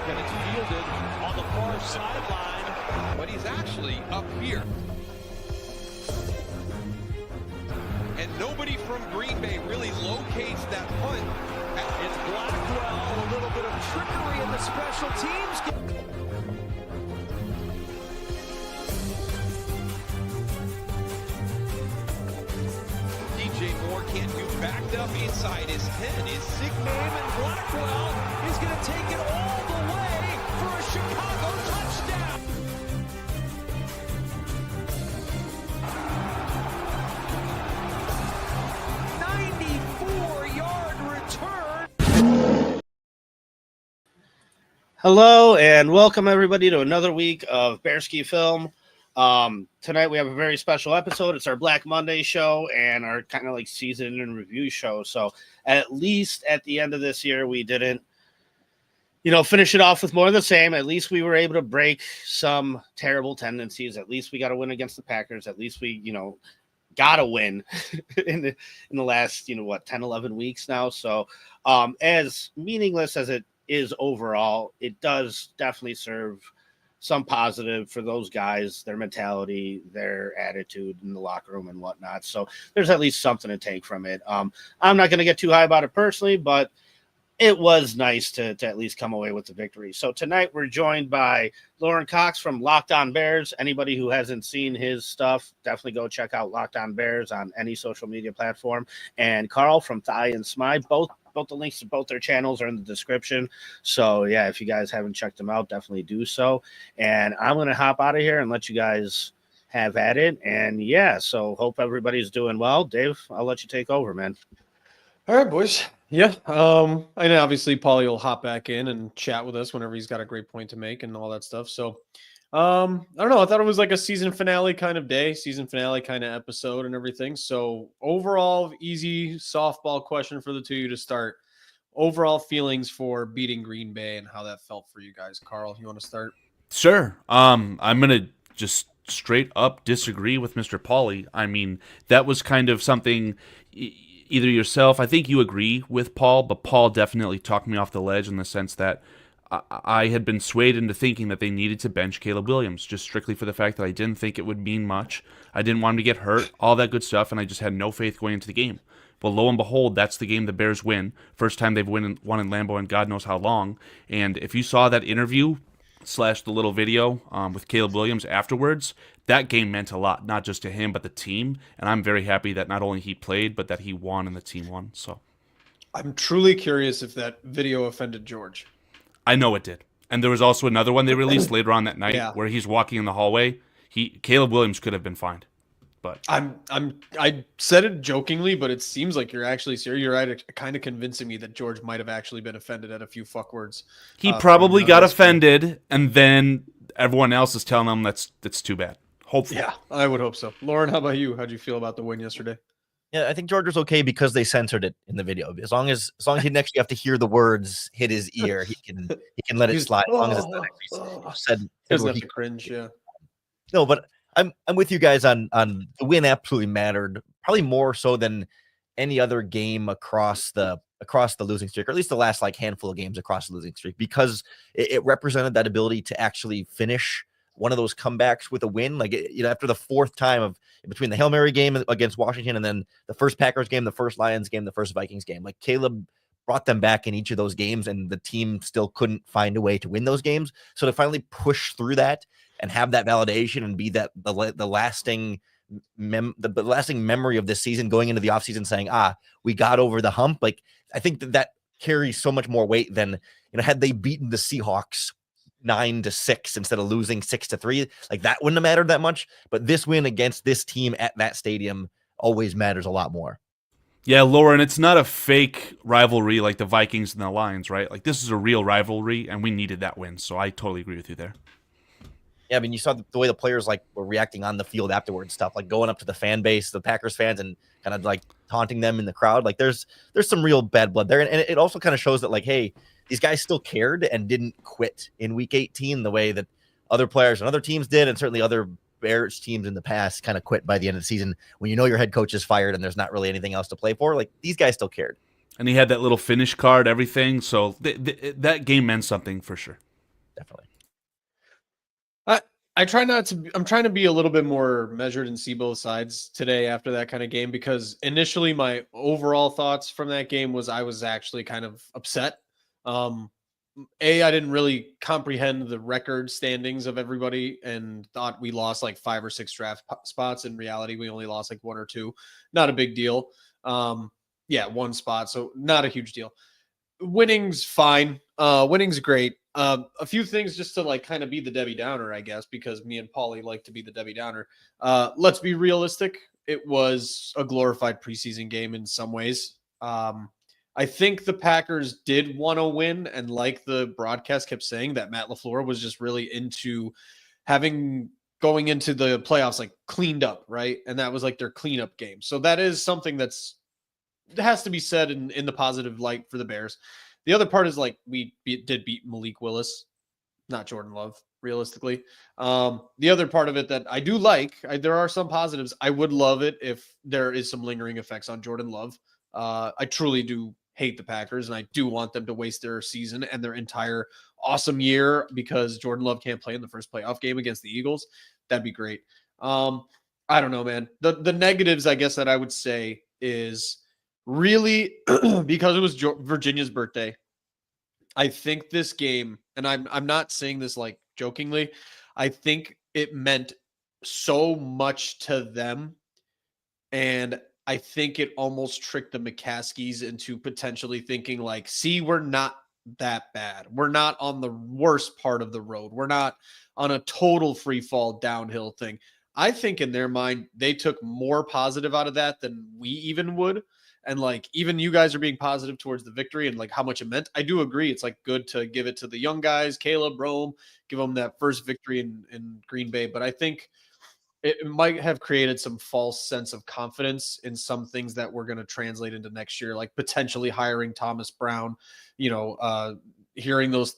and it's fielded on the far sideline. But he's actually up here. And nobody from Green Bay really locates that punt. It's Blackwell, a little bit of trickery in the special teams. DJ Moore can't do backed up inside his 10. His sick Name and Blackwell is going to take it all the way for a Chicago touchdown. Hello and welcome everybody to another week of BEARSKIFILM. Tonight we have a very special episode. It's our Black Monday show and our kind of like season and review show. So at least at the end of this year, we didn't, finish it off with more of the same. At least we were able to break some terrible tendencies. At least we got a win against the Packers. At least we, got a win in the last, 10, 11 weeks now. So as meaningless as it is overall, it does definitely serve some positive for those guys, their mentality, their attitude in the locker room and whatnot. So there's at least something to take from it. I'm not going to get too high about it personally, but it was nice to at least come away with the victory. So tonight we're joined by Lauren Cox from Locked On Bears. Anybody who hasn't seen his stuff, definitely go check out Locked On Bears on any social media platform. And Carl from Thigh and Smile, both the links to both their channels are in the description. So yeah, if you guys haven't checked them out, definitely do so. And I'm going to hop out of here and let you guys have at it. And yeah, so hope everybody's doing well. Dave, I'll let you take over, man. All right, boys. Yeah. And obviously Paulie will hop back in and chat with us whenever he's got a great point to make and all that stuff. So I don't know. I thought it was like a season finale kind of day, season finale kind of episode and everything. So overall, easy softball question for the two of you to start. Overall feelings for beating Green Bay and how that felt for you guys. Carl, you want to start? Sure. I'm going to just straight up disagree with Mr. Paulie. I mean, that was kind of something either yourself, I think you agree with Paul, but Paul definitely talked me off the ledge in the sense that I had been swayed into thinking that they needed to bench Caleb Williams, just strictly for the fact that I didn't think it would mean much. I didn't want him to get hurt, all that good stuff, and I just had no faith going into the game. Well, lo and behold, that's the game the Bears win. First time they've won in Lambeau in God knows how long. And if you saw that interview / the little video with Caleb Williams afterwards, that game meant a lot, not just to him, but the team. And I'm very happy that not only he played, but that he won and the team won. So I'm truly curious if that video offended George. I know it did. And there was also another one they released later on that night where he's walking in the hallway. Caleb Williams could have been fined. But I said it jokingly, but it seems like you're actually serious. You're right, kind of convincing me that George might have actually been offended at a few fuck words. He probably got offended, and then everyone else is telling him that's too bad. Hopefully. Yeah, I would hope so. Lauren, how about you? How'd you feel about the win yesterday? Yeah, I think George was okay because they censored it in the video. As long as he didn't actually have to hear the words hit his ear, he can let it slide. As long as it's not actually said Doesn't have to cringe, yeah. No, but I'm with you guys on the win. Absolutely mattered, probably more so than any other game across the losing streak, or at least the last handful of games across the losing streak, because it represented that ability to actually finish one of those comebacks with a win. After the fourth time between the Hail Mary game against Washington and then the first Packers game, the first Lions game, the first Vikings game, Caleb brought them back in each of those games, and the team still couldn't find a way to win those games. So to finally push through that and have that validation and be that the lasting memory of this season going into the offseason saying, we got over the hump. I think that carries so much more weight than, had they beaten the Seahawks 9-6 instead of losing 6-3, that wouldn't have mattered that much. But this win against this team at that stadium always matters a lot more. Yeah, Lauren, it's not a fake rivalry like the Vikings and the Lions, right? This is a real rivalry, and we needed that win. So I totally agree with you there. Yeah, I mean, you saw the way the players were reacting on the field afterwards, stuff going up to the fan base, the Packers fans, and kind of taunting them in the crowd. There's some real bad blood there, and it also kind of shows that hey, these guys still cared and didn't quit in Week 18 the way that other players and other teams did, and certainly other Bears teams in the past kind of quit by the end of the season when your head coach is fired and there's not really anything else to play for. These guys still cared. And he had that little finish card, everything. So that game meant something for sure. definitely. I try not to. I'm trying to be a little bit more measured and see both sides today after that kind of game, because initially my overall thoughts from that game was I was actually kind of upset. Um, I didn't really comprehend the record standings of everybody and thought we lost like 5 or 6 draft spots. In reality, we only lost like 1 or 2. Not a big deal. Yeah, 1 spot, so not a huge deal. Winning's fine. Winning's great. A few things just to like kind of be the Debbie Downer, I guess, because me and Paulie like to be the Debbie Downer. Let's be realistic. It was a glorified preseason game in some ways. I think the Packers did want to win, and like the broadcast kept saying, that Matt LaFleur was just really into going into the playoffs like cleaned up, right? And that was like their cleanup game. So that is something that's has to be said in the positive light for the Bears. The other part is like we did beat Malik Willis, not Jordan Love, realistically. The other part of it that I do like, there are some positives. I would love it if there is some lingering effects on Jordan Love. I truly do hate the Packers, and I do want them to waste their season and their entire awesome year because Jordan Love can't play in the first playoff game against the Eagles. That'd be great. I don't know, man. The negatives, I guess, that I would say is really because it was Virginia's birthday. I think this game, and I'm not saying this like jokingly, I think it meant so much to them, and I think it almost tricked the McCaskies into potentially thinking like, see, we're not that bad. We're not on the worst part of the road. We're not on a total free fall downhill thing. I think in their mind, they took more positive out of that than we even would. And like, even you guys are being positive towards the victory and like how much it meant. I do agree. It's like good to give it to the young guys, Caleb, Rome, give them that first victory in Green Bay. But I think it might have created some false sense of confidence in some things that we're going to translate into next year, like potentially hiring Thomas Brown, hearing those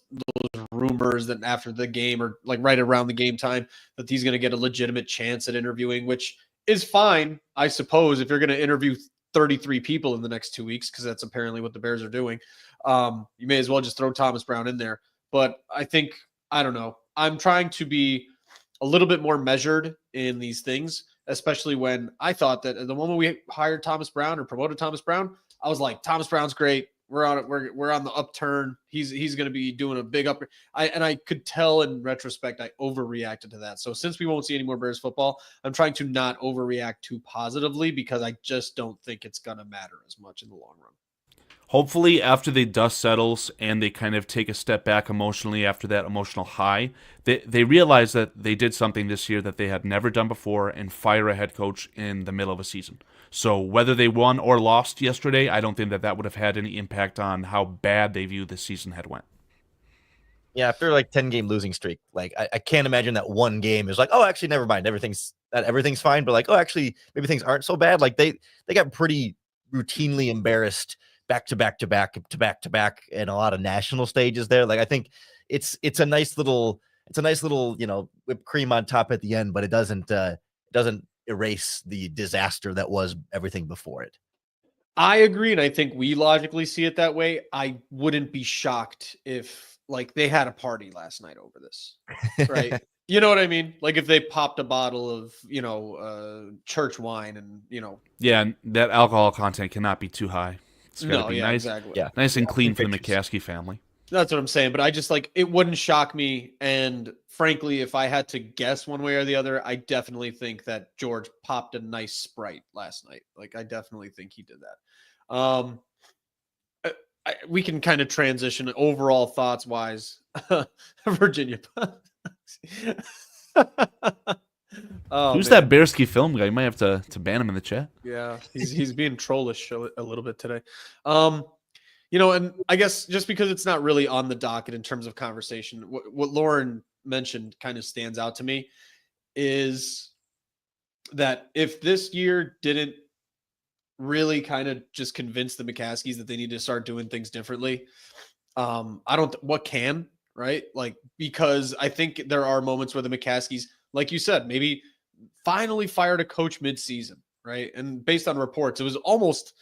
rumors that after the game or like right around the game time that he's going to get a legitimate chance at interviewing, which is fine, I suppose, if you're going to interview 33 people in the next 2 weeks, because that's apparently what the Bears are doing. You may as well just throw Thomas Brown in there. But I think, I don't know, I'm trying to be a little bit more measured in these things, especially when I thought that the moment we hired Thomas Brown or promoted Thomas Brown, I was like, Thomas Brown's great. We're on the upturn. He's going to be doing a big up. I could tell in retrospect I overreacted to that. So since we won't see any more Bears football, I'm trying to not overreact too positively because I just don't think it's going to matter as much in the long run. Hopefully, after the dust settles and they kind of take a step back emotionally after that emotional high, they realize that they did something this year that they had never done before and fire a head coach in the middle of a season. So whether they won or lost yesterday, I don't think that would have had any impact on how bad they view this season had went. Yeah, after like 10-game losing streak, like I can't imagine that one game is like, oh, actually, never mind. Everything's fine. But like, oh, actually, maybe things aren't so bad. Like they got pretty routinely embarrassed back to back in a lot of national stages there. Like I think it's a nice little whipped cream on top at the end, but it doesn't erase the disaster that was everything before it. I agree, and I think we logically see it that way. I wouldn't be shocked if like they had a party last night over this, right? You know what I mean? Like if they popped a bottle of, church wine and, Yeah, that alcohol content cannot be too high. It's got to be nice, exactly. nice and clean for the McCaskey family. That's what I'm saying. But I just like, it wouldn't shock me. And frankly, if I had to guess one way or the other, I definitely think that George popped a nice Sprite last night. Like I definitely think he did that. We can kind of transition overall thoughts wise. Virginia. Who's that Bearsky film guy? You might have to ban him in the chat. Yeah, he's being trollish a little bit today. And I guess just because it's not really on the docket in terms of conversation, what Lauren mentioned kind of stands out to me is that if this year didn't really kind of just convince the McCaskies that they need to start doing things differently, what can, right? Like, because I think there are moments where the McCaskies, like you said, maybe finally fired a coach mid-season, right? And based on reports, it was almost,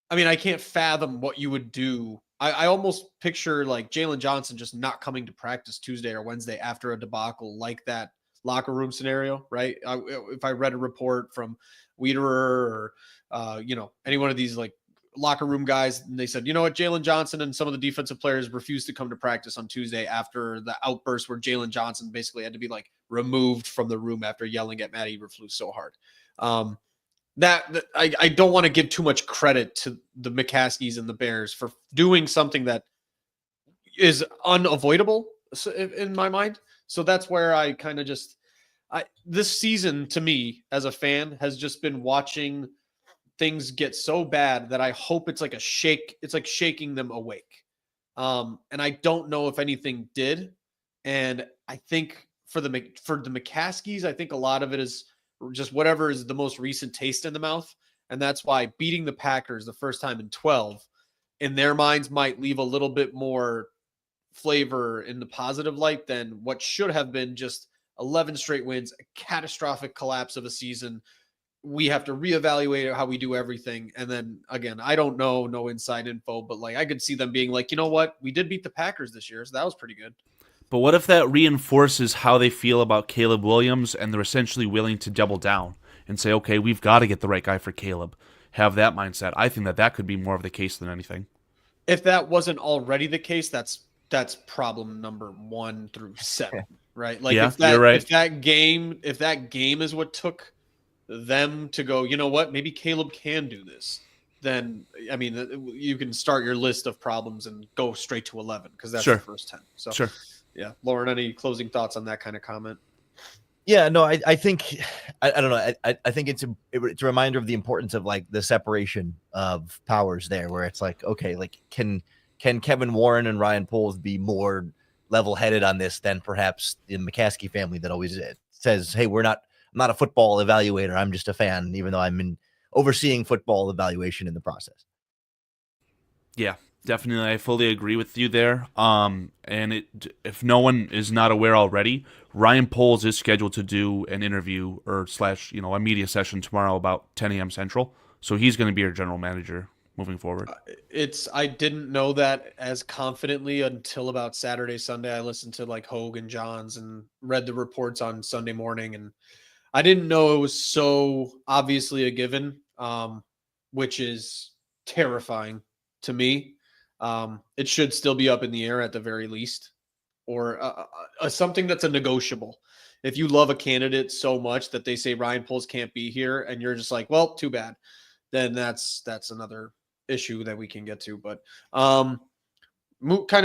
I mean, I can't fathom what you would do I almost picture like Jalen Johnson just not coming to practice Tuesday or Wednesday after a debacle like that locker room scenario, right? If I read a report from Wiederer or any one of these like locker room guys, and they said, you know what, Jalen Johnson and some of the defensive players refused to come to practice on Tuesday after the outburst where Jalen Johnson basically had to be like removed from the room after yelling at Matt Eberflus so hard. That I don't want to give too much credit to the McCaskies and the Bears for doing something that is unavoidable in my mind. So that's where I kind of this season to me as a fan has just been watching things get so bad that I hope it's like a shake. It's like shaking them awake. And I don't know if anything did. And I think for the McCaskies, I think a lot of it is just whatever is the most recent taste in the mouth. And that's why beating the Packers the first time in 12 in their minds might leave a little bit more flavor in the positive light than what should have been just 11 straight wins, a catastrophic collapse of a season. We have to reevaluate how we do everything. And then again, I don't know, no inside info, but like I could see them being like, you know what? We did beat the Packers this year, so that was pretty good. But what if that reinforces how they feel about Caleb Williams and they're essentially willing to double down and say, okay, we've got to get the right guy for Caleb. Have that mindset. I think that could be more of the case than anything. If that wasn't already the case, that's problem number 1 through 7, right? Like yeah, if that, you're right. if that game is what took them to go, you know what, maybe Caleb can do this, then I mean, you can start your list of problems and go straight to 11 because that's the first 10. So sure. Yeah. Lauren, any closing thoughts on that kind of comment? Yeah, no, I think I don't know. I think it's a reminder of the importance of like the separation of powers there, where it's like, okay, like can Kevin Warren and Ryan Poles be more level-headed on this than perhaps the McCaskey family that always says, hey, I'm not a football evaluator. I'm just a fan, even though I'm overseeing football evaluation in the process. Yeah, definitely. I fully agree with you there. And if no one is not aware already, Ryan Poles is scheduled to do an interview or / a media session tomorrow about 10 a.m. Central. So he's going to be our general manager moving forward. I didn't know that as confidently until about Saturday, Sunday. I listened to like Hogue and Johns and read the reports on Sunday morning, and I didn't know it was so obviously a given, which is terrifying to me. It should still be up in the air at the very least, or something that's a negotiable. If you love a candidate so much that they say Ryan Poles can't be here, and you're just like, well, too bad, then that's another issue that we can get to. But kind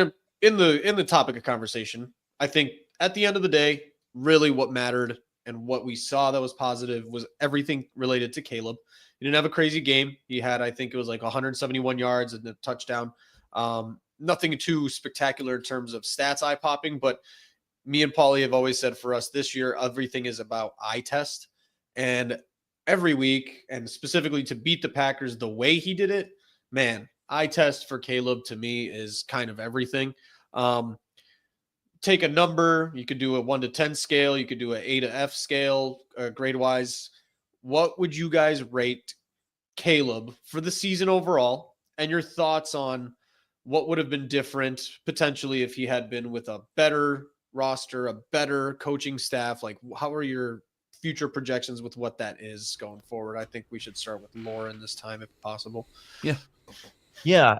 of in the topic of conversation, I think at the end of the day, really what mattered and what we saw that was positive was everything related to Caleb. He didn't have a crazy game. He had, I think it was like 171 yards and a touchdown. Nothing too spectacular in terms of stats eye-popping, but me and Paulie have always said for us this year, everything is about eye test. And every week, and specifically to beat the Packers the way he did it, man, eye test for Caleb to me is kind of everything. Take a number. You could do a 1 to 10 scale. You could do an A to F scale, grade-wise. What would you guys rate Caleb for the season overall? And your thoughts on what would have been different potentially if he had been with a better roster, a better coaching staff? Like, how are your future projections with what that is going forward? I think we should start with Lauren this time if possible. Yeah.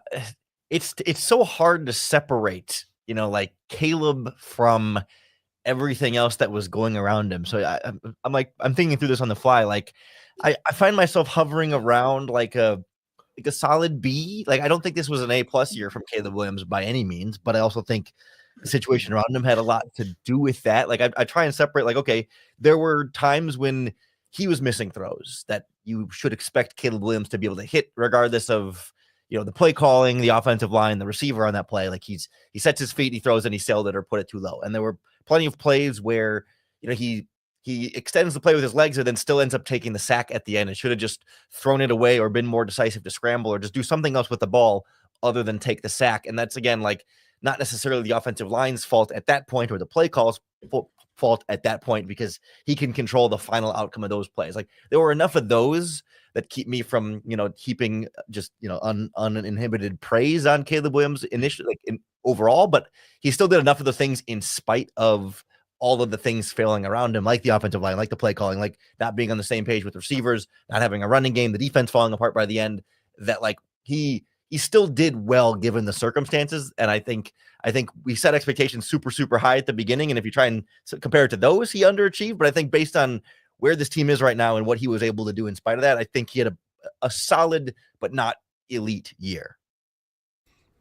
It's so hard to separate, like Caleb from everything else that was going around him. So I'm thinking through this on the fly. Like I find myself hovering around like a solid B. Like I don't think this was an A+ year from Caleb Williams by any means, but I also think the situation around him had a lot to do with that. Like I try and separate, like, okay, there were times when he was missing throws that you should expect Caleb Williams to be able to hit regardless of, the play calling, the offensive line, the receiver on that play. Like he sets his feet, he throws and he sailed it or put it too low. And there were plenty of plays where, he extends the play with his legs and then still ends up taking the sack at the end and should have just thrown it away or been more decisive to scramble or just do something else with the ball other than take the sack. And that's, again, like not necessarily the offensive line's fault at that point or the play call's fault at that point, because he can control the final outcome of those plays. Like, there were enough of those that keep me from, heaping just, uninhibited praise on Caleb Williams initially, like overall, but he still did enough of the things in spite of all of the things failing around him, like the offensive line, like the play calling, like not being on the same page with receivers, not having a running game, the defense falling apart by the end, that like he still did well given the circumstances. And I think we set expectations super, super high at the beginning. And if you try and compare it to those, he underachieved. But I think based on where this team is right now and what he was able to do in spite of that, I think he had a solid but not elite year.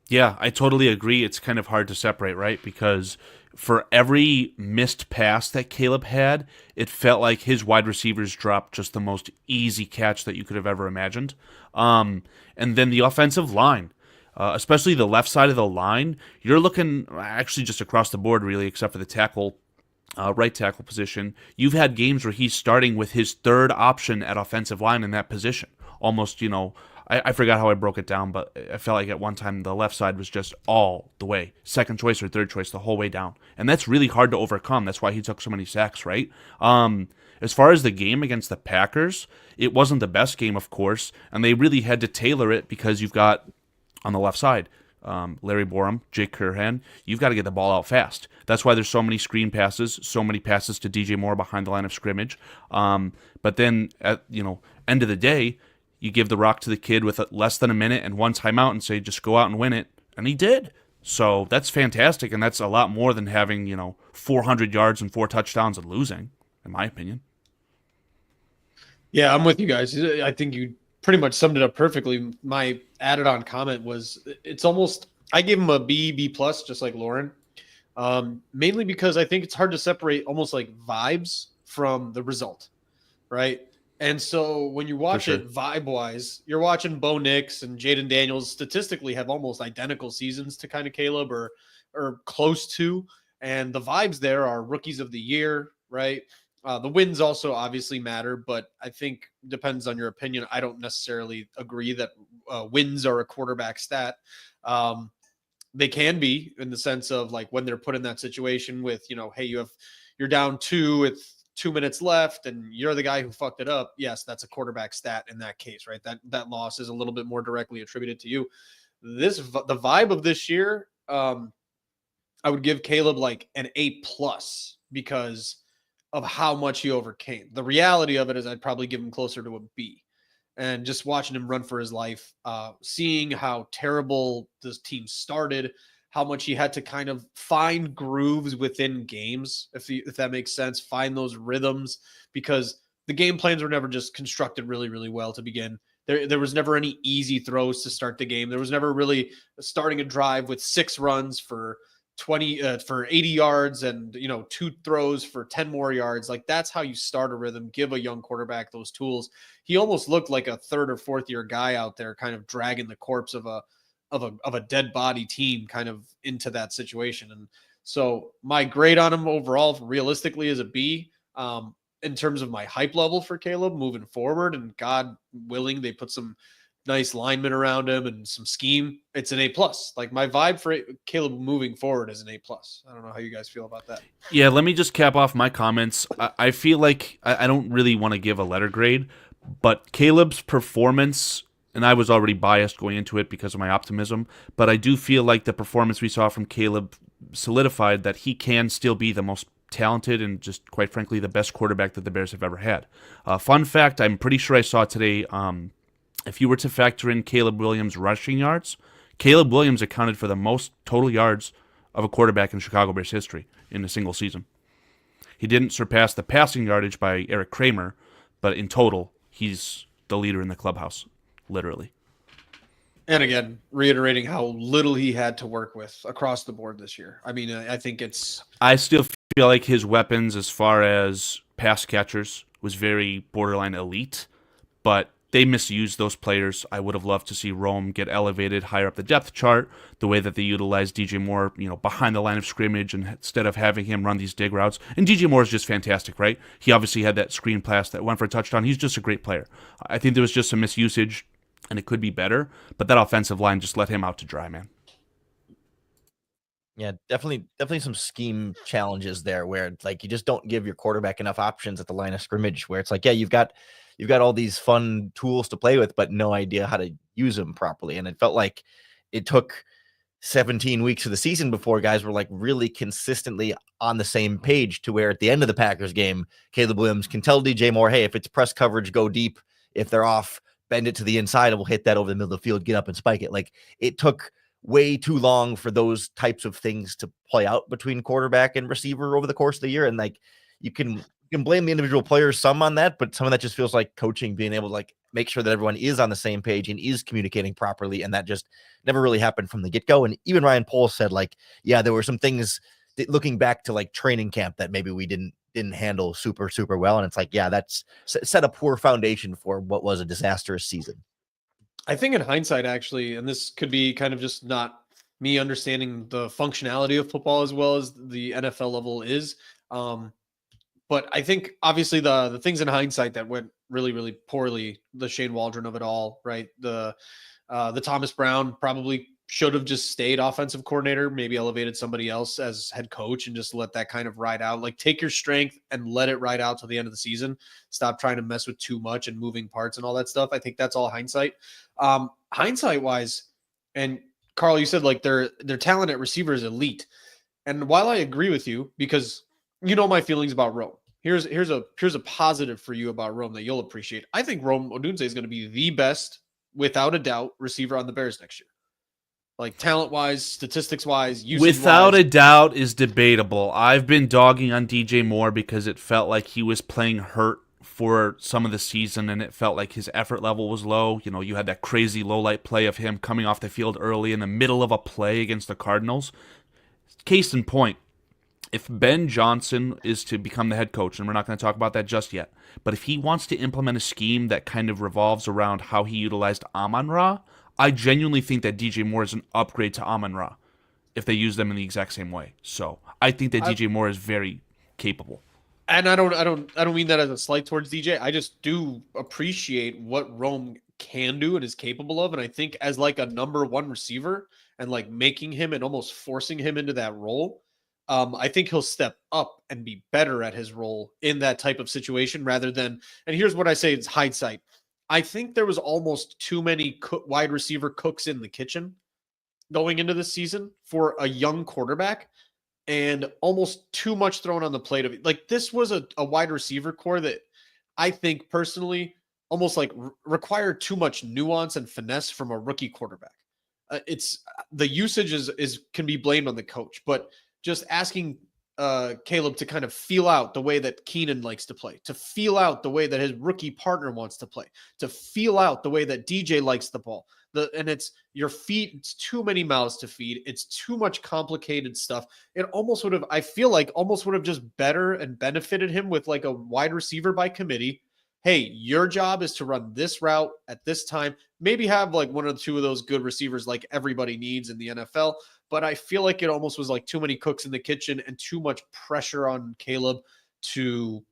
Yeah, I totally agree. It's kind of hard to separate, right? Because for every missed pass that Caleb had, it felt like his wide receivers dropped just the most easy catch that you could have ever imagined. And then the offensive line, especially the left side of the line, you're looking actually just across the board, really, except for the tackle, right tackle position. You've had games where he's starting with his third option at offensive line in that position. Almost, I forgot how I broke it down, but I felt like at one time the left side was just all the way, second choice or third choice the whole way down. And that's really hard to overcome. That's why he took so many sacks, right? As far as the game against the Packers, it wasn't the best game, of course, and they really had to tailor it because you've got, on the left side, Larry Borum, Jake Curhan, you've got to get the ball out fast. That's why there's so many screen passes, so many passes to DJ Moore behind the line of scrimmage. But then, at end of the day, you give the rock to the kid with less than a minute and one timeout and say, just go out and win it. And he did. So that's fantastic, and that's a lot more than having, 400 yards and 4 touchdowns and losing, in my opinion. Yeah, I'm with you guys. I think you pretty much summed it up perfectly. My added on comment was, it's almost, I gave him a B plus, just like Lauren, mainly because I think it's hard to separate almost like vibes from the result, right? And so when you watch it vibe-wise, you're watching Bo Nix and Jaden Daniels statistically have almost identical seasons to kind of Caleb or close to. And the vibes there are rookies of the year, right? The wins also obviously matter, but I think depends on your opinion. I don't necessarily agree that wins are a quarterback stat. They can be, in the sense of like when they're put in that situation with, hey, you're down 2 with 2 minutes left and you're the guy who fucked it up. Yes, that's a quarterback stat in that case, right? That loss is a little bit more directly attributed to you. The vibe of this year, I would give Caleb like an A+ because of how much he overcame. The reality of it is I'd probably give him closer to a B. And just watching him run for his life, seeing how terrible this team started, how much he had to kind of find grooves within games, if that makes sense, find those rhythms, because the game plans were never just constructed really, really well to begin. There was never any easy throws to start the game. There was never really starting a drive with 6 runs for 80 yards and 2 throws for 10 more yards. Like, that's how you start a rhythm, give a young quarterback those tools. He almost looked like a 3rd or 4th year guy out there kind of dragging the corpse of a dead body team kind of into that situation. And so my grade on him overall realistically is a B. In terms of my hype level for Caleb moving forward, and God willing, they put some nice linemen around him and some scheme, it's an A+. Like, my vibe for Caleb moving forward is an A+. I don't know how you guys feel about that. Yeah, let me just cap off my comments. I feel like I don't really want to give a letter grade, but Caleb's performance, and I was already biased going into it because of my optimism, but I do feel like the performance we saw from Caleb solidified that he can still be the most talented and just, quite frankly, the best quarterback that the Bears have ever had. Fun fact, I'm pretty sure I saw today, if you were to factor in Caleb Williams' rushing yards, Caleb Williams accounted for the most total yards of a quarterback in Chicago Bears history in a single season. He didn't surpass the passing yardage by Eric Kramer, but in total, he's the leader in the clubhouse, literally. And again, reiterating how little he had to work with across the board this year. I mean, I think I still feel like his weapons as far as pass catchers was very borderline elite, but they misused those players. I would have loved to see Rome get elevated higher up the depth chart, the way that they utilized DJ Moore, behind the line of scrimmage, and instead of having him run these dig routes. And DJ Moore is just fantastic, right? He obviously had that screen pass that went for a touchdown. He's just a great player. I think there was just some misusage, and it could be better, but that offensive line just let him out to dry, man. Yeah, definitely some scheme challenges there where it's like you just don't give your quarterback enough options at the line of scrimmage where it's like, yeah, you've got all these fun tools to play with, but no idea how to use them properly. And it felt like it took 17 weeks of the season before guys were like really consistently on the same page to where at the end of the Packers game, Caleb Williams can tell DJ Moore, hey, if it's press coverage, go deep. If they're off, bend it to the inside and we'll hit that over the middle of the field, get up and spike it. Like it took way too long for those types of things to play out between quarterback and receiver over the course of the year. And like you can blame the individual players some on that, but some of that just feels like coaching, being able to like make sure that everyone is on the same page and is communicating properly. And that just never really happened from the get-go. And even Ryan Poles said like, yeah, there were some things that, looking back to like training camp, that maybe we didn't handle super well. And it's like, yeah, that's set a poor foundation for what was a disastrous season. I think in hindsight, actually, and this could be kind of just not me understanding the functionality of football as well as the NFL level is. But I think obviously the things in hindsight that went really poorly, the Shane Waldron of it all, right? The Thomas Brown probably should have just stayed offensive coordinator, maybe elevated somebody else as head coach and just let that kind of ride out. Like take your strength and let it ride out till the end of the season. Stop trying to mess with too much and moving parts and all that stuff. I think that's all hindsight. Hindsight wise, and Carl, you said like their talent at receiver is elite. And while I agree with you, because you know my feelings about Rome, here's a positive for you about Rome that you'll appreciate. I think Rome Odunze is going to be the best, without a doubt, receiver on the Bears next year. Like talent-wise, statistics-wise, usage-wise. Without a doubt is debatable. I've been dogging on DJ Moore because it felt like he was playing hurt for some of the season, and it felt like his effort level was low. You know, you had that crazy low-light play of him coming off the field early in the middle of a play against the Cardinals. Case in point, if Ben Johnson is to become the head coach, and we're not going to talk about that just yet, but if he wants to implement a scheme that kind of revolves around how he utilized Amon-Ra, I genuinely think that DJ Moore is an upgrade to Amon-Ra if they use them in the exact same way. So I think that DJ Moore is very capable. And I don't mean that as a slight towards DJ. I just do appreciate what Rome can do and is capable of. And I think as like a number one receiver and like making him and almost forcing him into that role, I think he'll step up and be better at his role in that type of situation rather than, and here's what I say, it's hindsight. I think there was almost too many wide receiver cooks in the kitchen going into the season for a young quarterback and almost too much thrown on the plate of it. Like this was a wide receiver core that I think personally almost like required too much nuance and finesse from a rookie quarterback. It's the usage is can be blamed on the coach, but just asking Caleb to kind of feel out the way that Keenan likes to play, to feel out the way that his rookie partner wants to play, to feel out the way that DJ likes the ball. And it's your feet, it's too many mouths to feed. It's too much complicated stuff. It almost would have, I feel like almost would have just better and benefited him with like a wide receiver by committee. Hey, your job is to run this route at this time. Maybe have like one or two of those good receivers like everybody needs in the NFL. But I feel like it almost was like too many cooks in the kitchen and too much pressure on Caleb to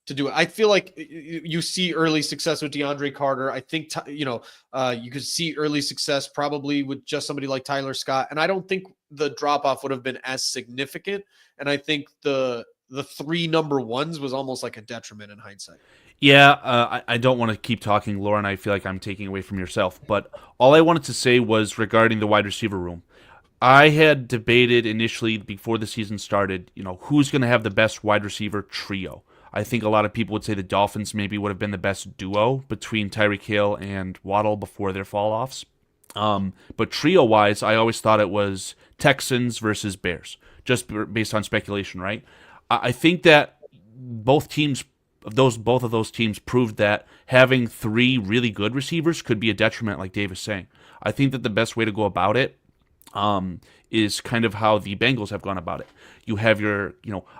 do it. I feel like you see early success with DeAndre Carter. I think, you could see early success probably with just somebody like Tyler Scott. And I don't think the drop-off would have been as significant. And I think the three number ones was almost like a detriment in hindsight. Yeah, I don't want to keep talking, Lauren. I feel like I'm taking away from yourself. But all I wanted to say was regarding the wide receiver room. I had debated initially before the season started, who's going to have the best wide receiver trio. I think a lot of people would say the Dolphins maybe would have been the best duo between Tyreek Hill and Waddle before their fall-offs. But trio-wise, I always thought it was Texans versus Bears, just based on speculation, right? I think that both of those teams proved that having three really good receivers could be a detriment, like Dave is saying. I think that the best way to go about it is kind of how the Bengals have gone about it. You have your,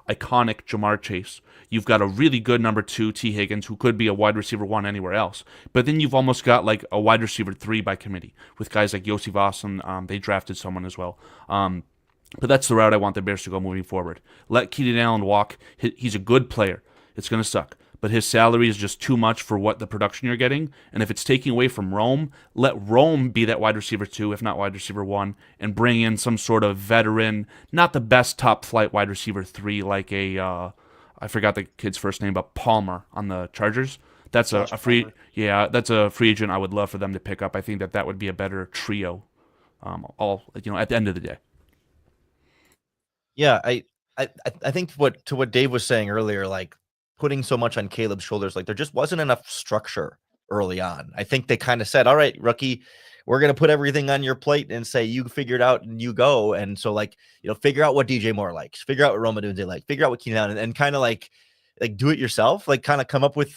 iconic Jamar Chase. You've got a really good number 2, T. Higgins, who could be a wide receiver 1 anywhere else. But then you've almost got like a wide receiver 3 by committee with guys like Yossi Voss, and they drafted someone as well. But that's the route I want the Bears to go moving forward. Let Keenan Allen walk. He's a good player. It's going to suck. but his salary is just too much for what the production you're getting. And if it's taking away from Rome, let Rome be that wide receiver 2, if not wide receiver 1, and bring in some sort of veteran, not the best top flight wide receiver 3 like I forgot the kid's first name, but Palmer on the Chargers. That's a free Palmer. Yeah, that's a free agent I would love for them to pick up. I think that would be a better trio. All at the end of the day. Yeah, I think what Dave was saying earlier, like putting so much on Caleb's shoulders, like there just wasn't enough structure early on. I think they kind of said, all right, rookie, we're going to put everything on your plate and say, you figure it out and you go. And so like, figure out what DJ Moore likes, figure out what Roma Dunze like, figure out what Keenan Allen, and kind of like do it yourself, like kind of come up with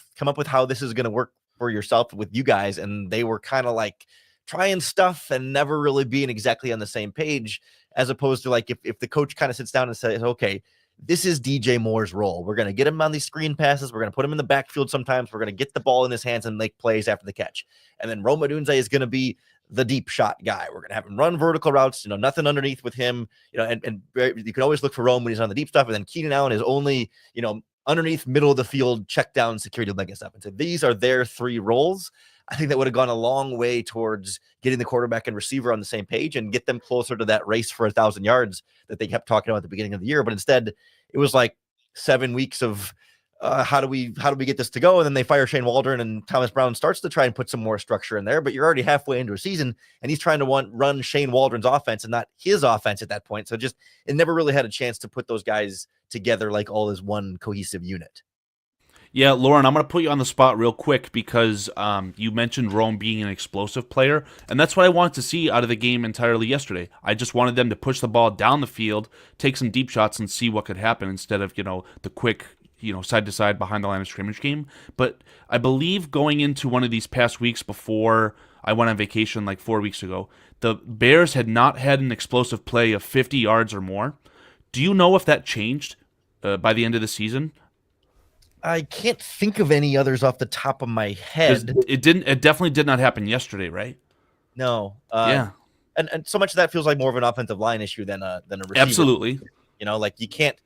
how this is going to work for yourself with you guys. And they were kind of like trying stuff and never really being exactly on the same page, as opposed to like if the coach kind of sits down and says, okay, this is DJ Moore's role. We're going to get him on these screen passes. We're going to put him in the backfield sometimes. We're going to get the ball in his hands and make plays after the catch. And then Roma Dunze is going to be the deep shot guy. We're going to have him run vertical routes, nothing underneath with him, and you can always look for Rome when he's on the deep stuff. And then Keenan Allen is only, underneath middle of the field, check down security blanket stuff. And so these are their 3 roles. I think that would have gone a long way towards getting the quarterback and receiver on the same page and get them closer to that race for 1,000 yards that they kept talking about at the beginning of the year. But instead, it was like 7 weeks of how do we get this to go? And then they fire Shane Waldron, and Thomas Brown starts to try and put some more structure in there. But you're already halfway into a season, and he's trying to run Shane Waldron's offense and not his offense at that point. So just it never really had a chance to put those guys together like all as one cohesive unit. Yeah, Lauren, I'm going to put you on the spot real quick because you mentioned Rome being an explosive player, and that's what I wanted to see out of the game entirely yesterday. I just wanted them to push the ball down the field, take some deep shots, and see what could happen instead of, the quick, side-to-side behind the line of scrimmage game. But I believe going into one of these past weeks before I went on vacation like 4 weeks ago, the Bears had not had an explosive play of 50 yards or more. Do you know if that changed by the end of the season? I can't think of any others off the top of my head. It didn't. It definitely did not happen yesterday, right? No. Yeah. And so much of that feels like more of an offensive line issue than a receiver. Absolutely. Like you can't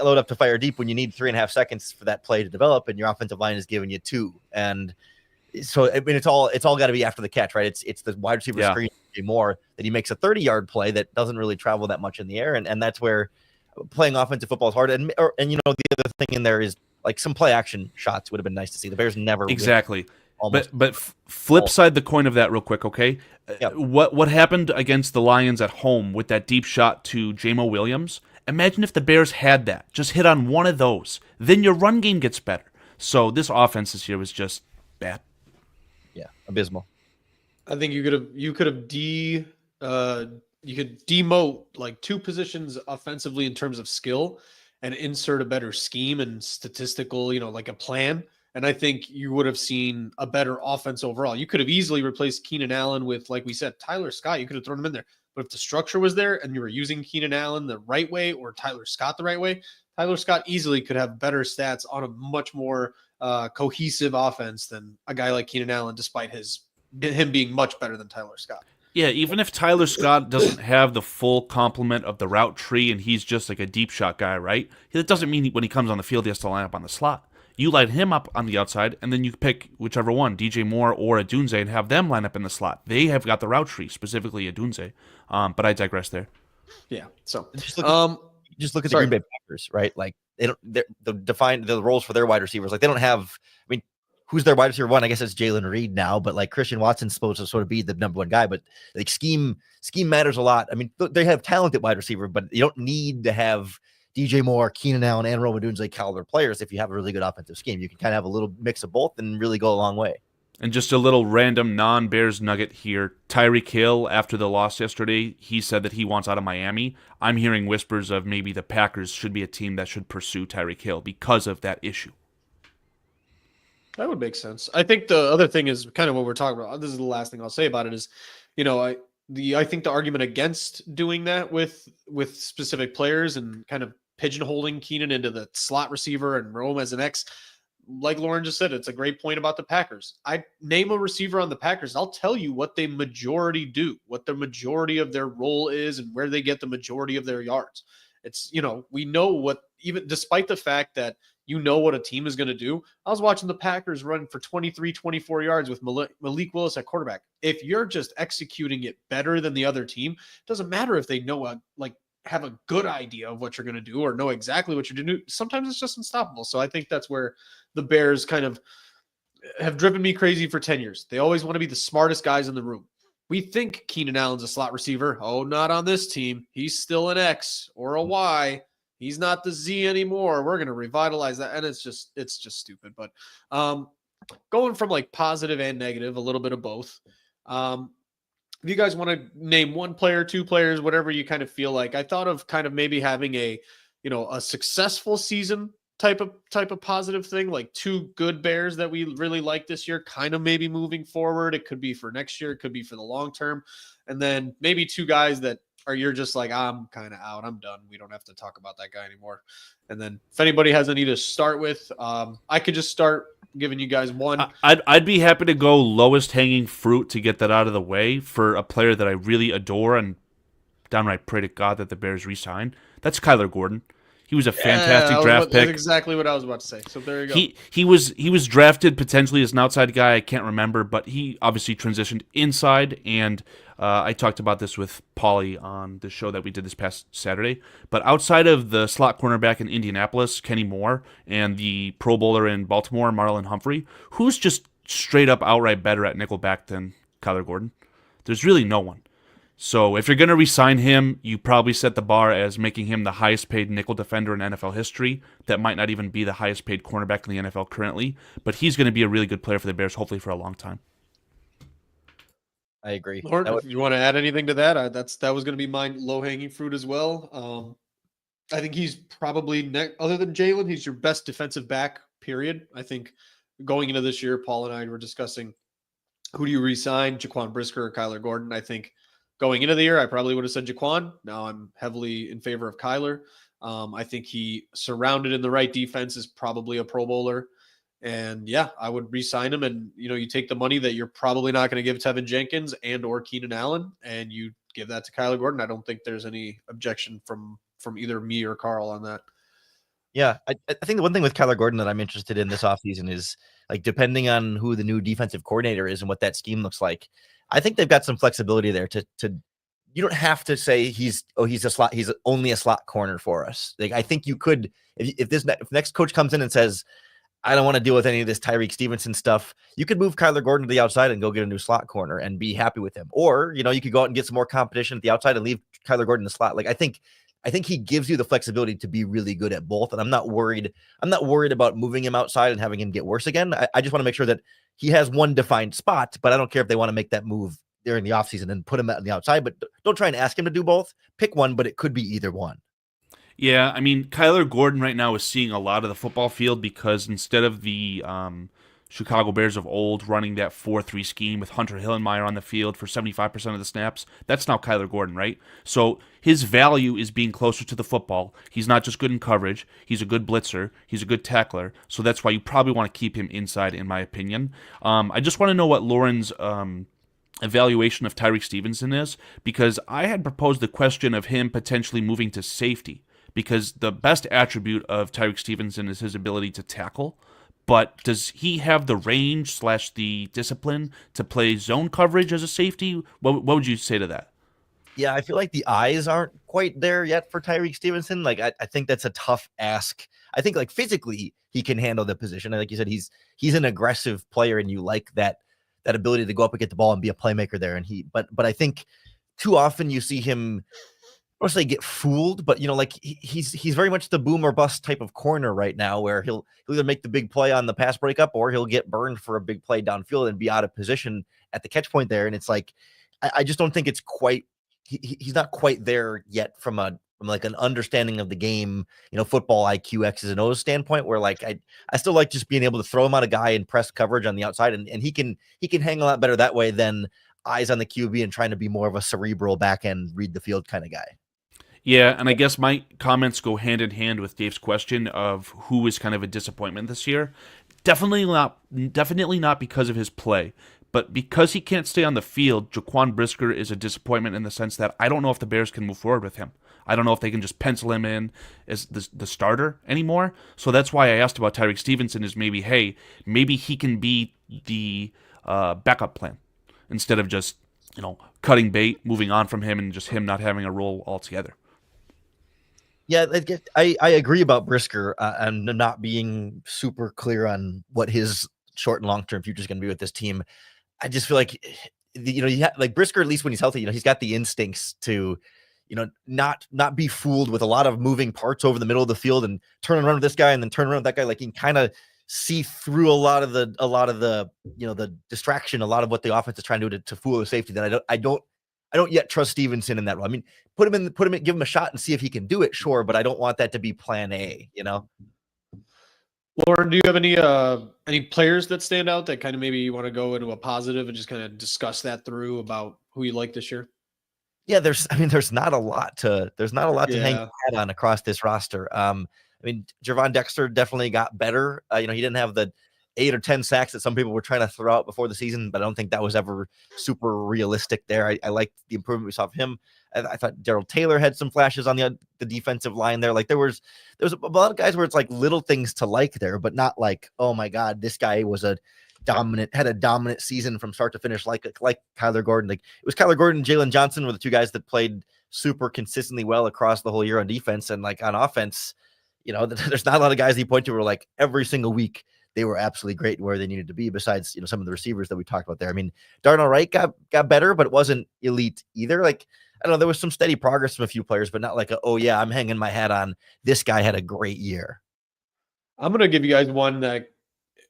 load up to fire deep when you need 3.5 seconds for that play to develop, and your offensive line is giving you 2. And so I mean, it's all got to be after the catch, right? It's the wide receiver screen more that he makes a 30-yard play that doesn't really travel that much in the air, and that's where playing offensive football is hard. And the other thing in there is, like, some play action shots would have been nice to see. The Bears never exactly. But flip side the coin of that real quick, okay? Yep. What happened against the Lions at home with that deep shot to Jamo Williams? Imagine if the Bears had that. Just hit on one of those. Then your run game gets better. So this offense this year was just bad. Yeah, abysmal. I think you could demote like 2 positions offensively in terms of skill and insert a better scheme and statistical, like a plan. And I think you would have seen a better offense overall. You could have easily replaced Keenan Allen with, like we said, Tyler Scott. You could have thrown him in there. But if the structure was there and you were using Keenan Allen the right way or Tyler Scott the right way, Tyler Scott easily could have better stats on a much more cohesive offense than a guy like Keenan Allen, despite him being much better than Tyler Scott. Yeah, even if Tyler Scott doesn't have the full complement of the route tree and he's just like a deep shot guy, right? That doesn't mean when he comes on the field he has to line up on the slot. You line him up on the outside, and then you pick whichever one, DJ Moore or Adunze, and have them line up in the slot. They have got the route tree, specifically Adunze. But I digress there. Yeah. So just look at the Green Bay Packers, right? Like they define the roles for their wide receivers. Like they don't have. I mean, who's their wide receiver 1? I guess it's Jalen Reed now, but like Christian Watson's supposed to sort of be the number 1 guy. But like scheme matters a lot. I mean, they have talent at wide receiver, but you don't need to have DJ Moore, Keenan Allen, and Roma Dunze caliber players. If you have a really good offensive scheme, you can kind of have a little mix of both and really go a long way. And just a little random non-Bears nugget here. Tyreek Hill, after the loss yesterday, he said that he wants out of Miami. I'm hearing whispers of maybe the Packers should be a team that should pursue Tyreek Hill because of that issue. That would make sense. I think the other thing is kind of what we're talking about. This is the last thing I'll say about it is, I think the argument against doing that with specific players and kind of pigeonholing Keenan into the slot receiver and Rome as an X, like Lauren just said, it's a great point about the Packers. I name a receiver on the Packers, I'll tell you what they majority do, what the majority of their role is, and where they get the majority of their yards. It's, we know what, even despite the fact that you know what a team is going to do. I was watching the Packers run for 23, 24 yards with Malik Willis at quarterback. If you're just executing it better than the other team, it doesn't matter if they know have a good idea of what you're going to do or know exactly what you're going to do. Sometimes it's just unstoppable. So I think that's where the Bears kind of have driven me crazy for 10 years. They always want to be the smartest guys in the room. We think Keenan Allen's a slot receiver. Oh, not on this team. He's still an X or a Y. He's not the Z anymore. We're going to revitalize that. And it's just stupid. But going from like positive and negative, a little bit of both. If you guys want to name one player, two players, whatever you kind of feel like, I thought of kind of maybe having a successful season type of positive thing, like two good Bears that we really like this year, kind of maybe moving forward. It could be for next year. It could be for the long term. And then maybe two guys that you're just like, I'm kind of out. I'm done. We don't have to talk about that guy anymore. And then if anybody has any to start with, I could just start giving you guys one. I'd be happy to go lowest hanging fruit to get that out of the way for a player that I really adore and downright pray to God that the Bears re-sign. That's Kyler Gordon. He was a fantastic draft pick. That's exactly what I was about to say. So there you go. He was drafted potentially as an outside guy. I can't remember, but he obviously transitioned inside. And I talked about this with Paulie on the show that we did this past Saturday. But outside of the slot cornerback in Indianapolis, Kenny Moore, and the Pro Bowler in Baltimore, Marlon Humphrey, who's just straight up outright better at nickelback than Kyler Gordon? There's really no one. So if you're going to re-sign him, you probably set the bar as making him the highest paid nickel defender in NFL history. That might not even be the highest paid cornerback in the NFL currently, but he's going to be a really good player for the Bears, hopefully for a long time. I agree. Lord, if you want to add anything to that, that was going to be my low-hanging fruit as well. I think he's probably, other than Jalen, he's your best defensive back, period. I think going into this year, Paul and I were discussing who do you re-sign, Jaquan Brisker or Kyler Gordon. I think going into the year, I probably would have said Jaquan. Now I'm heavily in favor of Kyler. I think he surrounded in the right defense is probably a Pro Bowler. And yeah, I would re-sign him. And, you take the money that you're probably not going to give Tevin Jenkins and or Keenan Allen, and you give that to Kyler Gordon. I don't think there's any objection from either me or Carl on that. Yeah, I think the one thing with Kyler Gordon that I'm interested in this offseason is, like, depending on who the new defensive coordinator is and what that scheme looks like, I think they've got some flexibility there to you don't have to say he's a slot, he's only a slot corner for us. Like, I think you could, if next coach comes in and says, I don't want to deal with any of this Tyreek Stevenson stuff, you could move Kyler Gordon to the outside and go get a new slot corner and be happy with him. Or, you could go out and get some more competition at the outside and leave Kyler Gordon in the slot. Like, I think he gives you the flexibility to be really good at both. And I'm not worried about moving him outside and having him get worse again. I just want to make sure that he has one defined spot, but I don't care if they want to make that move during the offseason and put him on the outside, but don't try and ask him to do both. Pick one, but it could be either one. Yeah, I mean, Kyler Gordon right now is seeing a lot of the football field because instead of the Chicago Bears of old running that 4-3 scheme with Hunter Hillenmeyer on the field for 75% of the snaps, that's now Kyler Gordon, right? So his value is being closer to the football. He's not just good in coverage. He's a good blitzer. He's a good tackler. So that's why you probably want to keep him inside, in my opinion. I just want to know what Lauren's evaluation of Tyreek Stevenson is, because I had proposed the question of him potentially moving to safety, because the best attribute of Tyreek Stevenson is his ability to tackle. But does he have the range / the discipline to play zone coverage as a safety? What would you say to that? Yeah, I feel like the eyes aren't quite there yet for Tyreek Stevenson. Like, I think that's a tough ask. I think, like, physically he can handle the position. And like you said, he's an aggressive player, and you like that ability to go up and get the ball and be a playmaker there. And but I think too often you see him, I don't say get fooled, but he's very much the boom or bust type of corner right now, where he'll either make the big play on the pass breakup or he'll get burned for a big play downfield and be out of position at the catch point there. And it's like, I just don't think it's quite, he's not quite there yet from like an understanding of the game, football IQ, X's and O's standpoint, where like, I still like just being able to throw him on a guy and press coverage on the outside. And he can hang a lot better that way than eyes on the QB and trying to be more of a cerebral back end, read the field kind of guy. Yeah, and I guess my comments go hand in hand with Dave's question of who is kind of a disappointment this year. Definitely not because of his play, but because he can't stay on the field. Jaquan Brisker is a disappointment in the sense that I don't know if the Bears can move forward with him. I don't know if they can just pencil him in as the starter anymore. So that's why I asked about Tyreek Stevenson is maybe he can be the backup plan instead of just, cutting bait, moving on from him, and just him not having a role altogether. Yeah, I agree about Brisker and not being super clear on what his short and long term future is going to be with this team. I just feel like like Brisker, at least when he's healthy, he's got the instincts to, not be fooled with a lot of moving parts over the middle of the field and turn and run with this guy and then turn around with that guy. Like he can kind of see through a lot of the the distraction, a lot of what the offense is trying to do to fool the safety. That I don't yet trust Stevenson in that role. I mean, give him a shot and see if he can do it, sure, but I don't want that to be plan A, Lauren, do you have any players that stand out that kind of maybe you want to go into a positive and just kind of discuss that through about who you like this year? Yeah, there's not a lot to hang your hat on across this roster. Gervon Dexter definitely got better. He didn't have the 8 or 10 sacks that some people were trying to throw out before the season, but I don't think that was ever super realistic there. I liked the improvement we saw of him. I thought Darrell Taylor had some flashes on the defensive line there. Like there was a lot of guys where it's like little things to like there, but not like, oh my God, this guy had a dominant season from start to finish, like Kyler Gordon. Like it was Kyler Gordon and Jalen Johnson were the two guys that played super consistently well across the whole year on defense. And like on offense, there's not a lot of guys that you point to where like every single week they were absolutely great where they needed to be, besides, some of the receivers that we talked about there. I mean, Darnell Wright got better, but it wasn't elite either. Like, I don't know, there was some steady progress from a few players, but not like, oh yeah, I'm hanging my hat on this guy had a great year. I'm going to give you guys one that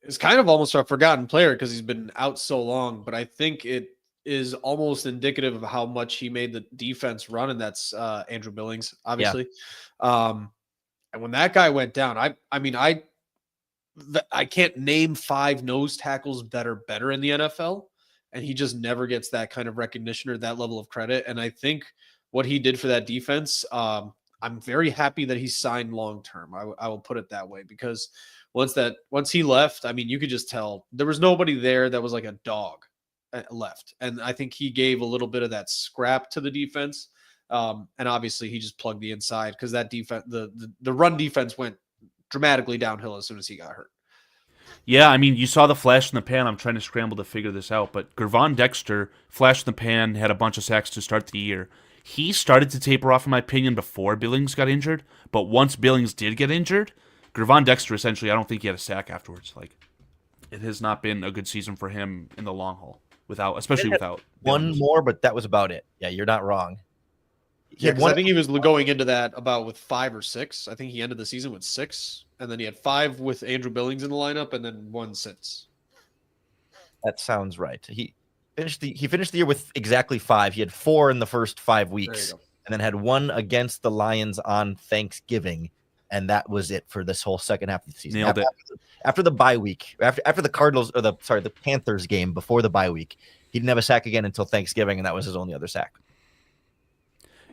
is kind of almost a forgotten player because he's been out so long, but I think it is almost indicative of how much he made the defense run, and that's Andrew Billings, obviously. Yeah. And when that guy went down, I can't name 5 nose tackles that are better in the NFL, and he just never gets that kind of recognition or that level of credit. And I think what he did for that defense, I'm very happy that he signed long-term. I will put it that way, because once he left, you could just tell there was nobody there that was like a dog left. And I think he gave a little bit of that scrap to the defense. And obviously he just plugged the inside, because that defense, the run defense went dramatically downhill as soon as he got hurt. Yeah, you saw the flash in the pan. I'm trying to scramble to figure this out, but Gervon Dexter, flash in the pan, had a bunch of sacks to start the year. He started to taper off, in my opinion, before Billings got injured, but once Billings did get injured, Gervon Dexter, essentially, I don't think he had a sack afterwards. Like, it has not been a good season for him in the long haul, especially without one Billings. more, but that was about it. Yeah, you're not wrong. I think he was going into that about with 5 or 6. I think he ended the season with 6, and then he had 5 with Andrew Billings in the lineup, and then 1 since. That sounds right. He finished the year with exactly 5. He had 4 in the first 5 weeks, and then had 1 against the Lions on Thanksgiving, and that was it for this whole second half of the season. Nailed it. After the bye week, after the Cardinals or the Panthers game before the bye week, he didn't have a sack again until Thanksgiving, and that was his only other sack.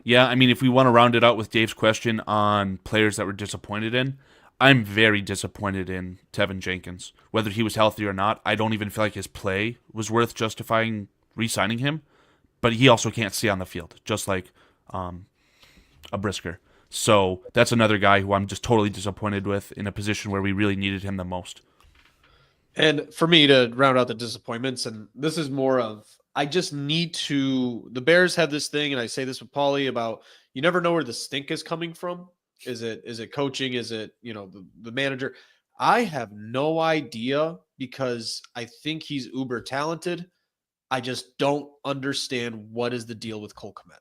Yeah, if we want to round it out with Dave's question on players that we're disappointed in, I'm very disappointed in Tevin Jenkins. Whether he was healthy or not, I don't even feel like his play was worth justifying re-signing him. But he also can't stay on the field, just like a Brisker. So that's another guy who I'm just totally disappointed with in a position where we really needed him the most. And for me, to round out the disappointments, and this is more of, I just need to, the Bears have this thing, and I say this with Paulie, about you never know where the stink is coming from. Is it coaching? Is it, the manager? I have no idea, because I think he's uber talented. I just don't understand what is the deal with Cole Kmet.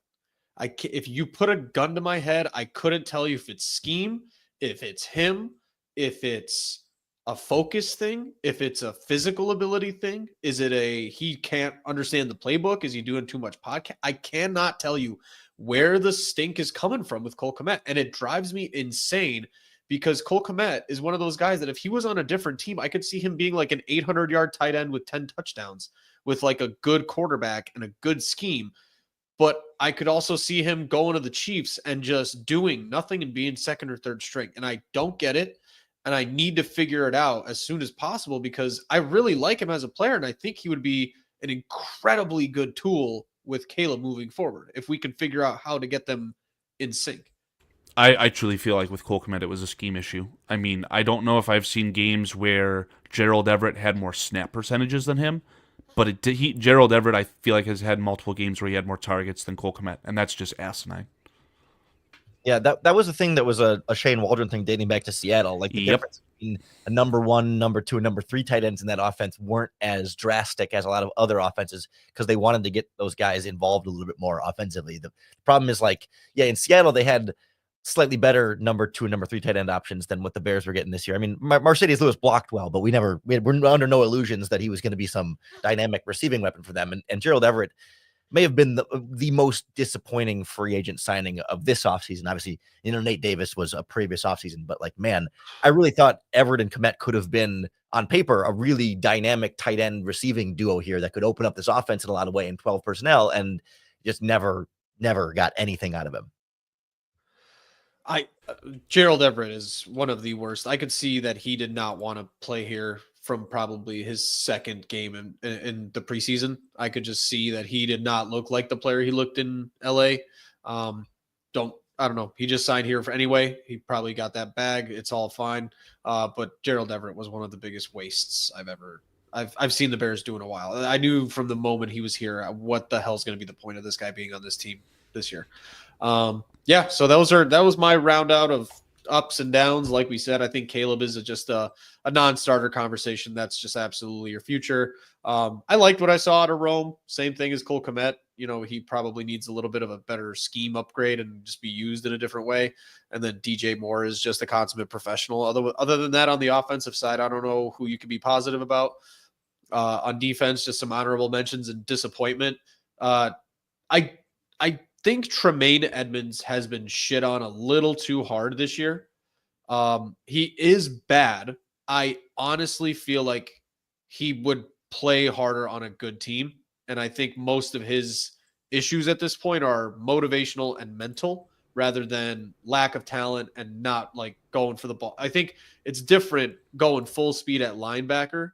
If you put a gun to my head, I couldn't tell you if it's scheme, if it's him, if it's a focus thing, if it's a physical ability thing. Is it he can't understand the playbook? Is he doing too much podcast? I cannot tell you where the stink is coming from with Cole Kmet, and it drives me insane, because Cole Kmet is one of those guys that if he was on a different team, I could see him being like an 800-yard tight end with 10 touchdowns with like a good quarterback and a good scheme. But I could also see him going to the Chiefs and just doing nothing and being second or third string. And I don't get it. And I need to figure it out as soon as possible, because I really like him as a player. And I think he would be an incredibly good tool with Caleb moving forward, if we can figure out how to get them in sync. I truly feel like with Cole Kmet, it was a scheme issue. I mean, I don't know if I've seen games where Gerald Everett had more snap percentages than him, but Gerald Everett, I feel like, has had multiple games where he had more targets than Cole Kmet, and that's just asinine. Yeah, that was the thing that was a Shane Waldron thing dating back to Seattle. Like the difference between a number 1, number 2, and number 3 tight ends in that offense weren't as drastic as a lot of other offenses because they wanted to get those guys involved a little bit more offensively. The problem is in Seattle, they had slightly better number 2 and number 3 tight end options than what the Bears were getting this year. I mean, Mercedes Lewis blocked well, but we're under no illusions that he was going to be some dynamic receiving weapon for them. And Gerald Everett may have been the most disappointing free agent signing of this offseason. Obviously, Nate Davis was a previous offseason, but man, I really thought Everett and Kmet could have been on paper a really dynamic tight end receiving duo here that could open up this offense in a lot of ways in 12 personnel, and just never got anything out of him. Gerald Everett is one of the worst. I could see that he did not want to play here from probably his second game in the preseason. I could just see that he did not look like the player he looked in LA. I don't know. He just signed here for anyway. He probably got that bag. It's all fine. But Gerald Everett was one of the biggest wastes I've seen the Bears do in a while. I knew from the moment he was here, what the hell's going to be the point of this guy being on this team this year? So that was my round out of ups and downs. Like we said, I think Caleb is just a non-starter conversation. That's just absolutely your future. I liked what I saw out of Rome. Same thing as Cole Kmet. He probably needs a little bit of a better scheme upgrade and just be used in a different way. And then DJ Moore is just a consummate professional. Other than that, on the offensive side, I don't know who you can be positive about. On defense, just some honorable mentions and disappointment. I think Tremaine Edmonds has been shit on a little too hard this year. He is bad. I honestly feel like he would play harder on a good team. And I think most of his issues at this point are motivational and mental rather than lack of talent and not going for the ball. I think it's different going full speed at linebacker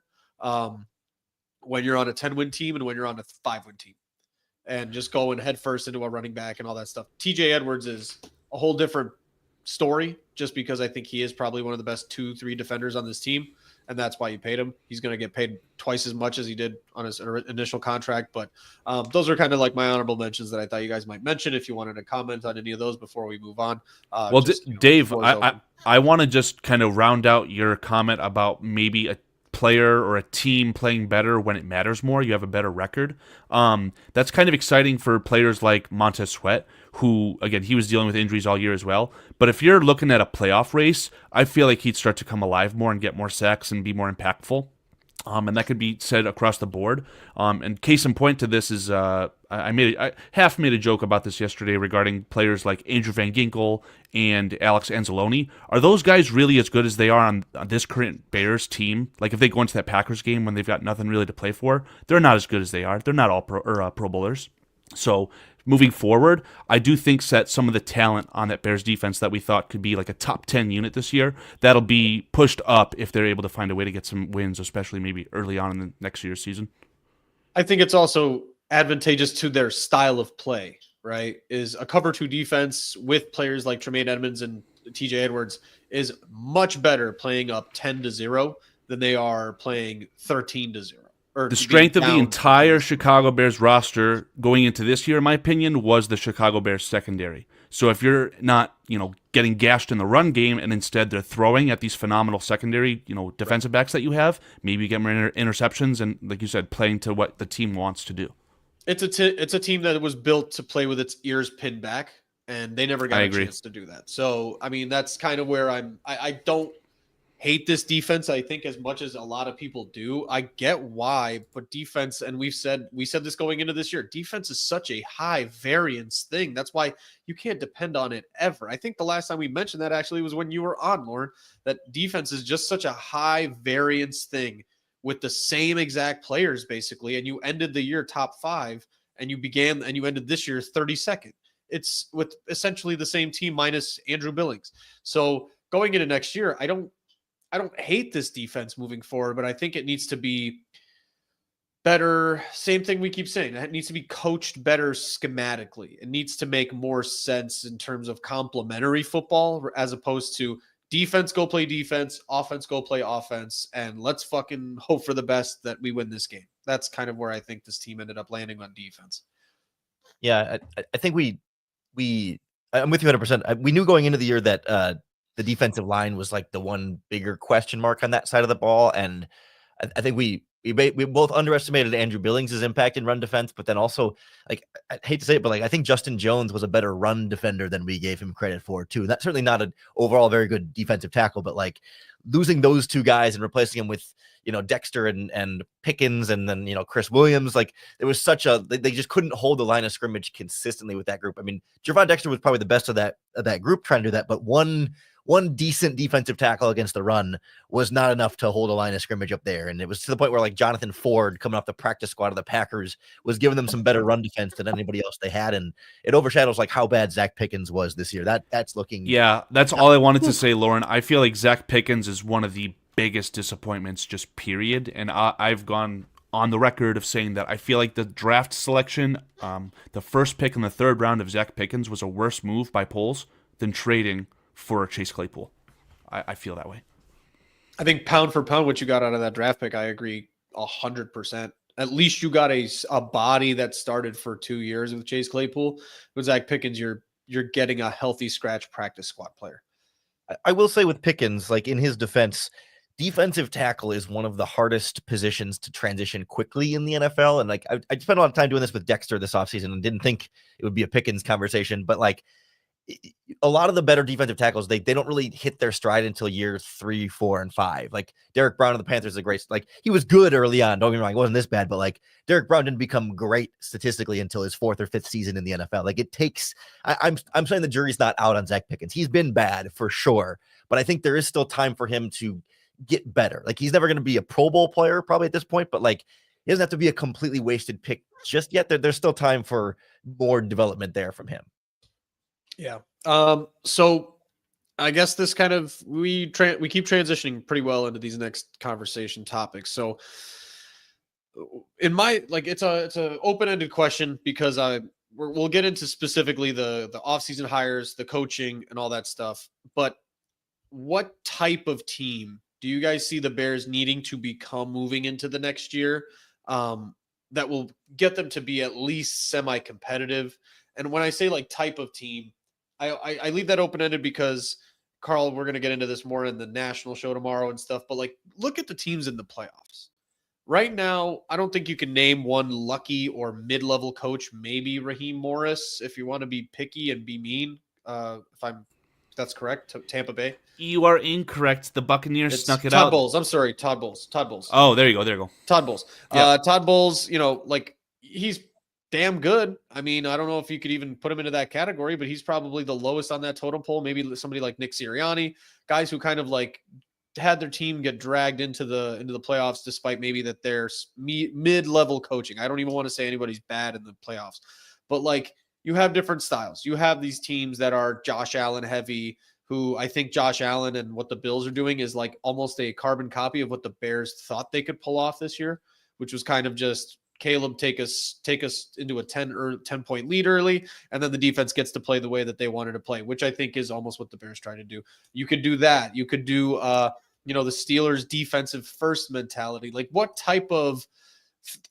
when you're on a 10-win team and when you're on a 5-win team. And just going headfirst into a running back and all that stuff. TJ Edwards is a whole different story just because I think he is probably one of the best 2-3 defenders on this team, and that's why you paid him. He's going to get paid twice as much as he did on his initial contract, but those are kind of my honorable mentions that I thought you guys might mention if you wanted to comment on any of those before we move on. Dave, I want to just kind of round out your comment about maybe a player or a team playing better when it matters more. You have a better record. That's kind of exciting for players like Montez Sweat, who, again, he was dealing with injuries all year as well. But if you're looking at a playoff race, I feel like he'd start to come alive more and get more sacks and be more impactful. And that could be said across the board. And case in point to this is I half made a joke about this yesterday regarding players like Andrew Van Ginkel and Alex Anzalone. Are those guys really as good as they are on this current Bears team? Like if they go into that Packers game when they've got nothing really to play for, they're not as good as they are. They're not all pro bowlers. So moving forward, I do think some of the talent on that Bears defense that we thought could be like a top 10 unit this year, that'll be pushed up if they're able to find a way to get some wins, especially maybe early on in the next year's season. I think it's also advantageous to their style of play, right? Is a cover 2 defense with players like Tremaine Edmonds and TJ Edwards is much better playing up 10-0 than they are playing 13-0. The strength of the entire Chicago Bears roster going into this year, in my opinion, was the Chicago Bears secondary. So if you're not, getting gashed in the run game and instead they're throwing at these phenomenal secondary, defensive backs that you have, maybe you get more interceptions and, like you said, playing to what the team wants to do. It's a team that was built to play with its ears pinned back, and they never got a chance to do that. So, I mean, that's kind of where I don't hate this defense, I think, as much as a lot of people do. I get why, but defense, and we said this going into this year, defense is such a high variance thing. That's why you can't depend on it ever. I think the last time we mentioned that actually was when you were on, Lauren, that defense is just such a high variance thing with the same exact players, basically, and you ended the year top 5, and you ended this year 32nd. It's with essentially the same team minus Andrew Billings. So going into next year, I don't hate this defense moving forward, but I think it needs to be better. Same thing we keep saying. It needs to be coached better schematically. It needs to make more sense in terms of complementary football as opposed to defense, go play defense, offense, go play offense, and let's fucking hope for the best that we win this game. That's kind of where I think this team ended up landing on defense. Yeah, I think I'm with you 100%. We knew going into the year that the defensive line was like the one bigger question mark on that side of the ball, and I think we both underestimated Andrew Billings' impact in run defense, but then also, like, I hate to say it, but like I think Justin Jones was a better run defender than we gave him credit for too. That's certainly not an overall very good defensive tackle, but like losing those two guys and replacing him with, you know, Dexter and Pickens and then, you know, Chris Williams, like there was they just couldn't hold the line of scrimmage consistently with that group. I mean, Javon Dexter was probably the best of that group trying to do that, but one decent defensive tackle against the run was not enough to hold a line of scrimmage up there. And it was to the point where like Jonathan Ford coming off the practice squad of the Packers was giving them some better run defense than anybody else they had. And it overshadows like how bad Zach Pickens was this year. That's looking. Yeah, that's all I wanted to say, Lauren. I feel like Zach Pickens is one of the biggest disappointments, just period. And I've gone on the record of saying that I feel like the draft selection, the first pick in the third round of Zach Pickens was a worse move by polls than trading for Chase Claypool. I feel that way. I think pound for pound, what you got out of that draft pick, I agree 100%. At least you got a body that started for 2 years with Chase Claypool. With Zach Pickens, you're getting a healthy scratch practice squad player. I will say with Pickens, like in his defense, defensive tackle is one of the hardest positions to transition quickly in the NFL. And like I spent a lot of time doing this with Dexter this offseason and didn't think it would be a Pickens conversation, but like a lot of the better defensive tackles, they don't really hit their stride until year 3, 4, and 5. Like Derek Brown of the Panthers is a great, like he was good early on. Don't get me wrong, it wasn't this bad, but like Derek Brown didn't become great statistically until his 4th or 5th season in the NFL. Like it takes, I'm saying the jury's not out on Zach Pickens. He's been bad for sure, but I think there is still time for him to get better. Like he's never going to be a Pro Bowl player probably at this point, but like he doesn't have to be a completely wasted pick just yet. There's still time for more development there from him. Yeah. So I guess this kind of, we keep transitioning pretty well into these next conversation topics. So in my, like, it's a open-ended question because we'll get into specifically the offseason hires, the coaching and all that stuff. But what type of team do you guys see the Bears needing to become moving into the next year that will get them to be at least semi-competitive? And when I say like type of team, I leave that open-ended because, Carl, we're going to get into this more in the national show tomorrow and stuff, but like look at the teams in the playoffs. Right now, I don't think you can name one lucky or mid-level coach, maybe Raheem Morris, if you want to be picky and be mean, if that's correct, Tampa Bay. You are incorrect. The Buccaneers snuck it Todd out. Bowles. I'm sorry, Todd Bowles. Oh, there you go. Todd Bowles. Yep. Todd Bowles, you know, like he's damn good. I mean, I don't know if you could even put him into that category, but he's probably the lowest on that totem pole. Maybe somebody like Nick Sirianni, guys who kind of like had their team get dragged into the playoffs, despite maybe that they're mid-level coaching. I don't even want to say anybody's bad in the playoffs, but like you have different styles. You have these teams that are Josh Allen heavy, who I think Josh Allen and what the Bills are doing is like almost a carbon copy of what the Bears thought they could pull off this year, which was kind of just Caleb take us into a 10-point lead early, and then the defense gets to play the way that they wanted to play, which I think is almost what the Bears try to do. You could do that. You could do, the Steelers' defensive first mentality. Like what type of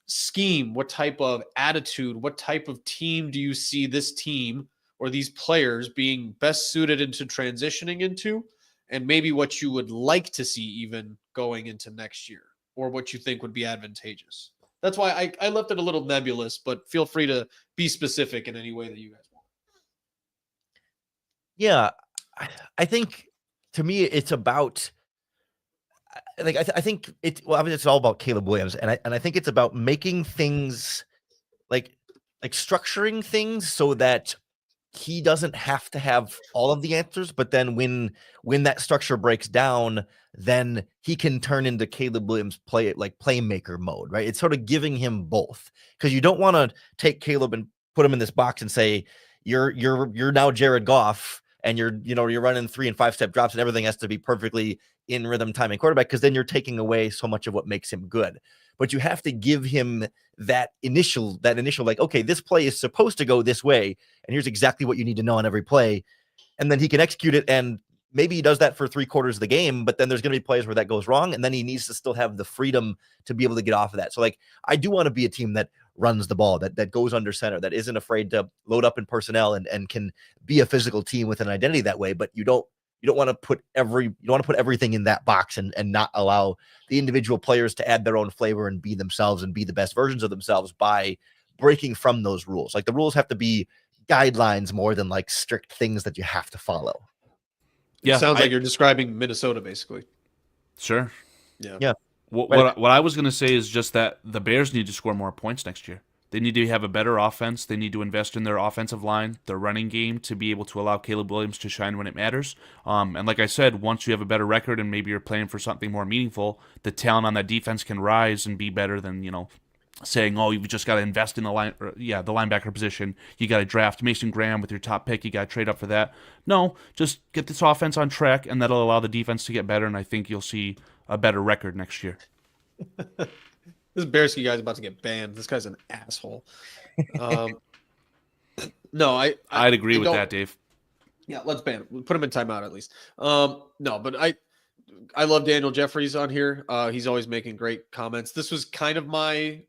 scheme, what type of attitude, what type of team do you see this team or these players being best suited into transitioning into, and maybe what you would like to see even going into next year, or what you think would be advantageous? That's why I left it a little nebulous, but feel free to be specific in any way that you guys want. Yeah, I think to me it's about like I think obviously it's all about Caleb Williams, and I think it's about making things like structuring things so that he doesn't have to have all of the answers, but then when that structure breaks down, then he can turn into Caleb Williams playmaker mode, right? It's sort of giving him both, because you don't want to take Caleb and put him in this box and say you're now Jared Goff, and you're running 3 and 5 step drops and everything has to be perfectly in rhythm timing quarterback, because then you're taking away so much of what makes him good. But you have to give him that initial like, okay, this play is supposed to go this way, and here's exactly what you need to know on every play, and then he can execute it. And maybe he does that for 3/4 of the game, but then there's going to be plays where that goes wrong, and then he needs to still have the freedom to be able to get off of that. So like, I do want to be a team that runs the ball, that goes under center, that isn't afraid to load up in personnel and can be a physical team with an identity that way. But you don't want to put everything in that box and not allow the individual players to add their own flavor and be themselves and be the best versions of themselves by breaking from those rules. Like, the rules have to be guidelines more than like strict things that you have to follow. Yeah, sounds like you're describing Minnesota, basically. Sure. Yeah. What I was going to say is just that the Bears need to score more points next year. They need to have a better offense. They need to invest in their offensive line, their running game, to be able to allow Caleb Williams to shine when it matters. And like I said, once you have a better record and maybe you're playing for something more meaningful, the talent on that defense can rise and be better than, saying, oh, you've just got to invest in the linebacker position. You got to draft Mason Graham with your top pick. You got to trade up for that. No, just get this offense on track, and that'll allow the defense to get better, and I think you'll see a better record next year. This Bearsky guy's about to get banned. This guy's an asshole. No, I'd agree with that, Dave. Yeah, let's ban him. We'll put him in timeout at least. No, but I love Daniel Jeffries on here. He's always making great comments. This was kind of my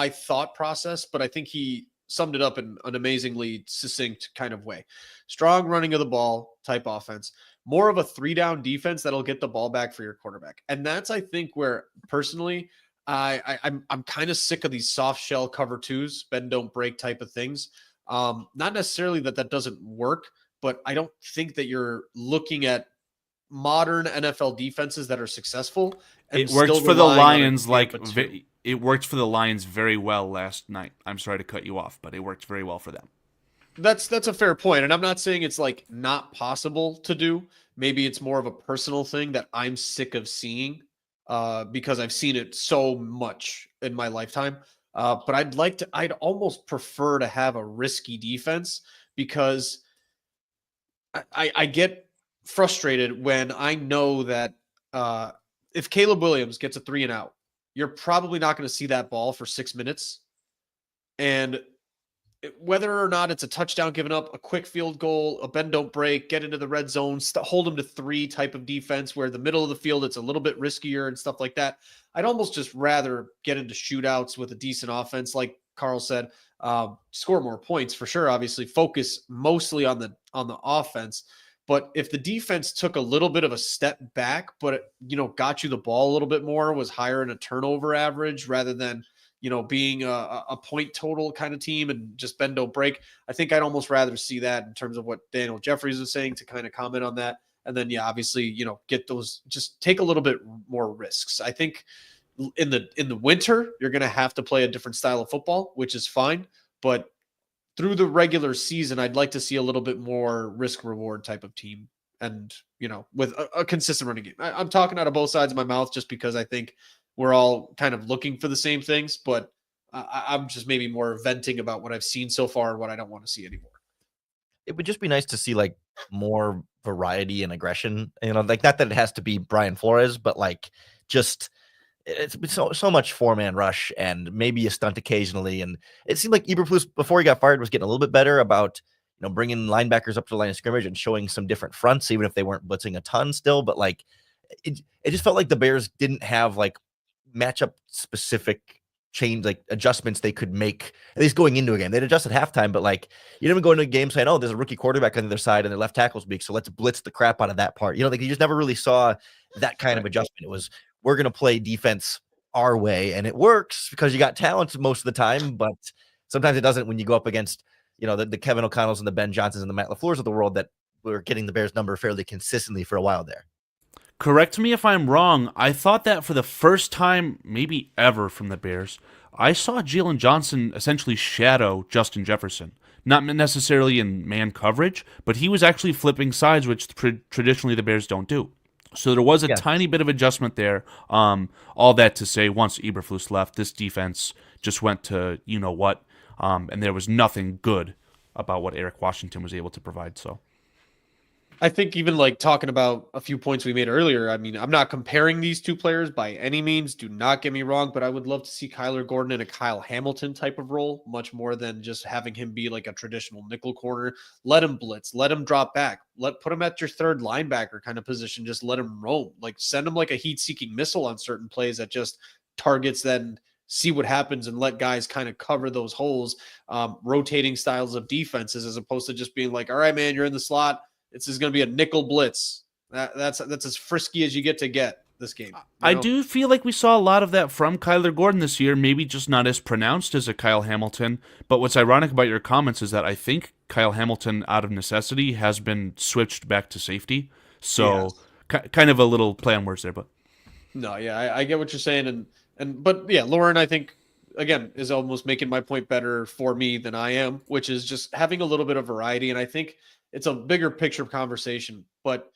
thought process, but I think he summed it up in an amazingly succinct kind of way. Strong running of the ball type offense, more of a 3-down defense that'll get the ball back for your quarterback. And that's, I think, where personally I'm kind of sick of these soft shell cover 2s, bend don't break type of things. Not necessarily that doesn't work, but I don't think that you're looking at modern NFL defenses that are successful. And it works for the Lions it worked for the Lions very well last night. I'm sorry to cut you off, but it worked very well for them. That's a fair point, and I'm not saying it's like not possible to do. Maybe it's more of a personal thing that I'm sick of seeing because I've seen it so much in my lifetime. But I'd almost prefer to have a risky defense, because I get frustrated when I know that if Caleb Williams gets a 3 and out, you're probably not going to see that ball for 6 minutes. And whether or not it's a touchdown given up, a quick field goal, a bend don't break, get into the red zone, hold them to 3 type of defense where the middle of the field, it's a little bit riskier and stuff like that. I'd almost just rather get into shootouts with a decent offense, like Carl said, score more points for sure. Obviously, focus mostly on the offense. But if the defense took a little bit of a step back, but got you the ball a little bit more, was higher in a turnover average rather than being a point total kind of team and just bend don't break, I think I'd almost rather see that in terms of what Daniel Jeffries was saying, to kind of comment on that. And then, obviously, get those, just take a little bit more risks. I think in the winter, you're going to have to play a different style of football, which is fine. But through the regular season, I'd like to see a little bit more risk reward type of team. And, with a consistent running game. I'm talking out of both sides of my mouth just because I think we're all kind of looking for the same things, but I'm just maybe more venting about what I've seen so far and what I don't want to see anymore. It would just be nice to see like more variety and aggression, like not that it has to be Brian Flores, but like just it's been so much 4-man rush and maybe a stunt occasionally. And it seemed like Eberflus, before he got fired, was getting a little bit better about, bringing linebackers up to the line of scrimmage and showing some different fronts, even if they weren't blitzing a ton still. But like, it just felt like the Bears didn't have like matchup specific change, like adjustments they could make, at least going into a game. They'd adjust at halftime, but like, you didn't go into a game saying, oh, there's a rookie quarterback on the other side and their left tackle's weak, so let's blitz the crap out of that part. Like, you just never really saw that kind of adjustment. It was, we're going to play defense our way, and it works because you got talent most of the time, but sometimes it doesn't when you go up against, the Kevin O'Connells and the Ben Johnsons and the Matt LaFleurs of the world that were getting the Bears number fairly consistently for a while there. Correct me if I'm wrong. I thought that for the first time, maybe ever, from the Bears, I saw Jalen Johnson essentially shadow Justin Jefferson. Not necessarily in man coverage, but he was actually flipping sides, which traditionally the Bears don't do. So there was a tiny bit of adjustment there. All that to say, once Eberflus left, this defense just went to you-know-what, and there was nothing good about what Eric Washington was able to provide. So I think even like talking about a few points we made earlier, I mean, I'm not comparing these two players by any means. Do not get me wrong, but I would love to see Kyler Gordon in a Kyle Hamilton type of role, much more than just having him be like a traditional nickel corner. Let him blitz, let him drop back, put him at your third linebacker kind of position. Just let him roam, like send him like a heat-seeking missile on certain plays that just targets, then see what happens and let guys kind of cover those holes, rotating styles of defenses as opposed to just being like, all right, man, you're in the slot. This is going to be a nickel blitz. That's as frisky as you get this game. I do feel like we saw a lot of that from Kyler Gordon this year, maybe just not as pronounced as a Kyle Hamilton. But what's ironic about your comments is that I think Kyle Hamilton, out of necessity, has been switched back to safety. So kind of a little play on words there. But no, yeah, I get what you're saying. But yeah, Lauren, I think, again, is almost making my point better for me than I am, which is just having a little bit of variety. And I think it's a bigger picture conversation, but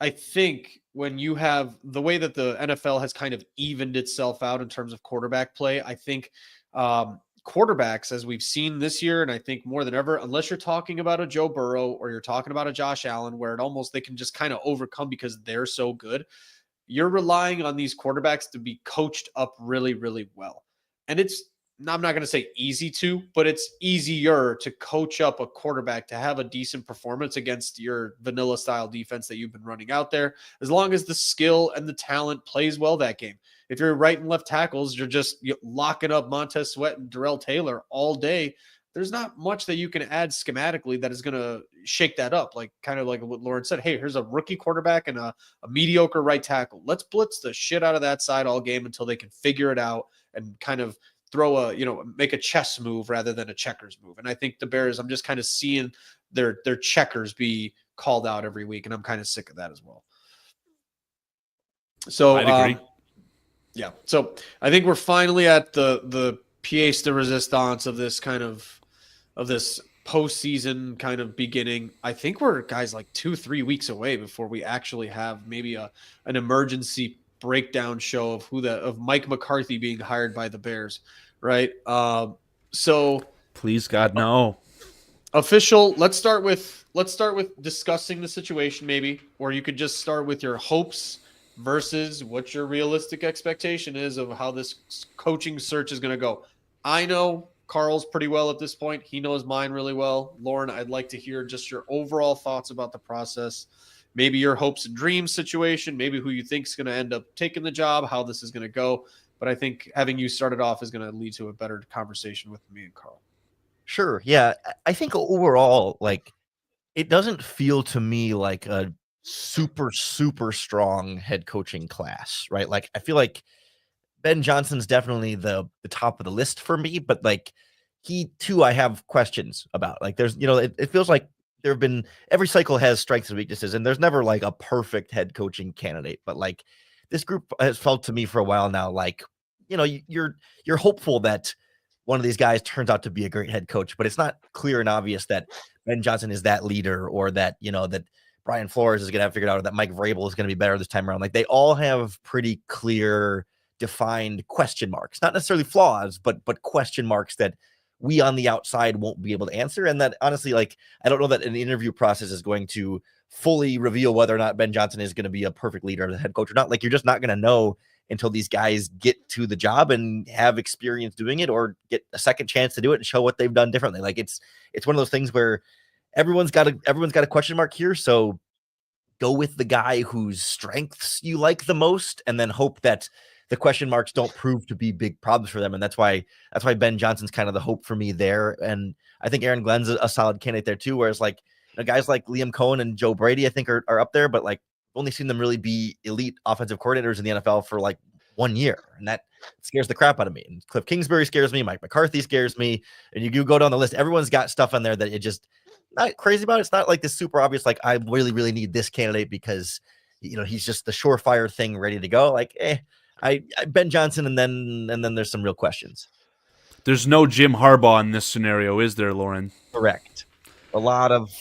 I think when you have the way that the NFL has kind of evened itself out in terms of quarterback play, I think quarterbacks, as we've seen this year, and I think more than ever, unless you're talking about a Joe Burrow or you're talking about a Josh Allen, where they can just kind of overcome because they're so good, you're relying on these quarterbacks to be coached up really, really well. And I'm not going to say easy to, but it's easier to coach up a quarterback to have a decent performance against your vanilla style defense that you've been running out there, as long as the skill and the talent plays well that game. If you're right and left tackles, you're locking up Montez Sweat and Darrell Taylor all day. There's not much that you can add schematically that is going to shake that up. Like kind of like what Lauren said, hey, here's a rookie quarterback and a mediocre right tackle. Let's blitz the shit out of that side all game until they can figure it out and kind of make a chess move rather than a checkers move. And I think the Bears, I'm just kind of seeing their checkers be called out every week, and I'm kind of sick of that as well. So I'd agree. Yeah. So I think we're finally at the pièce de résistance of this kind of this postseason kind of beginning. I think we're guys like 2-3 weeks away before we actually have maybe an emergency breakdown show of Mike McCarthy being hired by the Bears, right? So please God, no. Official. Let's start with discussing the situation, maybe, or you could just start with your hopes versus what your realistic expectation is of how this coaching search is going to go. I know Carl's pretty well at this point. He knows mine really well. Lauren, I'd like to hear just your overall thoughts about the process. Maybe your hopes and dreams situation, maybe who you think is going to end up taking the job, how this is going to go. But I think having you started off is going to lead to a better conversation with me and Carl. Sure. Yeah. I think overall, like, it doesn't feel to me like a super, super strong head coaching class, right? Like, I feel like Ben Johnson's definitely the top of the list for me, but like he too, I have questions about. Like, there's, it feels like there have been, every cycle has strengths and weaknesses, and there's never like a perfect head coaching candidate. But like this group has felt to me for a while now, like, you're hopeful that one of these guys turns out to be a great head coach, but it's not clear and obvious that Ben Johnson is that leader, or that, that Brian Flores is going to have figured out, or that Mike Vrabel is going to be better this time around. Like, they all have pretty clear, defined question marks, not necessarily flaws, but question marks that we on the outside won't be able to answer. And that honestly, like, I don't know that an interview process is going to fully reveal whether or not Ben Johnson is going to be a perfect leader as a head coach or not. Like, you're just not going to know until these guys get to the job and have experience doing it, or get a second chance to do it and show what they've done differently. Like, it's one of those things where everyone's got a question mark here. So go with the guy whose strengths you like the most, and then hope that the question marks don't prove to be big problems for them. And that's why Ben Johnson's kind of the hope for me there. And I think Aaron Glenn's a solid candidate there too. Whereas like guys like Liam Cohen and Joe Brady, I think are up there, but like only seen them really be elite offensive coordinators in the NFL for like 1 year. And that scares the crap out of me. And Cliff Kingsbury scares me. Mike McCarthy scares me. And you go down the list, everyone's got stuff on there that it just not crazy about. It's not like this super obvious, like, I really, really need this candidate because, he's just the surefire thing ready to go. Like, I Ben Johnson, and then there's some real questions. There's no Jim Harbaugh in this scenario, is there, Lauren? Correct. A lot of,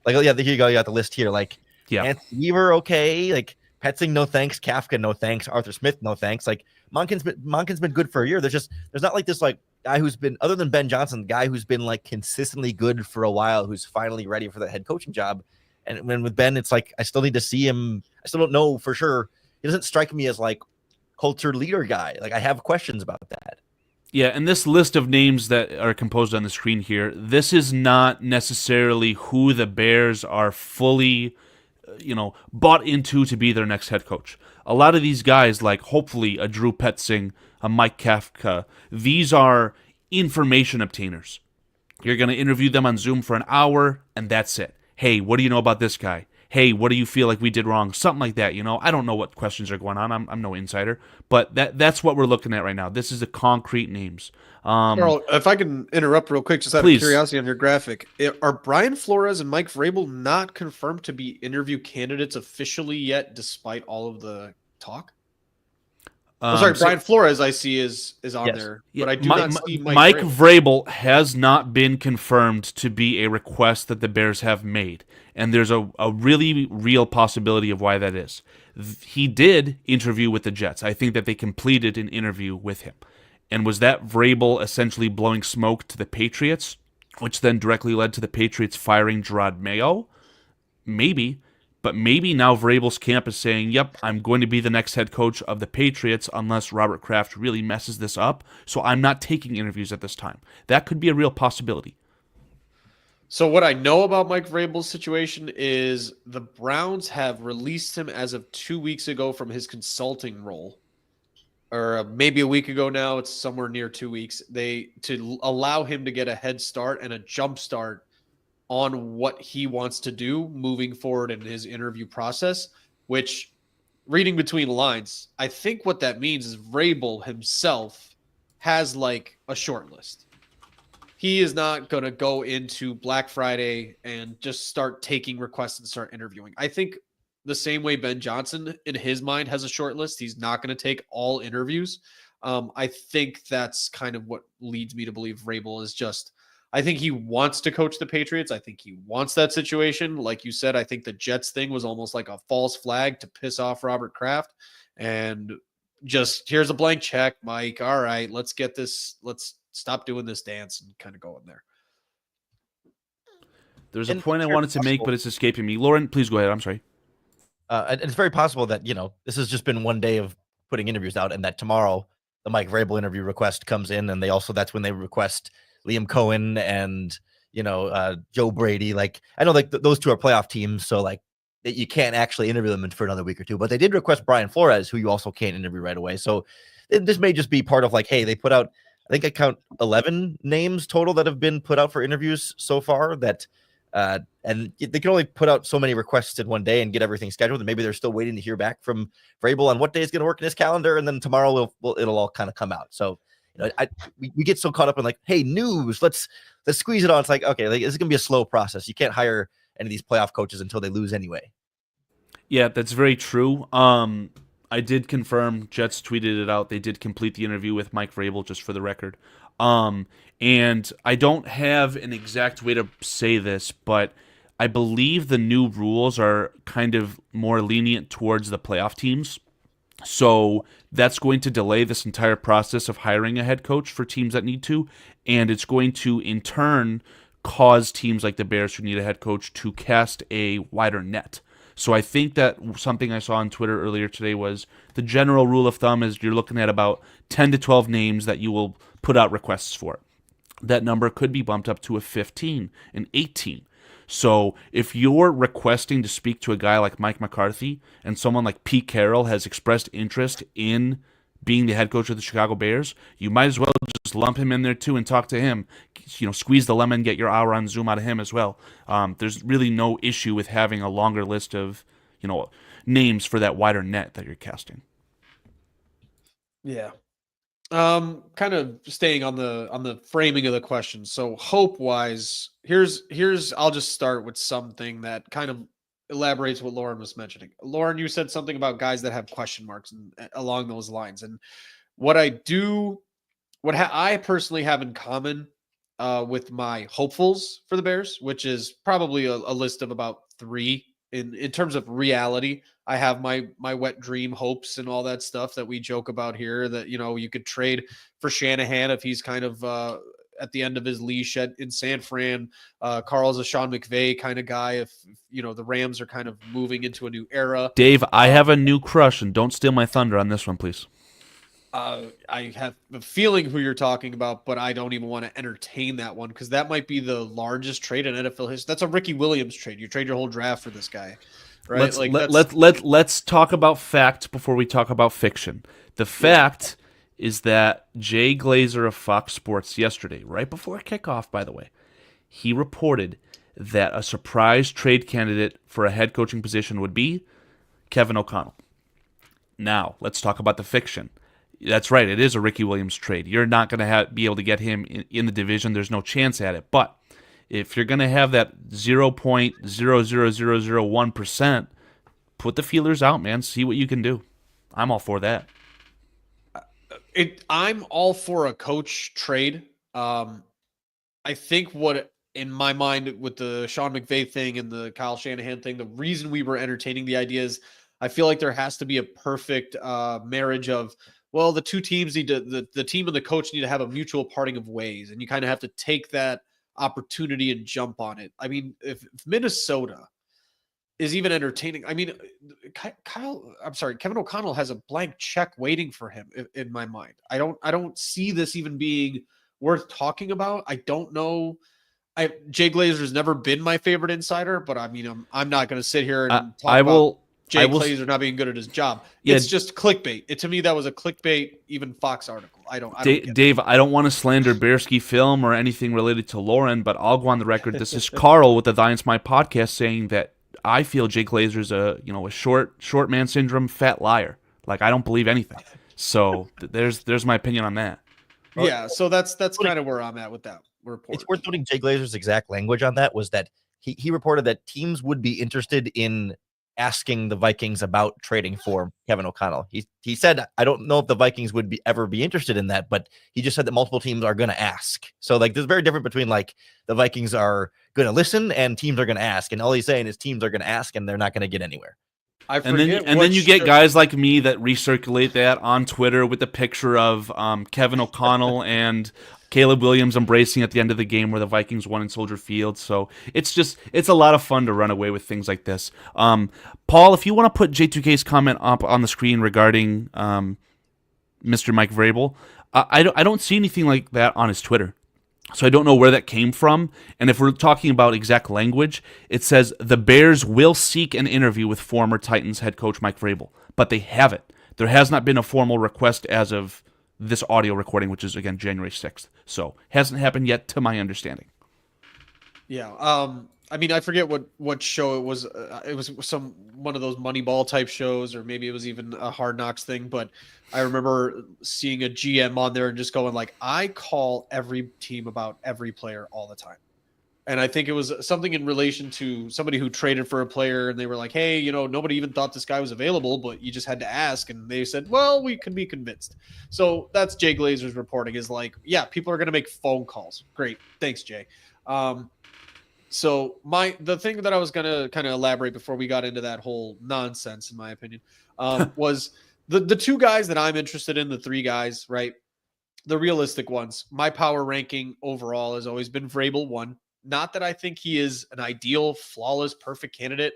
like, here you go. You got the list here. Like, yeah, Anthony Weaver, okay. Like, Petzing, no thanks. Kafka, no thanks. Arthur Smith, no thanks. Like, Monken's been good for a year. There's not like this like guy who's been, other than Ben Johnson, guy who's been like consistently good for a while, who's finally ready for the head coaching job. And when with Ben, it's like I still need to see him. I still don't know for sure. He doesn't strike me as like culture leader guy. Like I have questions about that. Yeah, and this list of names that are composed on the screen here, this is not necessarily who the Bears are fully, bought into to be their next head coach. A lot of these guys, like hopefully a Drew Petzing, a Mike Kafka, these are information obtainers. You're going to interview them on Zoom for an hour, and that's it. Hey, what do you know about this guy? Hey, what do you feel like we did wrong? Something like that, I don't know what questions are going on. I'm no insider, but that's what we're looking at right now. This is the concrete names. Carl, if I can interrupt real quick, just out Please. of curiosity on your graphic, are Brian Flores and Mike Vrabel not confirmed to be interview candidates officially yet, despite all of the talk? Brian Flores I see is on Yes. there, Yeah, but I do not see Mike Vrabel. Vrabel has not been confirmed to be a request that the Bears have made, and there's a really real possibility of why that is. He did interview with the Jets. I think that they completed an interview with him. And was that Vrabel essentially blowing smoke to the Patriots, which then directly led to the Patriots firing Gerard Mayo? Maybe. But maybe now Vrabel's camp is saying, yep, I'm going to be the next head coach of the Patriots unless Robert Kraft really messes this up, so I'm not taking interviews at this time. That could be a real possibility. So what I know about Mike Vrabel's situation is the Browns have released him as of 2 weeks ago from his consulting role, or maybe a week ago now. It's somewhere near 2 weeks. To allow him to get a head start and a jump start on what he wants to do moving forward in his interview process, which, reading between lines, I think what that means is Vrabel himself has like a short list. He is not going to go into Black Friday and just start taking requests and start interviewing. I think the same way Ben Johnson in his mind has a short list, he's not going to take all interviews. I think that's kind of what leads me to believe Vrabel is just, I think he wants to coach the Patriots. I think he wants that situation. Like you said, I think the Jets thing was almost like a false flag to piss off Robert Kraft. And just, here's a blank check, Mike. All right, let's get this. Let's stop doing this dance and kind of go in there. There's a point I wanted to make, but it's escaping me. Lauren, please go ahead. I'm sorry. And it's very possible that, this has just been one day of putting interviews out and that tomorrow the Mike Vrabel interview request comes in, and that's when they request Liam Cohen and, Joe Brady. Like, I know like those two are playoff teams, so like you can't actually interview them for another week or two, but they did request Brian Flores, who you also can't interview right away. So this may just be part of like, hey, they put out, I think I count 11 names total that have been put out for interviews so far that, and they can only put out so many requests in one day and get everything scheduled. And maybe they're still waiting to hear back from Vrabel on what day is going to work in his calendar. And then tomorrow it'll all kind of come out. So, we get so caught up in like, hey, news, let's squeeze it on. It's like, okay, like, this is going to be a slow process. You can't hire any of these playoff coaches until they lose anyway. Yeah, that's very true. I did confirm, Jets tweeted it out. They did complete the interview with Mike Vrabel, just for the record. And I don't have an exact way to say this, but I believe the new rules are kind of more lenient towards the playoff teams. So that's going to delay this entire process of hiring a head coach for teams that need to, and it's going to, in turn, cause teams like the Bears who need a head coach to cast a wider net. So I think that something I saw on Twitter earlier today was the general rule of thumb is you're looking at about 10 to 12 names that you will put out requests for. That number could be bumped up to a 15, an 18. So if you're requesting to speak to a guy like Mike McCarthy and someone like Pete Carroll has expressed interest in being the head coach of the Chicago Bears, you might as well just lump him in there too and talk to him. Squeeze the lemon, get your hour on Zoom out of him as well. There's really no issue with having a longer list of, names for that wider net that you're casting. Yeah. Kind of staying on the framing of the question. So hope wise, here's I'll just start with something that kind of elaborates what Lauren was mentioning. Lauren, you said something about guys that have question marks and along those lines. And what I personally have in common with my hopefuls for the Bears, which is probably a list of about 3 in terms of reality. I have my wet dream hopes and all that stuff that we joke about here that, you could trade for Shanahan if he's kind of at the end of his leash in San Fran. Carl's a Sean McVay kind of guy. If the Rams are kind of moving into a new era. Dave, I have a new crush, and don't steal my thunder on this one, please. I have a feeling who you're talking about, but I don't even want to entertain that one because that might be the largest trade in NFL history. That's a Ricky Williams trade. You trade your whole draft for this guy, right? Let's talk about fact before we talk about fiction. The fact is that Jay Glazer of Fox Sports yesterday, right before kickoff, by the way, he reported that a surprise trade candidate for a head coaching position would be Kevin O'Connell. Now, let's talk about the fiction. That's right. It is a Ricky Williams trade. You're not going to be able to get him in the division. There's no chance at it. But if you're going to have that 0.00001%, put the feelers out, man. See what you can do. I'm all for that. I'm all for a coach trade. I think in my mind with the Sean McVay thing and the Kyle Shanahan thing, the reason we were entertaining the idea is I feel like there has to be a perfect marriage of, well, the two teams need to, the team and the coach need to have a mutual parting of ways. And you kind of have to take that opportunity and jump on it. I mean, if Minnesota is even entertaining, I mean, Kevin O'Connell has a blank check waiting for him in my mind. I don't see this even being worth talking about. I don't know. Jay Glazer's never been my favorite insider, but I mean, I'm not going to sit here and talk about Jay Glazer not being good at his job. Yeah, it's just clickbait. To me, that was a clickbait, even Fox article. I don't Dave, I don't want to slander Bearski Film or anything related to Lauren, but I'll go on the record. This is Carl with the That's My Podcast saying that I feel Jay Glazer's a short man syndrome, fat liar. Like, I don't believe anything. So there's my opinion on that. Yeah, so that's kind of where I'm at with that report. It's worth noting Jay Glazer's exact language on that was that he reported that teams would be interested in asking the Vikings about trading for Kevin O'Connell. He said, I don't know if the Vikings would ever be interested in that, but he just said that multiple teams are going to ask. So like, there's very different between like the Vikings are going to listen and teams are going to ask. And all he's saying is teams are going to ask and they're not going to get anywhere. And then you get guys like me that recirculate that on Twitter with the picture of Kevin O'Connell and Caleb Williams embracing at the end of the game where the Vikings won in Soldier Field. So it's a lot of fun to run away with things like this. Paul, if you want to put J2K's comment up on the screen regarding Mr. Mike Vrabel, I don't see anything like that on his Twitter. So I don't know where that came from. And if we're talking about exact language, it says the Bears will seek an interview with former Titans head coach Mike Vrabel, but they haven't. There has not been a formal request as of this audio recording, which is, again, January 6th. So hasn't happened yet to my understanding. Yeah. I mean, I forget what show it was. It was one of those Moneyball type shows, or maybe it was even a Hard Knocks thing. But I remember seeing a GM on there and just going like, I call every team about every player all the time. And I think it was something in relation to somebody who traded for a player and they were like, hey, nobody even thought this guy was available, but you just had to ask. And they said, well, we can be convinced. So that's Jay Glazer's reporting is like, yeah, people are going to make phone calls. Great. Thanks, Jay. So the thing that I was going to kind of elaborate before we got into that whole nonsense, in my opinion, was the two guys that I'm interested in, the three guys, right? The realistic ones. My power ranking overall has always been Vrabel 1. Not that I think he is an ideal, flawless, perfect candidate.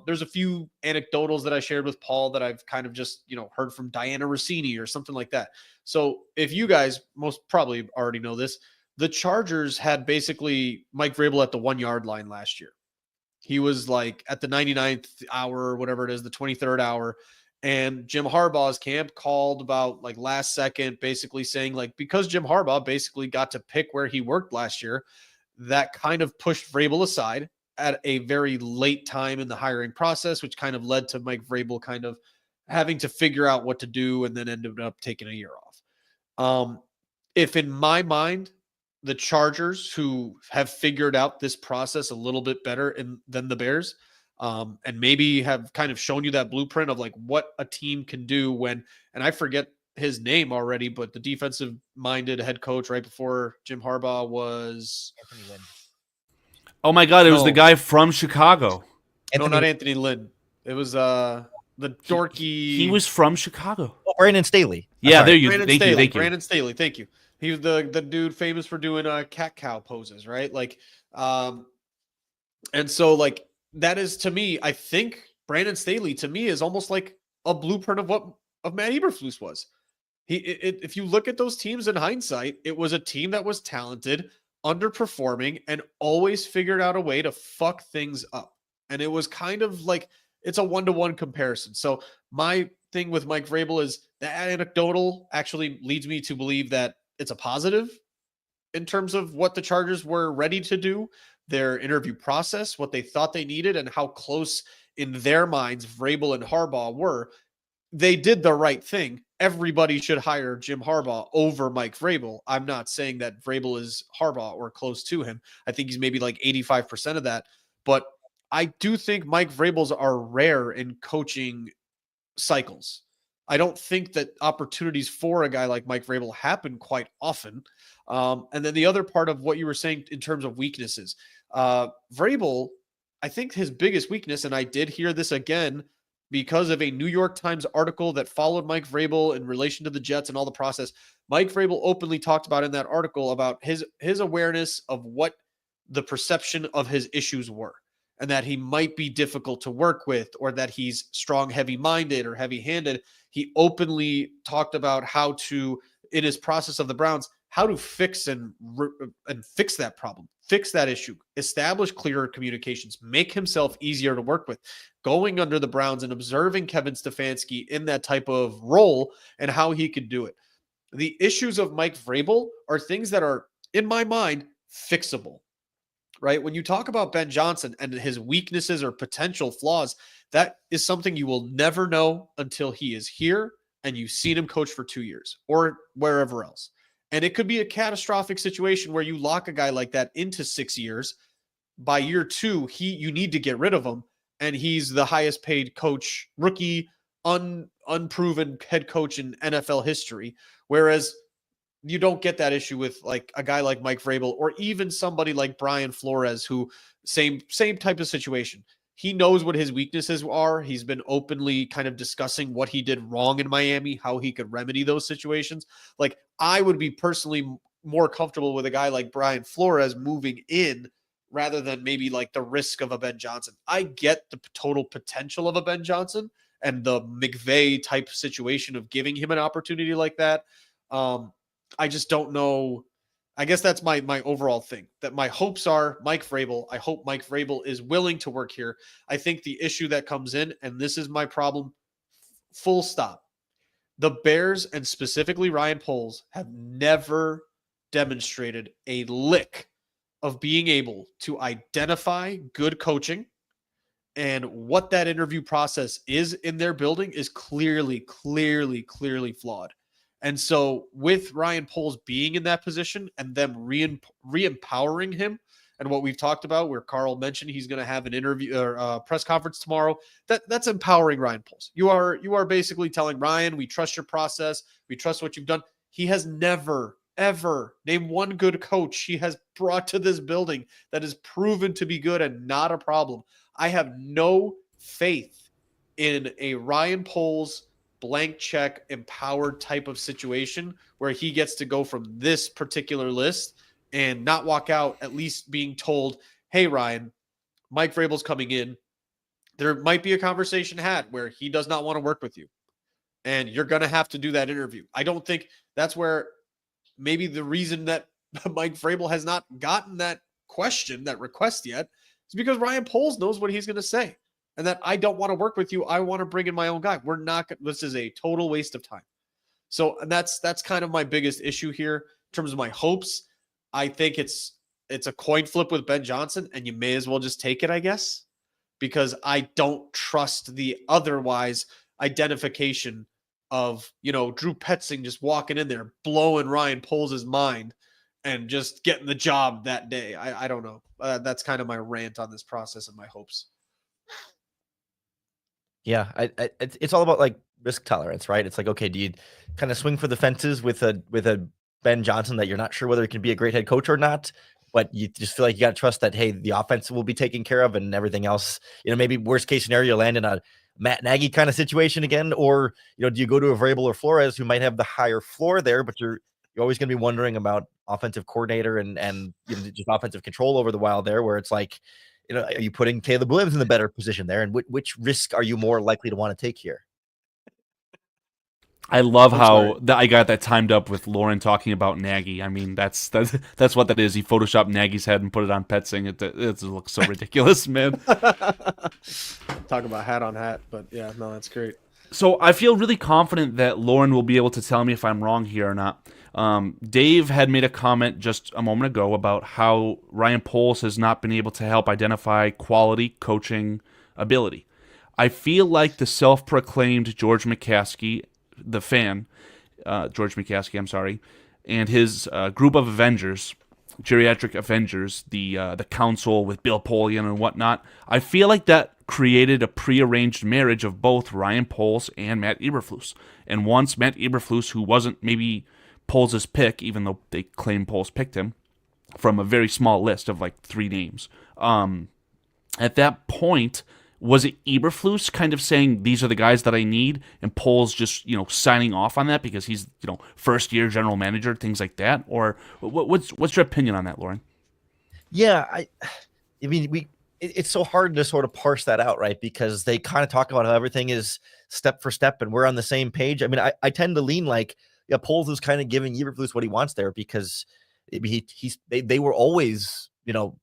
There's a few anecdotals that I shared with Paul that I've kind of just, heard from Diana Rossini or something like that. So if you guys most probably already know this, the Chargers had basically Mike Vrabel at the 1 yard line last year. He was like at the 99th hour, or whatever it is, the 23rd hour. And Jim Harbaugh's camp called about like last second, basically saying like, because Jim Harbaugh basically got to pick where he worked last year, that kind of pushed Vrabel aside at a very late time in the hiring process, which kind of led to Mike Vrabel kind of having to figure out what to do and then ended up taking a year off. If in my mind, the Chargers, who have figured out this process a little bit better than the Bears, and maybe have kind of shown you that blueprint of like what a team can do when, and I forget his name already, but the defensive minded head coach right before Jim Harbaugh was Anthony Lynn. Oh my God. It was the guy from Chicago. No, not Anthony Lynn. It was the dorky. He was from Chicago. Oh, Brandon Staley. Yeah, there you Brandon thank Staley. you. Thank you. Brandon Staley. Thank you. He was the dude famous for doing cat cow poses, right? Like, and so like that is to me, I think Brandon Staley to me is almost like a blueprint of what of Matt Eberflus was. If you look at those teams in hindsight, it was a team that was talented, underperforming, and always figured out a way to fuck things up. And it was kind of like it's a 1-to-1 comparison. So my thing with Mike Vrabel is that anecdotal actually leads me to believe that it's a positive in terms of what the Chargers were ready to do, their interview process, what they thought they needed, and how close in their minds Vrabel and Harbaugh were. They did the right thing. Everybody should hire Jim Harbaugh over Mike Vrabel. I'm not saying that Vrabel is Harbaugh or close to him. I think he's maybe like 85% of that. But I do think Mike Vrabels are rare in coaching cycles. I don't think that opportunities for a guy like Mike Vrabel happen quite often. And then the other part of what you were saying in terms of weaknesses, Vrabel, I think his biggest weakness, and I did hear this again because of a New York Times article that followed Mike Vrabel in relation to the Jets and all the process. Mike Vrabel openly talked about in that article about his awareness of what the perception of his issues were, and that he might be difficult to work with, or that he's strong, heavy-minded or heavy-handed. He openly talked about how to, in his process of the Browns, how to fix and fix that problem, fix that issue, establish clearer communications, make himself easier to work with. Going under the Browns and observing Kevin Stefanski in that type of role and how he could do it. The issues of Mike Vrabel are things that are, in my mind, fixable. Right? When you talk about Ben Johnson and his weaknesses or potential flaws, that is something you will never know until he is here and you've seen him coach for 2 years or wherever else. And it could be a catastrophic situation where you lock a guy like that into 6 years. By year 2, you need to get rid of him, and he's the highest paid coach, rookie, unproven head coach in NFL history. Whereas you don't get that issue with like a guy like Mike Vrabel or even somebody like Brian Flores, who same type of situation. He knows what his weaknesses are. He's been openly kind of discussing what he did wrong in Miami, how he could remedy those situations. Like, I would be personally more comfortable with a guy like Brian Flores moving in rather than maybe like the risk of a Ben Johnson. I get the total potential of a Ben Johnson and the McVay type situation of giving him an opportunity like that. I just don't know. I guess that's my overall thing, that my hopes are Mike Vrabel. I hope Mike Vrabel is willing to work here. I think the issue that comes in, and this is my problem, full stop. The Bears, and specifically Ryan Poles, have never demonstrated a lick of being able to identify good coaching, and what that interview process is in their building is clearly flawed. And so with Ryan Poles being in that position and them re-empowering him, and what we've talked about where Carl mentioned he's going to have an interview or press conference tomorrow, that's empowering Ryan Poles. You are basically telling Ryan, we trust your process. We trust what you've done. He has never, ever named one good coach he has brought to this building that is proven to be good and not a problem. I have no faith in a Ryan Poles blank check, empowered type of situation where he gets to go from this particular list and not walk out at least being told, hey, Ryan, Mike Vrabel's coming in. There might be a conversation had where he does not want to work with you, and you're going to have to do that interview. I don't think that's where maybe the reason that Mike Vrabel has not gotten that question, that request yet, is because Ryan Poles knows what he's going to say. And that I don't want to work with you. I want to bring in my own guy. This is a total waste of time. So, and that's kind of my biggest issue here in terms of my hopes. I think it's a coin flip with Ben Johnson, and you may as well just take it, I guess, because I don't trust the otherwise identification of, Drew Petzing just walking in there, blowing Ryan Poles' mind and just getting the job that day. I don't know. That's kind of my rant on this process and my hopes. Yeah, it's all about like risk tolerance, right? It's like, okay, do you kind of swing for the fences with a Ben Johnson that you're not sure whether he can be a great head coach or not, but you just feel like you got to trust that, hey, the offense will be taken care of and everything else, maybe worst case scenario, land in a Matt Nagy kind of situation again, or, do you go to a Vrabel or Flores who might have the higher floor there, but you're you're always going to be wondering about offensive coordinator and just offensive control over the Wild there, where it's like, are you putting Caleb Williams in the better position there? And which risk are you more likely to want to take here? I love how I got that timed up with Lauren talking about Nagy. I mean, that's what that is. He photoshopped Nagy's head and put it on Petsing. It looks so ridiculous, man. Talk about hat on hat, but yeah, no, that's great. So I feel really confident that Lauren will be able to tell me if I'm wrong here or not. Dave had made a comment just a moment ago about how Ryan Poles has not been able to help identify quality coaching ability. I feel like the self-proclaimed George McCaskey, the fan, George McCaskey, I'm sorry, and his group of Avengers, geriatric Avengers, the council with Bill Polian and whatnot, I feel like that created a prearranged marriage of both Ryan Poles and Matt Eberflus. And once Matt Eberflus, who wasn't maybe Poles' pick, even though they claim Poles picked him, from a very small list of like 3 names, at that point, was it Eberflus kind of saying, these are the guys that I need, and Poles just, signing off on that because he's, first-year general manager, things like that? Or what's your opinion on that, Lauren? Yeah, I mean, it's so hard to sort of parse that out, right? Because they kind of talk about how everything is step for step and we're on the same page. I mean, I tend to lean like, yeah, Poles is kind of giving Eberflus what he wants there because they were always,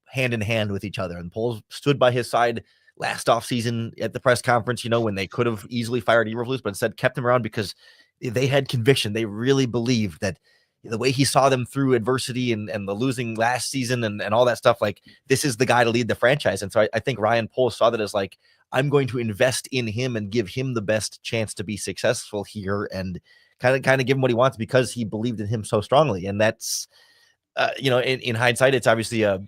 hand in hand with each other. And Poles stood by his side last offseason at the press conference, when they could have easily fired Eberflus, but instead kept him around because they had conviction. They really believed that the way he saw them through adversity and the losing last season and all that stuff, like this is the guy to lead the franchise. And so I think Ryan Poles saw that as like, I'm going to invest in him and give him the best chance to be successful here and kind of give him what he wants because he believed in him so strongly. And that's, in hindsight, it's obviously a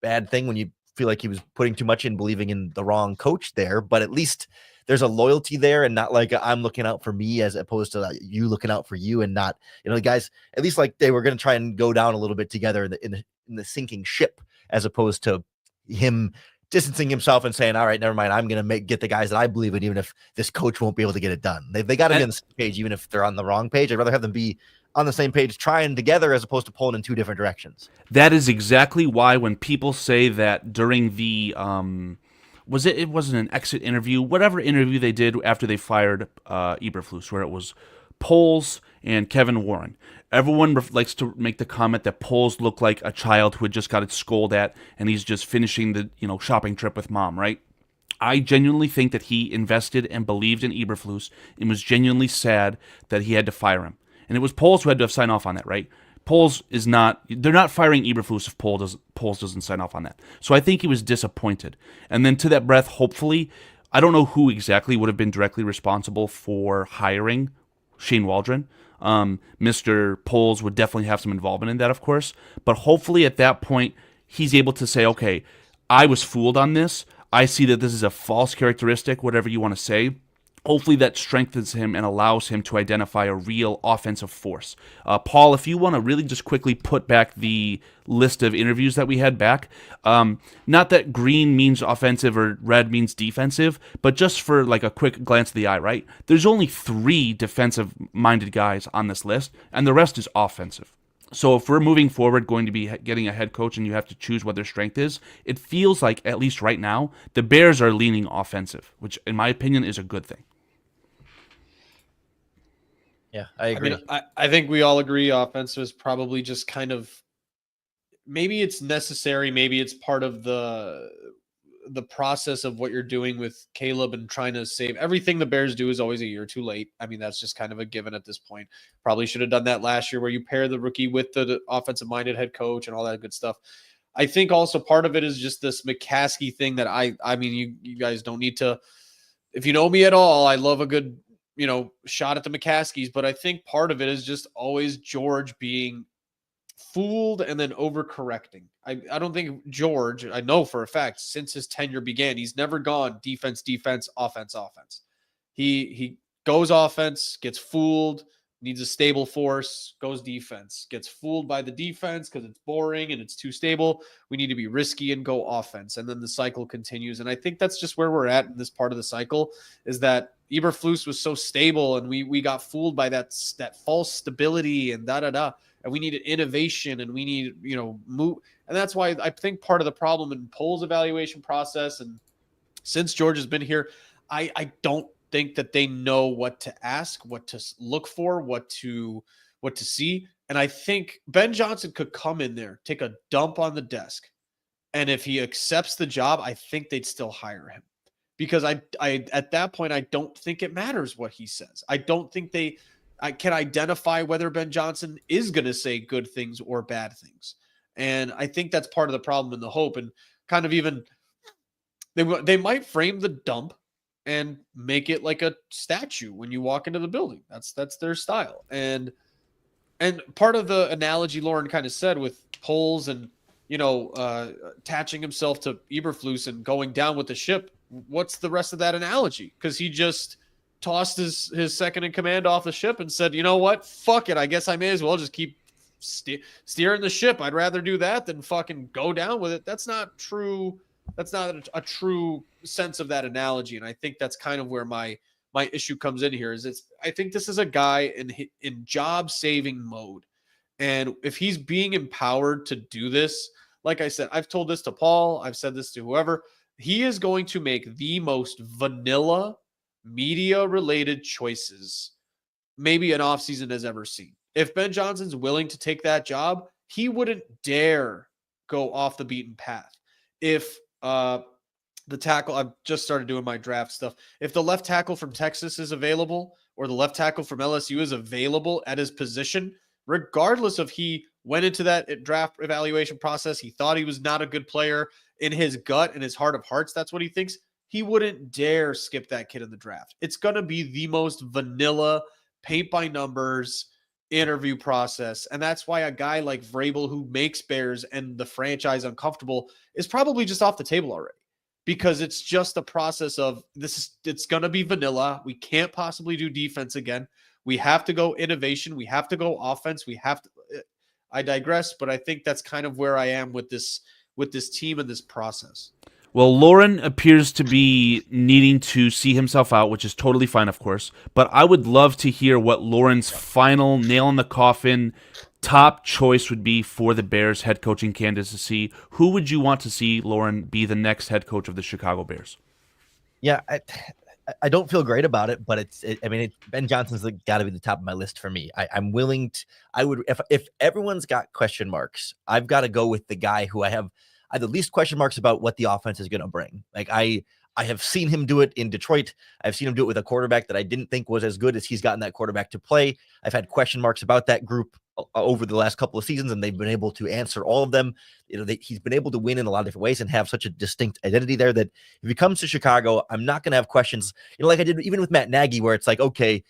bad thing when you feel like he was putting too much in believing in the wrong coach there, but at least there's a loyalty there and not like I'm looking out for me as opposed to you looking out for you and not, the guys, at least like they were going to try and go down a little bit together in the sinking ship as opposed to him distancing himself and saying, all right, never mind. I'm going to get the guys that I believe in, even if this coach won't be able to get it done. They got to be on the same page, even if they're on the wrong page. I'd rather have them be on the same page trying together as opposed to pulling in 2 different directions. That is exactly why when people say that during the it wasn't an exit interview, whatever interview they did after they fired Eberflus, where it was Poles and Kevin Warren. Everyone likes to make the comment that Poles looked like a child who had just got scolded at, and he's just finishing the shopping trip with mom, right? I genuinely think that he invested and believed in Eberflus and was genuinely sad that he had to fire him. And it was Poles who had to sign off on that, right? They're not firing Eberflus if Poles doesn't sign off on that. So I think he was disappointed. And then to that breath, hopefully, I don't know who exactly would have been directly responsible for hiring Shane Waldron. Mr. Poles would definitely have some involvement in that, of course. But hopefully at that point, he's able to say, okay, I was fooled on this. I see that this is a false characteristic, whatever you want to say. Hopefully that strengthens him and allows him to identify a real offensive force. Paul, if you want to really just quickly put back the list of interviews that we had back, not that green means offensive or red means defensive, but just for like a quick glance of the eye, right? There's only 3 defensive-minded guys on this list, and the rest is offensive. So if we're moving forward, going to be getting a head coach and you have to choose what their strength is, it feels like, at least right now, the Bears are leaning offensive, which in my opinion is a good thing. Yeah, I agree. I think we all agree offensive is probably just kind of, maybe it's necessary, maybe it's part of the process of what you're doing with Caleb and trying to save. Everything the Bears do is always a year too late. I mean, that's just kind of a given at this point. Probably should have done that last year where you pair the rookie with the offensive-minded head coach and all that good stuff. I think also part of it is just this McCaskey thing that I mean, you guys don't need to, if you know me at all, I love a good, shot at the McCaskies, but I think part of it is just always George being fooled and then overcorrecting. I don't think George, I know for a fact, since his tenure began, he's never gone defense, offense. He goes offense, gets fooled, needs a stable force, goes defense, gets fooled by the defense because it's boring and it's too stable. We need to be risky and go offense. And then the cycle continues. And I think that's just where we're at in this part of the cycle, is that, Eberflus was so stable, and we got fooled by that false stability and and we needed innovation, and we need, move. And that's why I think part of the problem in Pohl's evaluation process, and since George has been here, I don't think that they know what to ask, what to look for, what to see. And I think Ben Johnson could come in there, take a dump on the desk, and if he accepts the job, I think they'd still hire him, because I at that point, I don't think it matters what he says. I don't think I can identify whether Ben Johnson is going to say good things or bad things. And I think that's part of the problem and the hope, and kind of even they might frame the dump and make it like a statue when you walk into the building. That's their style. And part of the analogy Lauren kind of said with Poles and, attaching himself to Eberflus and going down with the ship, what's the rest of that analogy? Because he just tossed his second in command off the ship and said, you know what? Fuck it. I guess I may as well just keep steering the ship. I'd rather do that than fucking go down with it. That's not true. That's not a true sense of that analogy. And I think that's kind of where my issue comes in here. I think this is a guy in job saving mode. And if he's being empowered to do this, like I said, I've told this to Paul, I've said this to whoever, he is going to make the most vanilla media related choices maybe an offseason has ever seen. If Ben Johnson's willing to take that job, he wouldn't dare go off the beaten path. If the tackle, I've just started doing my draft stuff. If the left tackle from Texas is available, or the left tackle from LSU is available at his position, regardless of he went into that draft evaluation process, he thought he was not a good player, in his gut and his heart of hearts, that's what he thinks, he wouldn't dare skip that kid in the draft. It's going to be the most vanilla, paint by numbers interview process. And that's why a guy like Vrabel, who makes Bears and the franchise uncomfortable, is probably just off the table already, because it's just a process of it's going to be vanilla. We can't possibly do defense again. We have to go innovation. We have to go offense. I digress, but I think that's kind of where I am with this team and this process. Well, Lauren appears to be needing to see himself out, which is totally fine, of course. But I would love to hear what Lauren's final nail in the coffin top choice would be for the Bears head coaching candidacy. Who would you want to see, Lauren, be the next head coach of the Chicago Bears? Yeah, I don't feel great about it, but Ben Johnson's got to be the top of my list for me. I'm willing to. I would, if everyone's got question marks, I've got to go with the guy who I have the least question marks about what the offense is going to bring. Like I have seen him do it in Detroit. I've seen him do it with a quarterback that I didn't think was as good as he's gotten that quarterback to play. I've had question marks about that group over the last couple of seasons, and they've been able to answer all of them. He's been able to win in a lot of different ways and have such a distinct identity there that if he comes to Chicago, I'm not going to have questions, like I did even with Matt Nagy, where it's like, okay,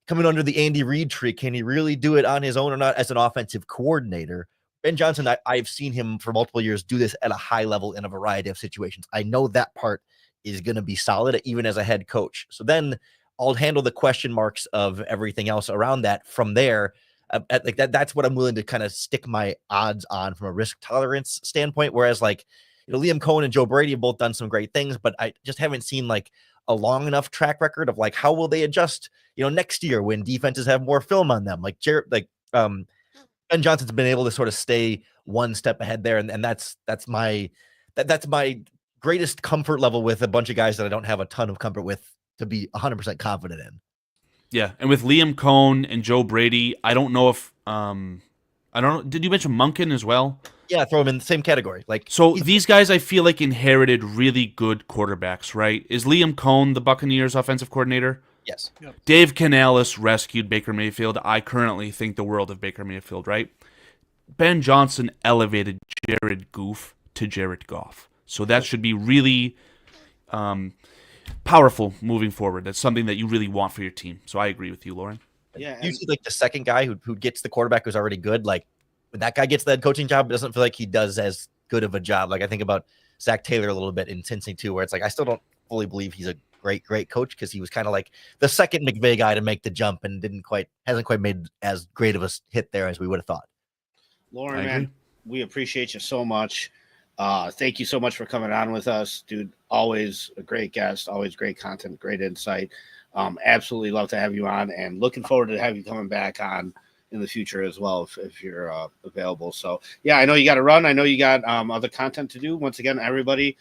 coming under the Andy Reid tree, can he really do it on his own or not as an offensive coordinator? Ben Johnson, I've seen him for multiple years do this at a high level in a variety of situations. I know that part is going to be solid, even as a head coach. So then I'll handle the question marks of everything else around that from there. That's what I'm willing to kind of stick my odds on from a risk tolerance standpoint. Whereas Liam Cohen and Joe Brady have both done some great things, but I just haven't seen a long enough track record of how will they adjust, next year when defenses have more film on them. Ben Johnson's been able to sort of stay one step ahead there. And that's my greatest comfort level with a bunch of guys that I don't have a ton of comfort with to be 100% confident in. Yeah. And with Liam Cohen and Joe Brady, I don't know if, did you mention Monken as well? Yeah. Throw him in the same category. These guys, I feel like inherited really good quarterbacks, right? Is Liam Cohen the Buccaneers offensive coordinator? Yes. Yep. Dave Canales rescued Baker Mayfield. I currently think the world of Baker Mayfield, right? Ben Johnson elevated Jared Goff to Jared Goff. So that should be really powerful moving forward. That's something that you really want for your team. So I agree with you, Lauren. Yeah. Usually the second guy who gets the quarterback who's already good, when that guy gets the head coaching job, it doesn't feel like he does as good of a job. I think about Zach Taylor a little bit in Cincy too, where it's I still don't fully believe he's a great coach, because he was kind of the second McVay guy to make the jump and hasn't quite made as great of a hit there as we would have thought. Lauren, man, we appreciate you so much. Thank you so much for coming on with us, dude. Always a great guest, always great content, great insight. Absolutely love to have you on, and looking forward to have you coming back on in the future as well if you're available. So yeah, I know you got to run. I know you got other content to do. Once again, everybody,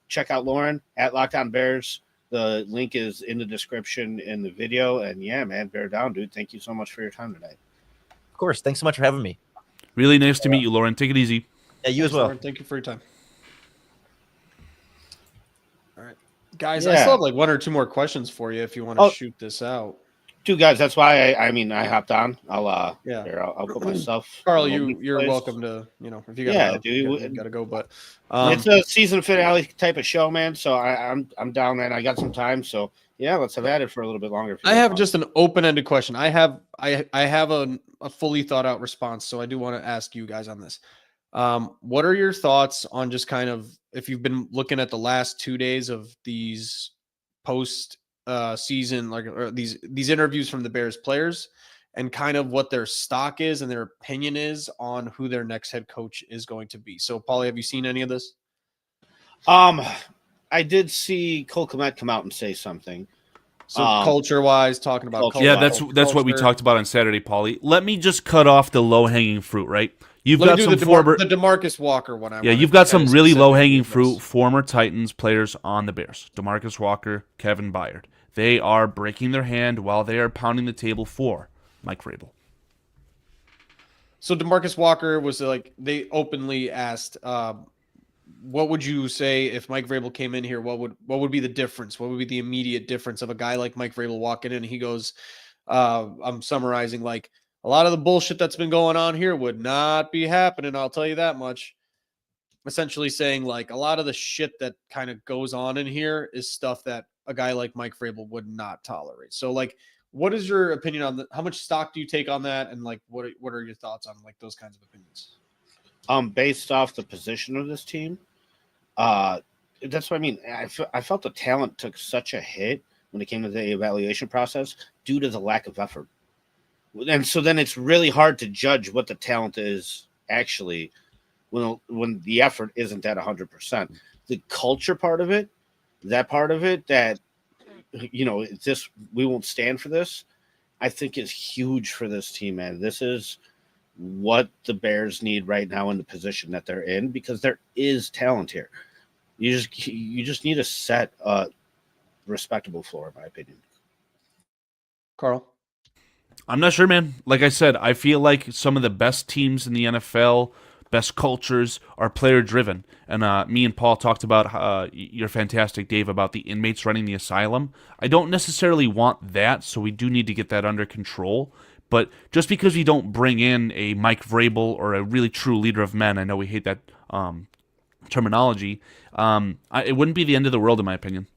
check out Lauren at Locked On Bears. The link is in the description in the video. And yeah, man, bear down, dude. Thank you so much for your time tonight. Of course. Thanks so much for having me. Really nice to meet you, Lauren. Take it easy. Yeah, you as well. Lauren. Thank you for your time. All right, guys. Yeah. I still have like one or two more questions for you if you want to shoot this out. Dude, guys, that's why I hopped on. I'll put myself. Carl, you're welcome to, if you got you gotta go, but it's a season finale type of show, man. So I'm down, man. I got some time, so yeah, let's have at it for a little bit longer. I have just an open-ended question. I have a fully thought out response, so I do want to ask you guys on this. What are your thoughts on just kind of, if you've been looking at the last 2 days of these post season, or these interviews from the Bears players, and kind of what their stock is and their opinion is on who their next head coach is going to be? So, Paulie, have you seen any of this? I did see Cole Kmet come out and say something. So culture-wise, talking about culture. Yeah, that's what we talked about on Saturday, Paulie. Let me just cut off the low-hanging fruit, right? You've got some former the DeMarcus Walker one. You've got some really low-hanging fruit former Titans players on the Bears. DeMarcus Walker, Kevin Byard. They are breaking their hand while they are pounding the table for Mike Vrabel. So DeMarcus Walker was like, they openly asked, what would you say if Mike Vrabel came in here? What would be the difference? What would be the immediate difference of a guy like Mike Vrabel walking in? He goes, I'm summarizing, like, a lot of the bullshit that's been going on here would not be happening. I'll tell you that much. Essentially saying, like, a lot of the shit that kind of goes on in here is stuff that a guy like Mike Vrabel would not tolerate. So, like, what is your opinion on how much stock do you take on that? And like, what are your thoughts on like those kinds of opinions? Based off the position of this team, that's what I mean. I felt the talent took such a hit when it came to the evaluation process due to the lack of effort. And so then it's really hard to judge what the talent is actually when the effort isn't at 100%. The culture part of it, that, we won't stand for this, I think is huge for this team, man. This is what the Bears need right now in the position that they're in, because there is talent here. You just need to set a respectable floor, in my opinion. Carl? I'm not sure, man. Like I said, I feel like some of the best teams in the NFL, best cultures, are player-driven. And me and Paul talked about, you're fantastic, Dave, about the inmates running the asylum. I don't necessarily want that, so we do need to get that under control. But just because we don't bring in a Mike Vrabel or a really true leader of men, I know we hate that terminology, it wouldn't be the end of the world, in my opinion.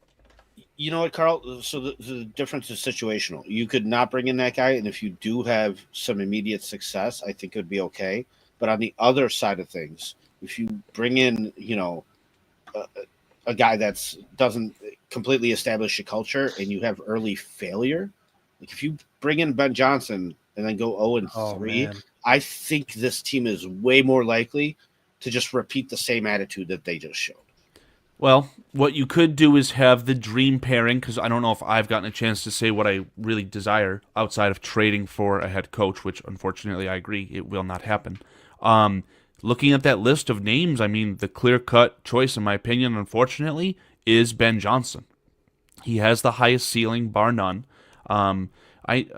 You know what, Carl? So the difference is situational. You could not bring in that guy, and if you do have some immediate success, I think it would be okay. But on the other side of things, if you bring in, a guy that doesn't completely establish a culture and you have early failure, like if you bring in Ben Johnson and then go 0-3, I think this team is way more likely to just repeat the same attitude that they just showed. Well, what you could do is have the dream pairing, because I don't know if I've gotten a chance to say what I really desire outside of trading for a head coach, which unfortunately I agree it will not happen. Looking at that list of names, I mean, the clear-cut choice, in my opinion, unfortunately, is Ben Johnson. He has the highest ceiling, bar none. I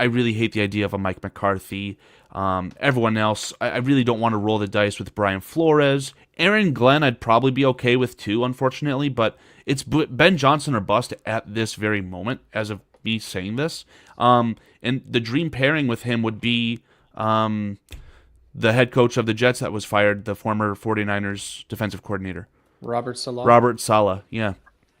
really hate the idea of a Mike McCarthy. Everyone else, I really don't want to roll the dice with Brian Flores. Aaron Glenn, I'd probably be okay with too, unfortunately, but it's Ben Johnson or bust at this very moment, as of me saying this. And the dream pairing with him would be the head coach of the Jets that was fired, the former 49ers defensive coordinator. Robert Saleh? Robert Saleh, yeah.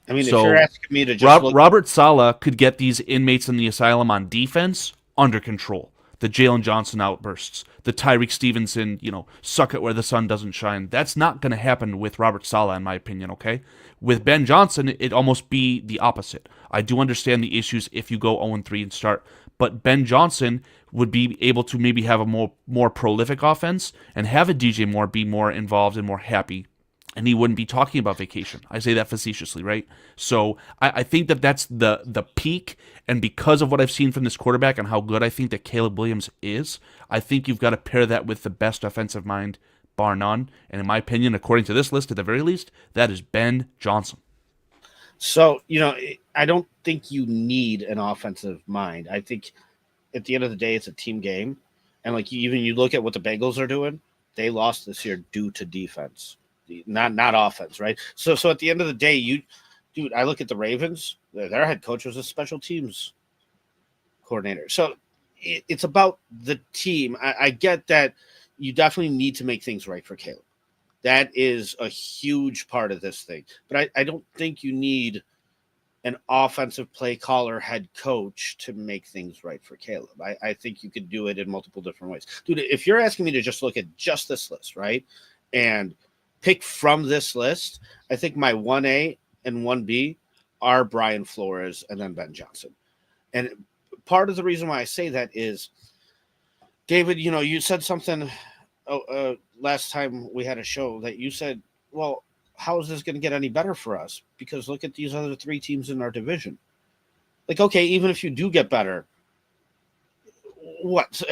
I mean, so, if you're asking me to just Robert Saleh could get these inmates in the asylum on defense under control. The Jalen Johnson outbursts, the Tyreek Stevenson, suck it where the sun doesn't shine. That's not going to happen with Robert Saleh, in my opinion, okay? With Ben Johnson, it'd almost be the opposite. I do understand the issues if you go 0-3 and start, but Ben Johnson would be able to maybe have a more prolific offense and have a DJ Moore be more involved and more happy and he wouldn't be talking about vacation. I say that facetiously, right? So I think that that's the peak, and because of what I've seen from this quarterback and how good I think that Caleb Williams is, I think you've got to pair that with the best offensive mind, bar none. And in my opinion, according to this list, at the very least, that is Ben Johnson. So, I don't think you need an offensive mind. I think at the end of the day, it's a team game. And like you look at what the Bengals are doing, they lost this year due to defense, not offense, right? So at the end of the day, I look at the Ravens, their head coach was a special teams coordinator. So it's about the team. I get that you definitely need to make things right for Caleb. That is a huge part of this thing. But I don't think you need an offensive play caller head coach to make things right for Caleb. I think you could do it in multiple different ways. Dude, if you're asking me to just look at just this list, right, and pick from this list, I think my 1A and 1B are Brian Flores and then Ben Johnson. And part of the reason why I say that is, David, you said something last time we had a show that you said, well, how is this going to get any better for us? Because look at these other 3 teams in our division. Like, okay, even if you do get better,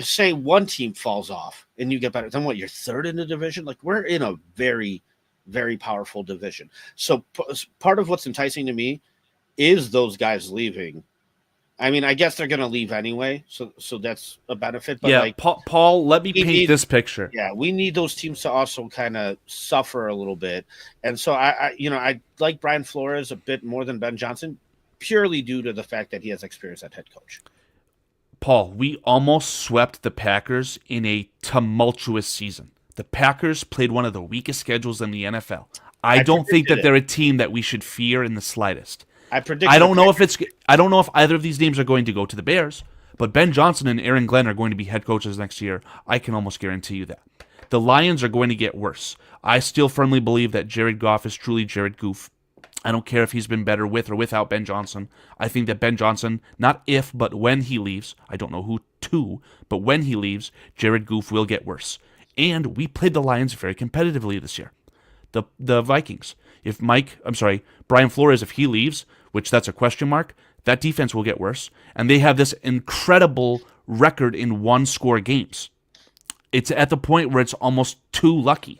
say one team falls off and you get better, then what, you're third in the division? Like, we're in a very, very powerful division. So part of what's enticing to me is those guys leaving. I mean, I guess they're going to leave anyway, so that's a benefit. But yeah, Paul, let me paint this picture. Yeah, we need those teams to also kind of suffer a little bit, and so I like Brian Flores a bit more than Ben Johnson, purely due to the fact that he has experience at head coach. Paul, we almost swept the Packers in a tumultuous season. The Packers played one of the weakest schedules in the NFL. I don't think that they're a team that we should fear in the slightest. I don't know if either of these names are going to go to the Bears, but Ben Johnson and Aaron Glenn are going to be head coaches next year. I can almost guarantee you that. The Lions are going to get worse. I still firmly believe that Jared Goff is truly Jared Goof. I don't care if he's been better with or without Ben Johnson. I think that Ben Johnson, not if, but when he leaves, I don't know who to, but when he leaves, Jared Goof will get worse. And we played the Lions very competitively this year. The Vikings. Brian Flores, if he leaves, which that's a question mark, that defense will get worse. And they have this incredible record in one-score games. It's at the point where it's almost too lucky.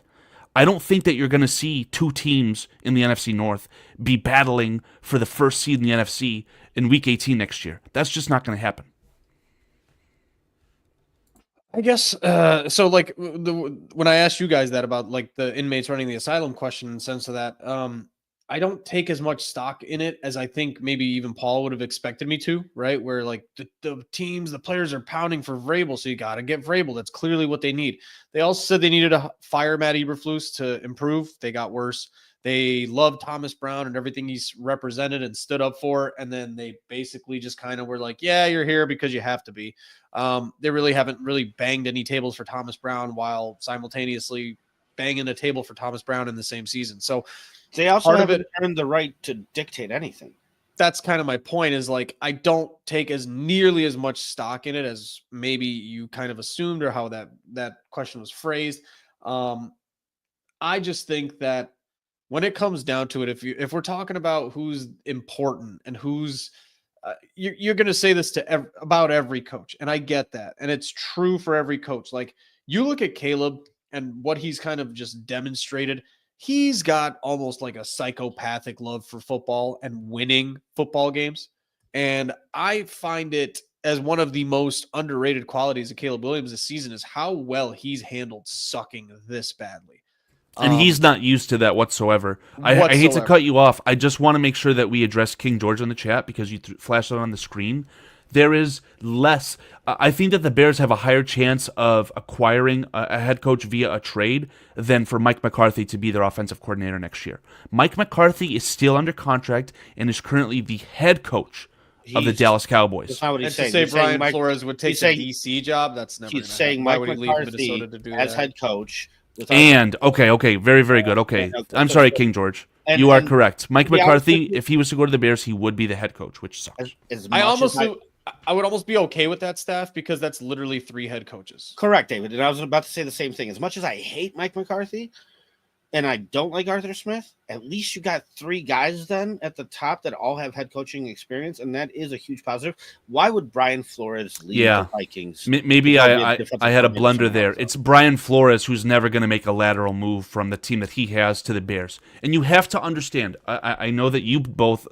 I don't think that you're going to see 2 teams in the NFC North be battling for the first seed in the NFC in Week 18 next year. That's just not going to happen. I guess so. Like when I asked you guys that about like the inmates running the asylum question, in the sense of that, I don't take as much stock in it as I think maybe even Paul would have expected me to. Right, where like the players are pounding for Vrabel, so you got to get Vrabel. That's clearly what they need. They also said they needed to fire Matt Eberflus to improve. They got worse. They loved Thomas Brown and everything he's represented and stood up for. And then they basically just kind of were like, yeah, you're here because you have to be. They really haven't really banged any tables for Thomas Brown while simultaneously banging a table for Thomas Brown in the same season. So they also haven't earned the right to dictate anything. That's kind of my point, is like, I don't take as nearly as much stock in it as maybe you kind of assumed, or how that question was phrased. I just think that when it comes down to it, if we're talking about who's important and who's you're going to say this to about every coach, and I get that, and it's true for every coach. Like, you look at Caleb and what he's kind of just demonstrated. He's got almost like a psychopathic love for football and winning football games, and I find it as one of the most underrated qualities of Caleb Williams this season is how well he's handled sucking this badly. And he's not used to that whatsoever. I hate to cut you off. I just want to make sure that we address King George in the chat, because you flashed it on the screen. There is less. I think that the Bears have a higher chance of acquiring a head coach via a trade than for Mike McCarthy to be their offensive coordinator next year. Mike McCarthy is still under contract and is currently the head coach of the Dallas Cowboys. That's not what he's saying. To say Brian Flores would take the DC job, that's never. He's saying Mike McCarthy as head coach. And okay, very, very good. Okay, I'm sorry, King George. You are correct. Mike McCarthy, if he was to go to the Bears, he would be the head coach, which sucks. I would almost be okay with that staff, because that's literally 3 head coaches. Correct, David. And I was about to say the same thing. As much as I hate Mike McCarthy, and I don't like Arthur Smith, at least you got 3 guys then at the top that all have head coaching experience, and that is a huge positive. Why would Brian Flores leave the Vikings? Maybe I had a blunder there. It's Brian Flores who's never going to make a lateral move from the team that he has to the Bears. And you have to understand, I know that you both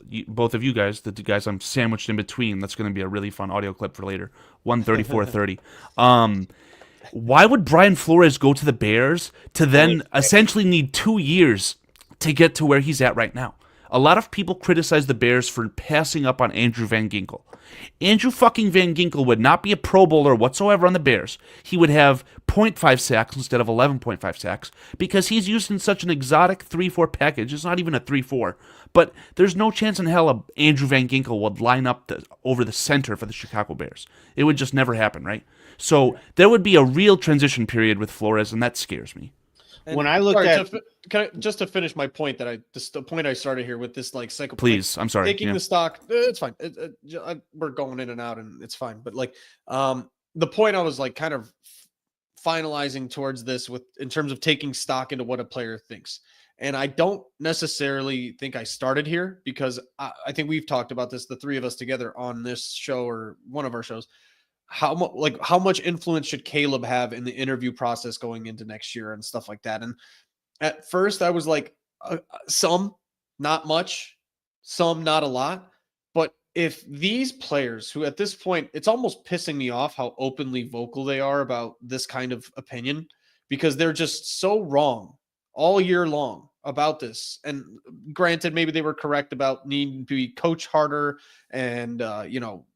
of you guys, the guys I'm sandwiched in between, that's going to be a really fun audio clip for later, 134-30. Why would Brian Flores go to the Bears to then essentially need 2 years to get to where he's at right now? A lot of people criticize the Bears for passing up on Andrew Van Ginkel. Andrew fucking Van Ginkel would not be a Pro Bowler whatsoever on the Bears. He would have 0.5 sacks instead of 11.5 sacks because he's used in such an exotic 3-4 package. It's not even a 3-4. But there's no chance in hell Andrew Van Ginkel would line up over the center for the Chicago Bears. It would just never happen, right? So there would be a real transition period with Flores, and that scares me. And when I looked at just to finish my point the point I started here with this like cycle. Please, I'm sorry. Taking the stock, it's fine. We're going in and out, and it's fine. But like, the point I was like kind of finalizing towards this in terms of taking stock into what a player thinks. And I don't necessarily think I started here because I think we've talked about this, the 3 of us together on this show or one of our shows. How much influence should Caleb have in the interview process going into next year and stuff like that? And at first I was like, some, not much, some, not a lot. But if these players who at this point, it's almost pissing me off how openly vocal they are about this kind of opinion, because they're just so wrong all year long about this. And granted, maybe they were correct about needing to be coach harder and,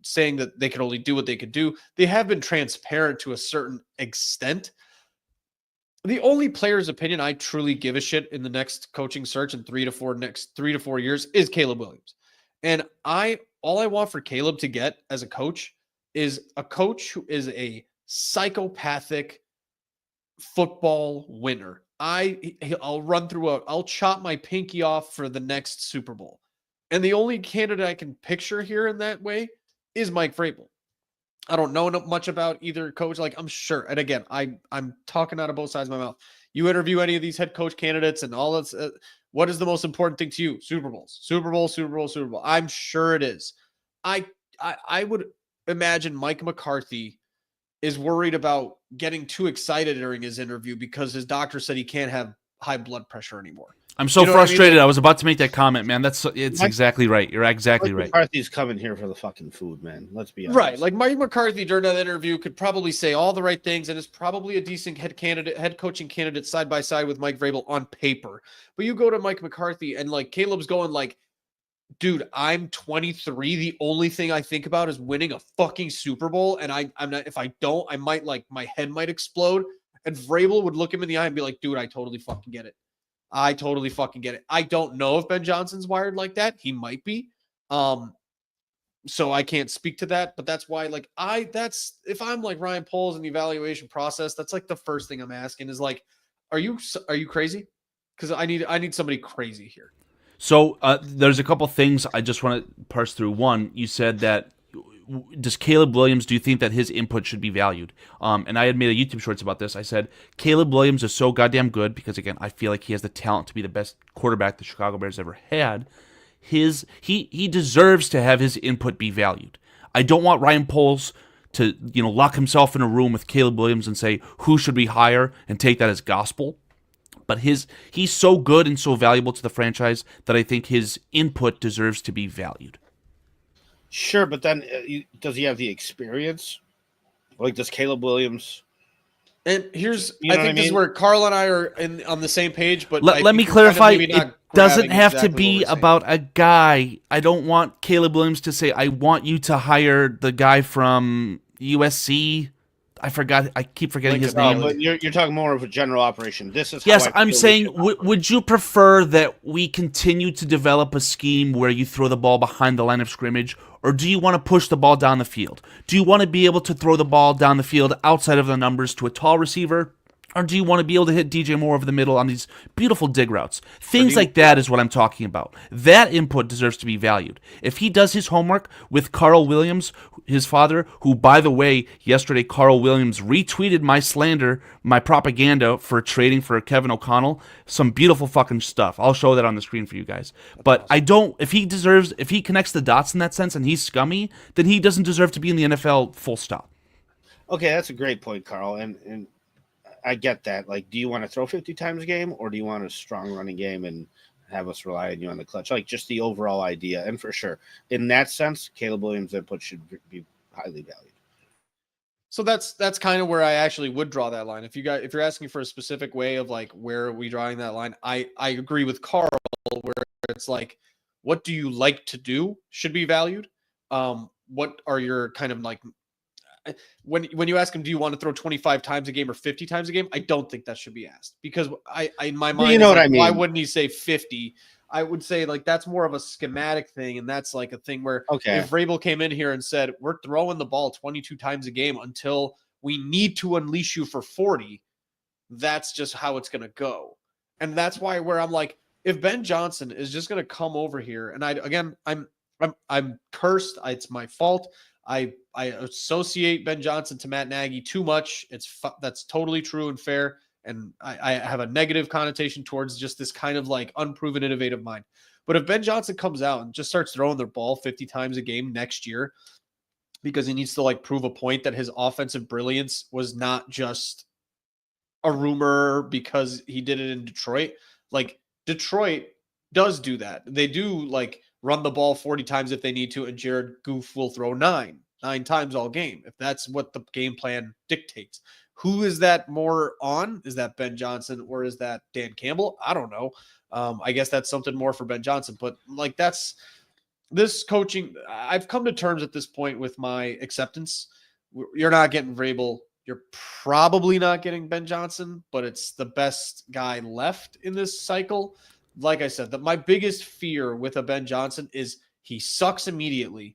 saying that they could only do what they could do. They have been transparent to a certain extent. The only player's opinion I truly give a shit in the next coaching search in 3 to 4 years is Caleb Williams. And all I want for Caleb to get as a coach is a coach who is a psychopathic football winner. I'll chop my pinky off for the next Super Bowl. And the only candidate I can picture here in that way is Mike Vrabel. I don't know much about either coach. Like, I'm sure. And again, I'm talking out of both sides of my mouth. You interview any of these head coach candidates and all that's, what is the most important thing to you? Super Bowls, Super Bowl, Super Bowl, Super Bowl. I'm sure it is. I would imagine Mike McCarthy is worried about getting too excited during his interview because his doctor said he can't have high blood pressure anymore. I'm so frustrated. I was about to make that comment, man. It's exactly right. You're exactly right. McCarthy's coming here for the fucking food, man. Let's be honest. Right. Like Mike McCarthy during that interview could probably say all the right things and is probably a decent head coaching candidate side by side with Mike Vrabel on paper. But you go to Mike McCarthy and like Caleb's going like, dude, I'm 23. The only thing I think about is winning a fucking Super Bowl. And I'm not, if I don't, I might like, my head might explode. And Vrabel would look him in the eye and be like, dude, I totally fucking get it. I totally fucking get it. I don't know if Ben Johnson's wired like that. He might be. So I can't speak to that, but that's why, like, if I'm like Ryan Poles in the evaluation process, that's like the first thing I'm asking is like, are you crazy? Because I need somebody crazy here. So there's a couple things I just want to parse through. One, you said that, does Caleb Williams, do you think that his input should be valued? And I had made a YouTube shorts about this. I said, Caleb Williams is so goddamn good because, again, I feel like he has the talent to be the best quarterback the Chicago Bears ever had. He deserves to have his input be valued. I don't want Ryan Poles to lock himself in a room with Caleb Williams and say, who should we hire, and take that as gospel. But he's so good and so valuable to the franchise that I think his input deserves to be valued. Sure, but then does he have the experience? Like, does Caleb Williams? And I think this is where Carl and I are on the same page. But let me clarify: it doesn't have to be about a guy. I don't want Caleb Williams to say, "I want you to hire the guy from USC." I forgot. I keep forgetting his name. But you're talking more of a general operation. This is yes. I'm saying, would you prefer that we continue to develop a scheme where you throw the ball behind the line of scrimmage, or do you want to push the ball down the field? Do you want to be able to throw the ball down the field outside of the numbers to a tall receiver, Or do you want to be able to hit DJ Moore over the middle on these beautiful dig routes? Things like that is what I'm talking about. That input deserves to be valued. If he does his homework with Carl Williams, his father, who, by the way, yesterday Carl Williams retweeted my slander, my propaganda for trading for Kevin O'Connell. Some beautiful fucking stuff. I'll show that on the screen for you guys. But I don't, if he connects the dots in that sense and he's scummy, then he doesn't deserve to be in the NFL, full stop. Okay, that's a great point, Carl. And I get that. Like, do you want to throw 50 times a game, or do you want a strong running game and have us rely on you on the clutch? Like, just the overall idea. And for sure, in that sense, Caleb Williams' input should be highly valued. So that's kind of where I actually would draw that line. If you're asking for a specific way of like where are we drawing that line, I agree with Carl where it's like, what do you like to do should be valued. What are your kind of like, when you ask him, do you want to throw 25 times a game or 50 times a game? I don't think that should be asked, because I in my mind, you know what like, I mean? Why wouldn't he say 50? I would say like that's more of a schematic thing, and that's like a thing where if Vrabel came in here and said we're throwing the ball 22 times a game until we need to unleash you for 40, that's just how it's going to go. And that's where I'm like, if Ben Johnson is just going to come over here, and I'm cursed. It's my fault. I associate Ben Johnson to Matt Nagy too much. That's totally true and fair. And I have a negative connotation towards just this kind of like unproven innovative mind. But if Ben Johnson comes out and just starts throwing the ball 50 times a game next year, because he needs to like prove a point that his offensive brilliance was not just a rumor because he did it in Detroit. Like, Detroit does do that. They do like run the ball 40 times if they need to, and Jared Goff will throw nine times all game if that's what the game plan dictates. Who is that more on? Is that Ben Johnson or is that Dan Campbell? I don't know. I guess that's something more for Ben Johnson, but like that's this coaching. I've come to terms at this point with my acceptance. You're not getting Vrabel. You're probably not getting Ben Johnson, but it's the best guy left in this cycle. Like I said, my biggest fear with a Ben Johnson is he sucks immediately,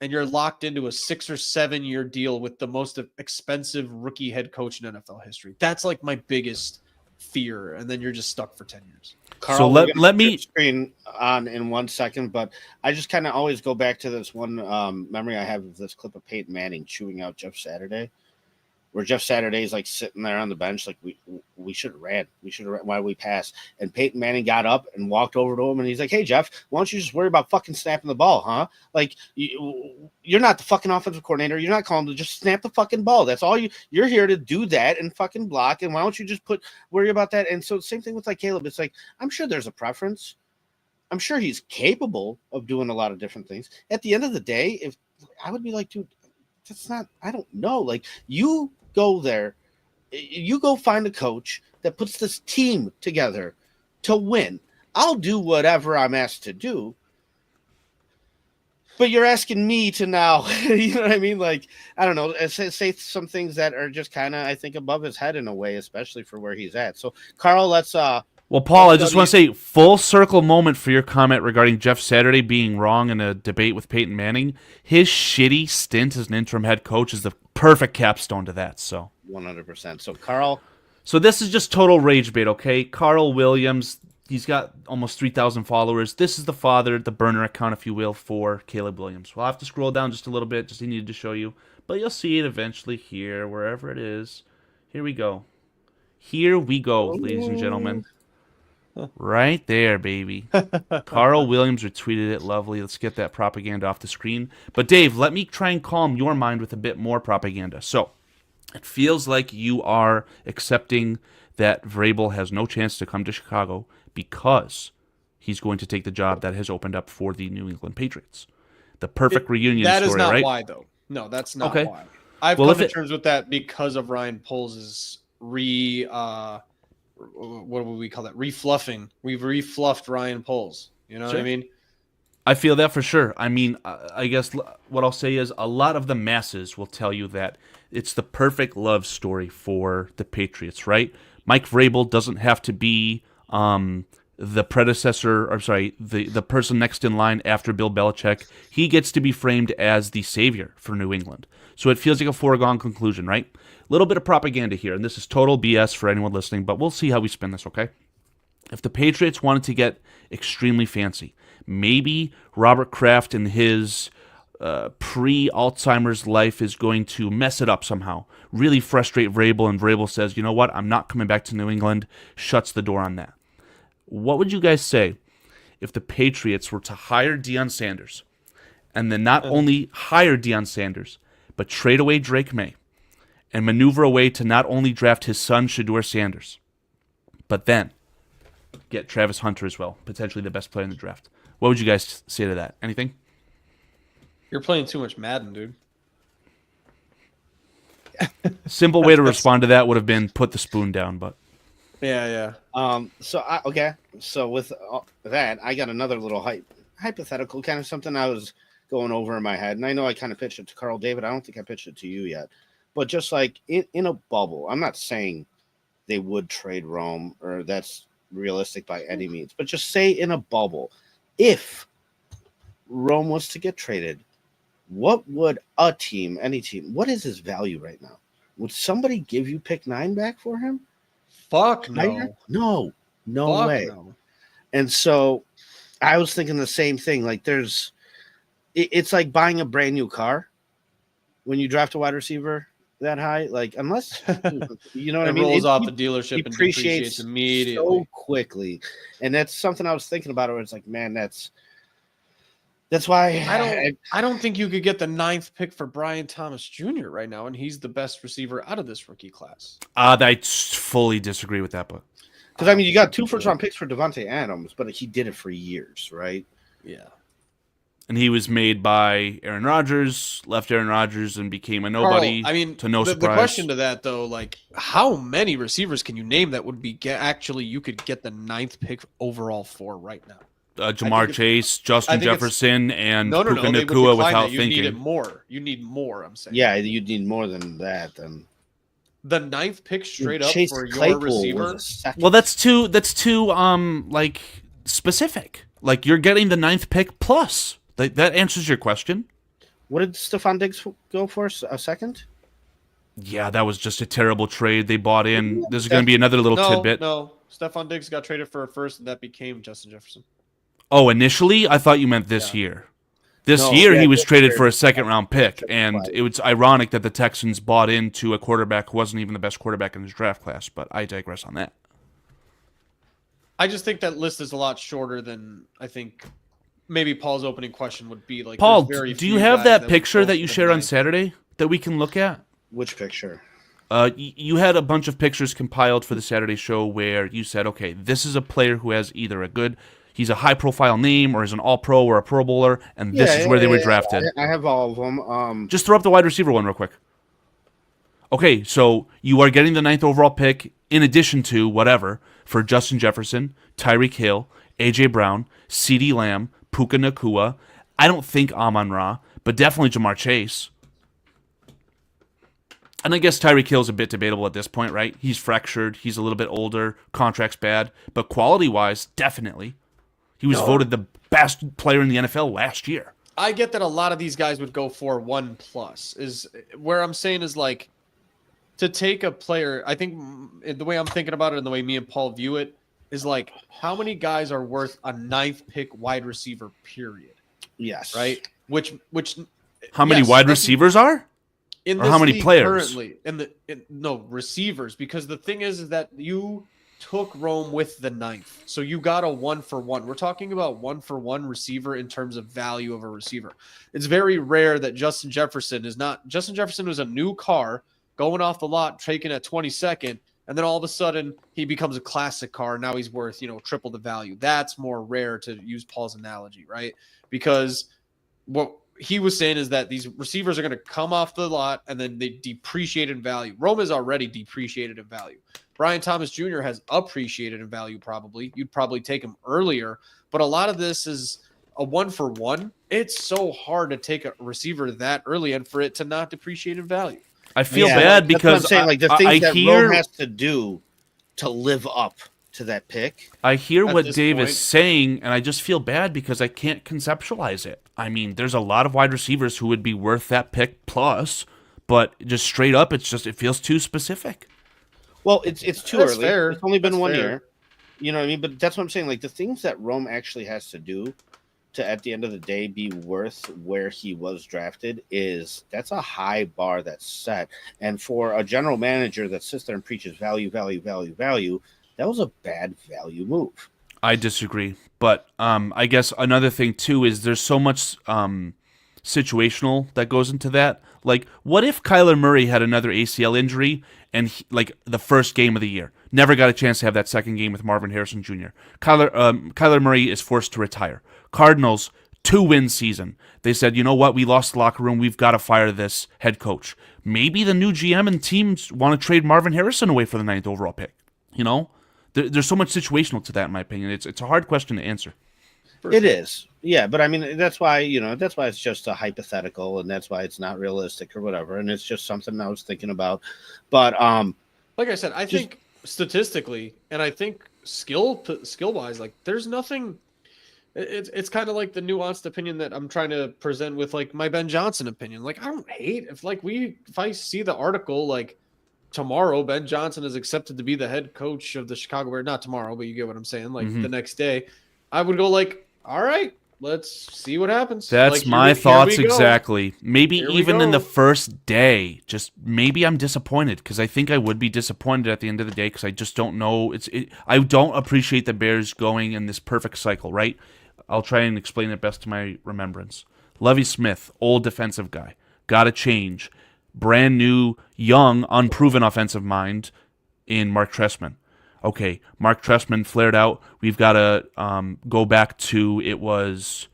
and you're locked into a 6 or 7 year deal with the most expensive rookie head coach in NFL history. That's like my biggest fear, and then you're just stuck for 10 years. Carl, so let me screen on in 1 second, but I just kind of always go back to this one memory I have of this clip of Peyton Manning chewing out Jeff Saturday, where Jeff Saturday's like sitting there on the bench, like we should have ran. We should have ran. Why did we pass? And Peyton Manning got up and walked over to him, and he's like, "Hey, Jeff, why don't you just worry about fucking snapping the ball, huh? Like you're not the fucking offensive coordinator. You're not calling to just snap the fucking ball. That's all you're here to do that and fucking block. And why don't you just worry about that?" And so same thing with like Caleb. It's like, I'm sure there's a preference. I'm sure he's capable of doing a lot of different things. At the end of the day, if I would be like, dude, that's not. I don't know. Like you. Go there, you go find a coach that puts this team together to win. I'll do whatever I'm asked to do, but you're asking me to now, you know what I mean? Like, I don't know, say some things that are just kind of, I think, above his head in a way, especially for where he's at. So, Carl, let's well, Paul, I just want to say full circle moment for your comment regarding Jeff Saturday being wrong in a debate with Peyton Manning. His shitty stint as an interim head coach is the perfect capstone to that. So 100%. So, Carl. So this is just total rage bait, okay? Carl Williams, he's got almost 3,000 followers. This is the father, the burner account, if you will, for Caleb Williams. We'll have to scroll down just a little bit, just needed to show you. But you'll see it eventually here, wherever it is. Here we go. Here we go, ladies and gentlemen. Right there, baby. Carl Williams retweeted it. Lovely. Let's get that propaganda off the screen. But Dave, let me try and calm your mind with a bit more propaganda. So it feels like you are accepting that Vrabel has no chance to come to Chicago because he's going to take the job that has opened up for the New England Patriots. The perfect reunion story, right? That is not why, though. No, that's not why. I've come to terms with that because of Ryan Poles' what would we call that? Refluffing. We've refluffed Ryan Poles. You know what I mean? I feel that for sure. I mean, I guess what I'll say is a lot of the masses will tell you that it's the perfect love story for the Patriots, right? Mike Vrabel doesn't have to be the person next in line after Bill Belichick, he gets to be framed as the savior for New England. So it feels like a foregone conclusion, right? A little bit of propaganda here, and this is total BS for anyone listening, but we'll see how we spin this, okay? If the Patriots wanted to get extremely fancy, maybe Robert Kraft in his pre-Alzheimer's life is going to mess it up somehow, really frustrate Vrabel, and Vrabel says, you know what, I'm not coming back to New England, shuts the door on that. What would you guys say if the Patriots were to hire Deion Sanders and then not only hire Deion Sanders, but trade away Drake May and maneuver a way to not only draft his son, Shedeur Sanders, but then get Travis Hunter as well, potentially the best player in the draft? What would you guys say to that? Anything? You're playing too much Madden, dude. Simple way to respond to that would have been put the spoon down, but Yeah. So with that, I got another little hypothetical kind of something I was going over in my head, and I know I kind of pitched it to Carl David. I don't think I pitched it to you yet, but just like in a bubble, I'm not saying they would trade Rome or that's realistic by any means, but just say in a bubble, if Rome was to get traded, what would any team, what is his value right now? Would somebody give you pick 9 back for him? Fuck no. No Fuck way. no. And so I was thinking the same thing. Like it's like buying a brand new car when you draft a wide receiver that high. Like unless you know what I mean, rolls off the delership and depreciates immediately so quickly. And that's something I was thinking about. Where it's like, man, that's why I don't think you could get the 9th pick for Brian Thomas Jr. right now, and he's the best receiver out of this rookie class. I fully disagree with that, but because I mean, you got 2 first-round picks for Devontae Adams, but he did it for years, right? Yeah. And he was made by Aaron Rodgers, left Aaron Rodgers, and became a nobody. Carl, I mean, to no the surprise. question to that though, like, how many receivers can you name that would be actually you could get the 9th pick overall for right now? Jamar Chase, Justin Jefferson, and Puka Nacua without thinking. You need more. I'm saying. Yeah, you need more than that. Then the 9th pick straight up Chase for Claypool your receiver. Well, that's too like specific. Like you're getting the 9th pick plus. That answers your question. What did Stephon Diggs go for? A second? Yeah, that was just a terrible trade. They bought in. There's going to be another little tidbit. No, Stephon Diggs got traded for a first, and that became Justin Jefferson. Oh, initially, I thought you meant this year. This year, he was traded for a second-round pick, and it was ironic that the Texans bought into a quarterback who wasn't even the best quarterback in his draft class, but I digress on that. I just think that list is a lot shorter than I think maybe Paul's opening question would be. Like, Paul, do you have that picture that you shared on Saturday that we can look at? Which picture? You had a bunch of pictures compiled for the Saturday show where you said, okay, this is a player who has either he's a high-profile name, or is an All-Pro or a Pro Bowler, and this is where they were drafted. I have all of them. Just throw up the wide receiver one real quick. Okay, so you are getting the 9th overall pick in addition to whatever for Justin Jefferson, Tyreek Hill, A.J. Brown, CeeDee Lamb, Puka Nacua. I don't think Amon-Ra, but definitely Jamar Chase. And I guess Tyreek Hill's a bit debatable at this point, right? He's fractured. He's a little bit older. Contract's bad. But quality-wise, definitely. He was voted the best player in the NFL last year. I get that a lot of these guys would go for 1+. Is where I'm saying is like to take a player. I think the way I'm thinking about it and the way me and Paul view it is like how many guys are worth a 9th pick wide receiver, period. Yes. Right? Which how many wide receivers are? In or how many players? Currently, no, receivers, because the thing is that you took Rome with the 9th. So you got a 1-for-1. We're talking about 1-for-1 receiver in terms of value of a receiver. It's very rare that Justin Jefferson was a new car going off the lot, taken at 22nd, and then all of a sudden he becomes a classic car. Now he's worth, triple the value. That's more rare, to use Paul's analogy, right? Because what he was saying is that these receivers are going to come off the lot and then they depreciate in value. Rome is already depreciated in value. Brian Thomas Jr. has appreciated in value probably. You'd probably take him earlier, but a lot of this is a 1-for-1. It's so hard to take a receiver that early and for it to not depreciate in value. I feel bad because I'm saying, like the things that Rome has to do to live up to that pick. I hear At what this Dave point. is saying, and I just feel bad because I can't conceptualize it. I mean, there's a lot of wide receivers who would be worth that pick plus, but just straight up, it feels too specific. Well, it's too That's early. fair. It's only been That's 1 fair. year. You know what I mean? But that's what I'm saying. Like the things that Rome actually has to do to, at the end of the day, be worth where he was drafted that's a high bar that's set. And for a general manager that sits there and preaches value, value, value, value, that was a bad value move. I disagree, but I guess another thing too is there's so much situational that goes into that. Like, what if Kyler Murray had another ACL injury and like the first game of the year, never got a chance to have that second game with Marvin Harrison Jr. Kyler Murray is forced to retire. Cardinals 2-win season. They said, you know what? We lost the locker room. We've got to fire this head coach. Maybe the new GM and teams want to trade Marvin Harrison away for the 9th overall pick. You know, there's so much situational to that, in my opinion. It's a hard question to answer. It is. Yeah, but I mean that's why it's just a hypothetical, and that's why it's not realistic or whatever, and it's just something I was thinking about. But like I said, I think statistically, and I think skill wise, like there's nothing. It's kind of like the nuanced opinion that I'm trying to present with like my Ben Johnson opinion. Like I don't hate if I see the article like tomorrow Ben Johnson is accepted to be the head coach of the Chicago Bears. Not tomorrow, but you get what I'm saying. Like the next day, I would go like, all right, let's see what happens. That's like, my thoughts here we go. exactly. Maybe Here we even in go. the first day, just maybe I'm disappointed because I think I would be disappointed at the end of the day because I just don't know. I don't appreciate the Bears going in this perfect cycle, right? I'll try and explain it best to my remembrance. Lovie Smith, old defensive guy, got to change. Brand new, young, unproven offensive mind in Mark Trestman. Okay, Mark Trestman flared out. We've got to go back to, it was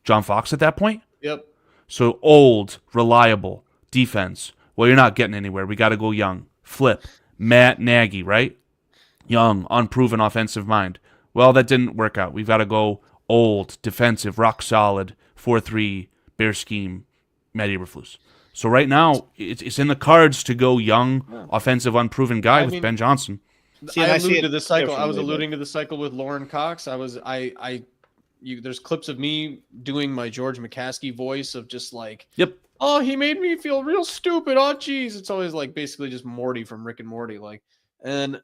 John Fox at that point? Yep. So old, reliable defense. Well, you're not getting anywhere. We got to go young. Flip. Matt Nagy, right? Young, unproven offensive mind. Well, that didn't work out. We've got to go old, defensive, rock solid, 4-3, bear scheme, Matt Eberflus. So right now, it's in the cards to go young, offensive, unproven guy with Ben Johnson. See, and I see alluded it to the cycle. I was differently, alluding to the cycle with Lauren Cox. There's clips of me doing my George McCaskey voice of just like, Yep. oh, he made me feel real stupid. Oh, geez. It's always like basically just Morty from Rick and Morty. Like, and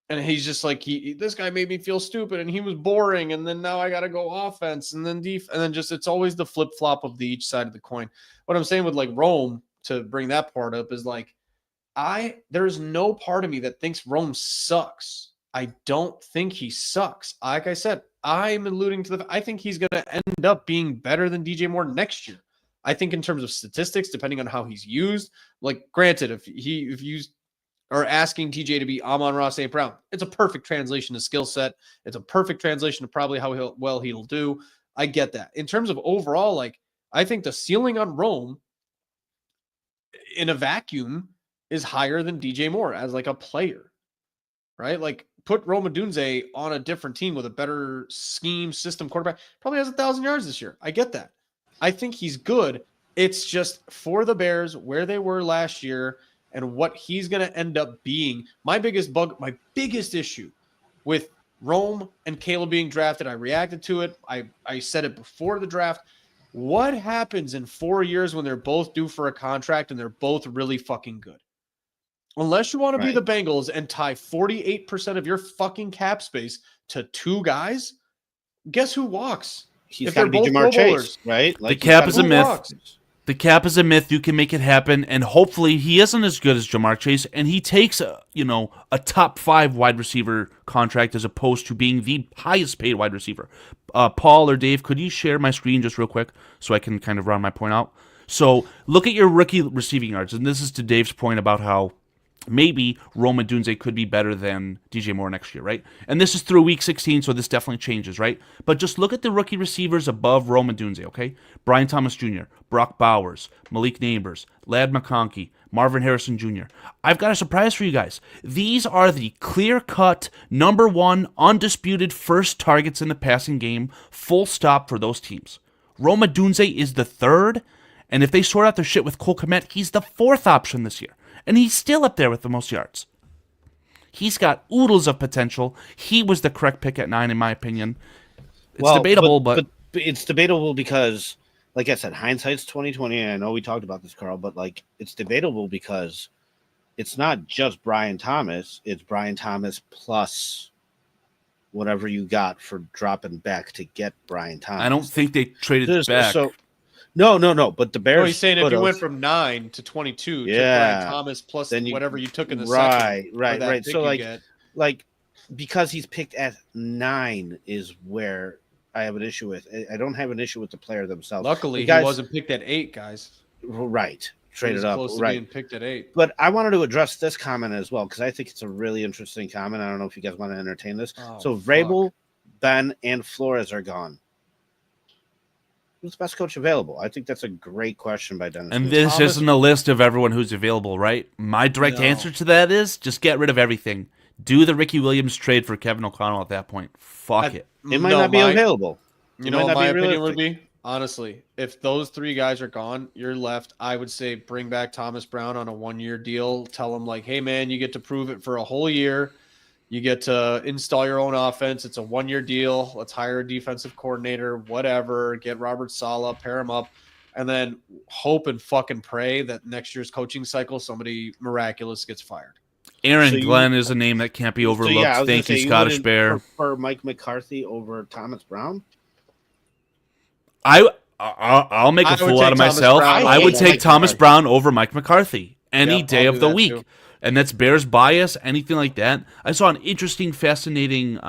he's just like, this guy made me feel stupid and he was boring. And then now I got to go offense and then and then just, it's always the flip flop of each side of the coin. What I'm saying with like Rome, to bring that part up, is like, there's no part of me that thinks Rome sucks. I don't think he sucks. Like I said, I'm alluding to I think he's going to end up being better than DJ Moore next year. I think in terms of statistics, depending on how he's used, like granted, if you are asking TJ to be Amon-Ra St. Brown, it's a perfect translation to skill set. It's a perfect translation to probably how he'll do. I get that. In terms of overall, like I think the ceiling on Rome in a vacuum is higher than DJ Moore as like a player, right? Like put Rome Odunze on a different team with a better scheme system quarterback, probably has 1,000 yards this year. I get that. I think he's good. It's just for the Bears where they were last year and what he's going to end up being. My biggest issue with Rome and Caleb being drafted, I reacted to it. I said it before the draft. What happens in 4 years when they're both due for a contract and they're both really fucking good? Unless you want to be the Bengals and tie 48% of your fucking cap space to two guys, guess who walks? He's got to be Jamar Chase, right? Like, the cap is a myth. The cap is a myth. You can make it happen, and hopefully he isn't as good as Jamar Chase, and he takes a top 5 wide receiver contract as opposed to being the highest paid wide receiver. Paul or Dave, could you share my screen just real quick so I can kind of round my point out? So look at your rookie receiving yards, and this is to Dave's point about how maybe Rome Odunze could be better than DJ Moore next year, right? And this is through week 16, so this definitely changes, right? But just look at the rookie receivers above Rome Odunze, okay? Brian Thomas Jr., Brock Bowers, Malik Neighbors, Ladd McConkey, Marvin Harrison Jr. I've got a surprise for you guys. These are the clear-cut, number 1, undisputed first targets in the passing game, full stop for those teams. Rome Odunze is the 3rd, and if they sort out their shit with Cole Kmet, he's the 4th option this year. And he's still up there with the most yards. He's got oodles of potential. He was the correct pick at 9, in my opinion. It's Well, debatable, but it's debatable because, like I said, hindsight's 2020. And I know we talked about this, Carl, but like it's debatable because it's not just Brian Thomas. It's Brian Thomas plus whatever you got for dropping back to get Brian Thomas. I don't think they traded back. So no. But the Bears. No, he's saying if you could've- went from 9 to 22 to Yeah. Brian Thomas plus Then whatever you took in the right, second. right, for that right. pick So you like, get. like because he's picked at 9 is where I have an issue with. I don't have an issue with the player themselves. Luckily, The guys- he wasn't picked at 8, guys. Right. He Traded was up. close to Right. being picked at 8. But I wanted to address this comment as well because I think it's a really interesting comment. I don't know if you guys want to entertain this. Oh, So fuck. Vrabel, Ben, and Flores are gone. Who's the best coach available? I think that's a great question by Dennis. And Lee. this Thomas- isn't a list of everyone who's available, right? My direct No. answer to that is just get rid of everything. Do the Ricky Williams trade for Kevin O'Connell at that point. Fuck it. It might not be available. You It know might what not my be opinion would realistic. be? Honestly, if those 3 guys are gone, you're left. I would say bring back Thomas Brown on a 1-year deal. Tell him, like, hey, man, you get to prove it for a whole year. You get to install your own offense. It's a 1-year deal. Let's hire a defensive coordinator, whatever. Get Robert Saleh, pair him up, and then hope and fucking pray that next year's coaching cycle somebody miraculous gets fired. Aaron So you- Glenn is a name that can't be So, overlooked. yeah, I was gonna Thank you, say, Scottish wouldn't Bear. prefer Mike McCarthy over Thomas Brown. I'll make a I would fool take out of Thomas myself. Brown I over would take Mike Thomas McCarthy. Brown over Mike McCarthy any Yep, day I'll of do the that week. too. And that's Bears bias, anything like that. I saw an interesting, fascinating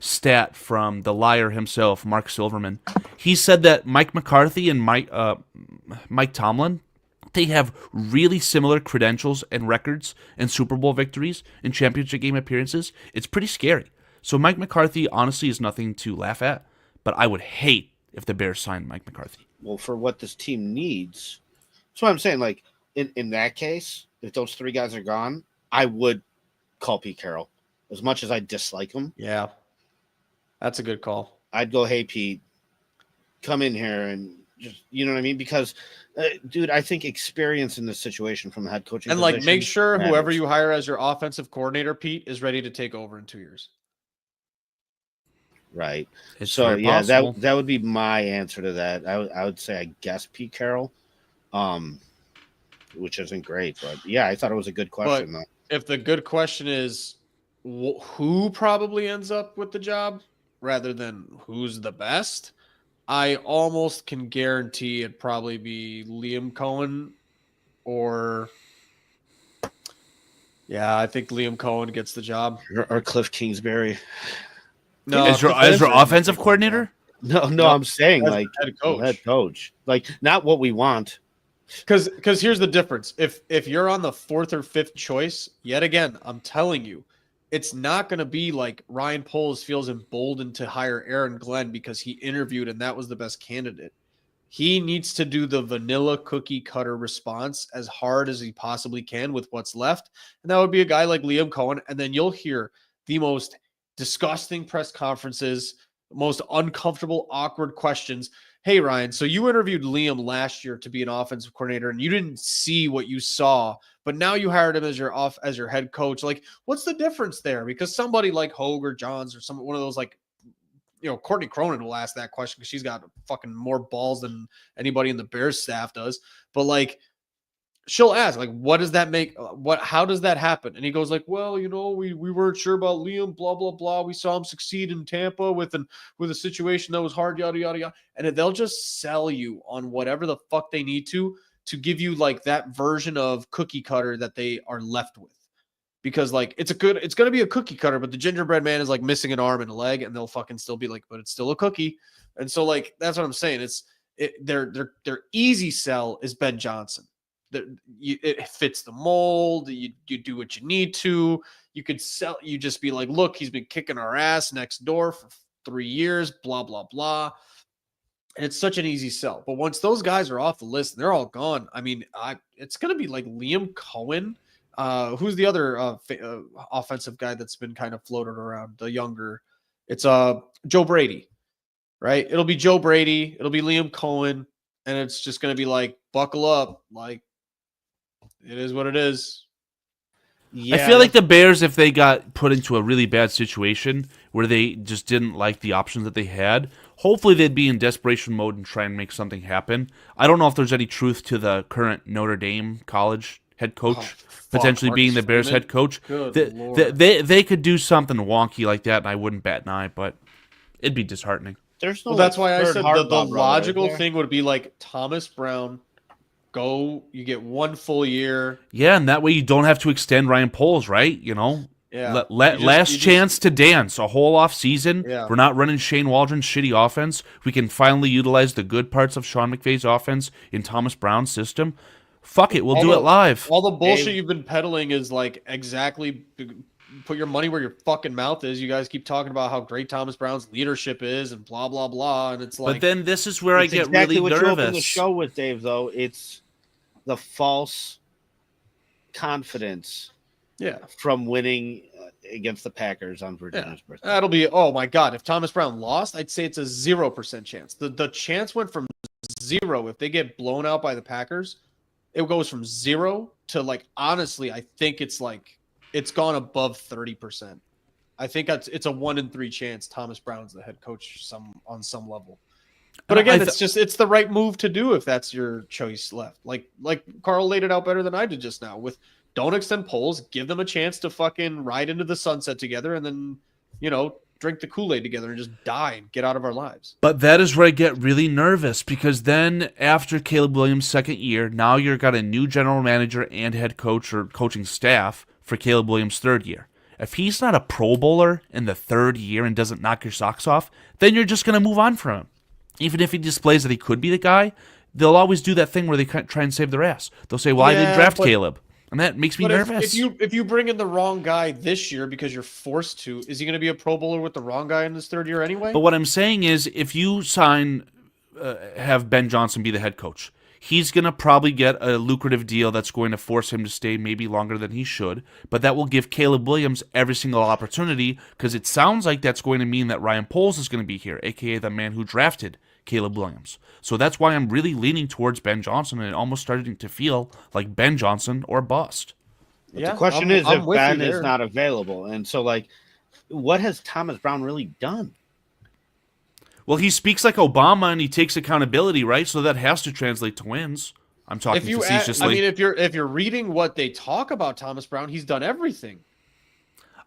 stat from the liar himself, Mark Silverman. He said that Mike McCarthy and Mike Tomlin, they have really similar credentials and records and Super Bowl victories and championship game appearances. It's pretty scary. So Mike McCarthy, honestly, is nothing to laugh at. But I would hate if the Bears signed Mike McCarthy. Well, for what this team needs, that's what I'm saying. Like in that case, if those 3 guys are gone, I would call Pete Carroll. As much as I dislike him, Yeah, that's a good call. I'd go, hey Pete, come in here and just, you know what I mean? Because, dude, I think experience in this situation from the head coaching And, like, position make sure whoever matters. you hire as your offensive coordinator, Pete, is ready to take over in 2 years. Right. It's So very yeah, possible. that would be my answer to that. I would say I guess Pete Carroll, which isn't great, but yeah, I thought it was a good question though. If the good question is who probably ends up with the job rather than who's the best, I almost can guarantee it'd probably be Liam Cohen or yeah, I think Liam Cohen gets the job. Or Cliff Kingsbury. No, as your offensive coordinator? No, No, I'm saying as like head coach. head coach, like not what we want. Because here's the difference. If you're on the 4th or 5th choice, yet again, I'm telling you, it's not going to be like Ryan Poles feels emboldened to hire Aaron Glenn because he interviewed and that was the best candidate. He needs to do the vanilla cookie cutter response as hard as he possibly can with what's left. And that would be a guy like Liam Cohen. And then you'll hear the most disgusting press conferences, most uncomfortable, awkward questions. Hey, Ryan, so you interviewed Liam last year to be an offensive coordinator and you didn't see what you saw, but now you hired him as your head coach. Like, what's the difference there? Because somebody like Hogue or Johns or one of those, like, Courtney Cronin will ask that question because she's got fucking more balls than anybody in the Bears staff does. But like, she'll ask, like, what does that make? How does that happen? And he goes like, well, we weren't sure about Liam, blah, blah, blah. We saw him succeed in Tampa with a situation that was hard, yada, yada, yada. And they'll just sell you on whatever the fuck they need to give you like that version of cookie cutter that they are left with. Because like it's going to be a cookie cutter, but the gingerbread man is like missing an arm and a leg, and they'll fucking still be like, but it's still a cookie. And so like that's what I'm saying. Their easy sell is Ben Johnson. It fits the mold. You do what you need to. You could sell. You just be like, look, he's been kicking our ass next door for 3 years. Blah blah blah. And it's such an easy sell. But once those guys are off the list, they're all gone. I mean, it's going to be like Liam Cohen. Who's the other offensive guy that's been kind of floated around? The younger, it's Joe Brady, right? It'll be Joe Brady. It'll be Liam Cohen, and it's just going to be like, buckle up, like it is what it is. Yeah, I feel like the Bears, if they got put into a really bad situation where they just didn't like the options that they had, hopefully they'd be in desperation mode and try and make something happen. I don't know if there's any truth to the current Notre Dame college head coach potentially being the Bears head coach. They could do something wonky like that, and I wouldn't bat an eye, but it'd be disheartening. There's no. Well, that's why I said the Harbaugh logical brother, thing would be like Thomas Brown. Go, you get 1 full year. Yeah, and that way you don't have to extend Ryan Poles, right? You know, Yeah. last chance to dance a whole off season. Yeah. We're not running Shane Waldron's shitty offense. We can finally utilize the good parts of Sean McVay's offense in Thomas Brown's system. Fuck it, we'll do it live. All the bullshit you've been peddling is like exactly put your money where your fucking mouth is. You guys keep talking about how great Thomas Brown's leadership is and blah blah blah, and it's like. But then this is where I get exactly really what nervous. You opened the show with, Dave. Though it's the false confidence, from winning against the Packers on Virginia's birthday. That'll be. Oh my god! If Thomas Brown lost, I'd say it's a 0% chance. The chance went from 0. If they get blown out by the Packers, it goes from 0 to like. Honestly, I think it's like. It's gone above 30%. I think it's a 1 in 3 chance Thomas Brown's the head coach on some level. But again, it's the right move to do if that's your choice left. Like Carl laid it out better than I did just now. With don't extend polls, give them a chance to fucking ride into the sunset together, and then drink the Kool-Aid together and just die and get out of our lives. But that is where I get really nervous because then after Caleb Williams' second year, now you've got a new general manager and head coach or coaching staff for Caleb Williams' third year. If he's not a Pro Bowler in the third year and doesn't knock your socks off, then you're just going to move on from him. Even if he displays that he could be the guy, they'll always do that thing where they try and save their ass. They'll say, well, I didn't draft Caleb. And that makes me nervous. If you bring in the wrong guy this year because you're forced to, is he going to be a Pro Bowler with the wrong guy in this third year anyway? But what I'm saying is if you have Ben Johnson be the head coach, he's going to probably get a lucrative deal that's going to force him to stay maybe longer than he should, but that will give Caleb Williams every single opportunity because it sounds like that's going to mean that Ryan Poles is going to be here, a.k.a. the man who drafted Caleb Williams. So that's why I'm really leaning towards Ben Johnson and almost starting to feel like Ben Johnson or bust. But the question is if Ben is not available. And so, what has Thomas Brown really done? Well, he speaks like Obama and he takes accountability, right? So that has to translate to wins. I'm talking facetiously. I mean, if you're reading what they talk about Thomas Brown, he's done everything.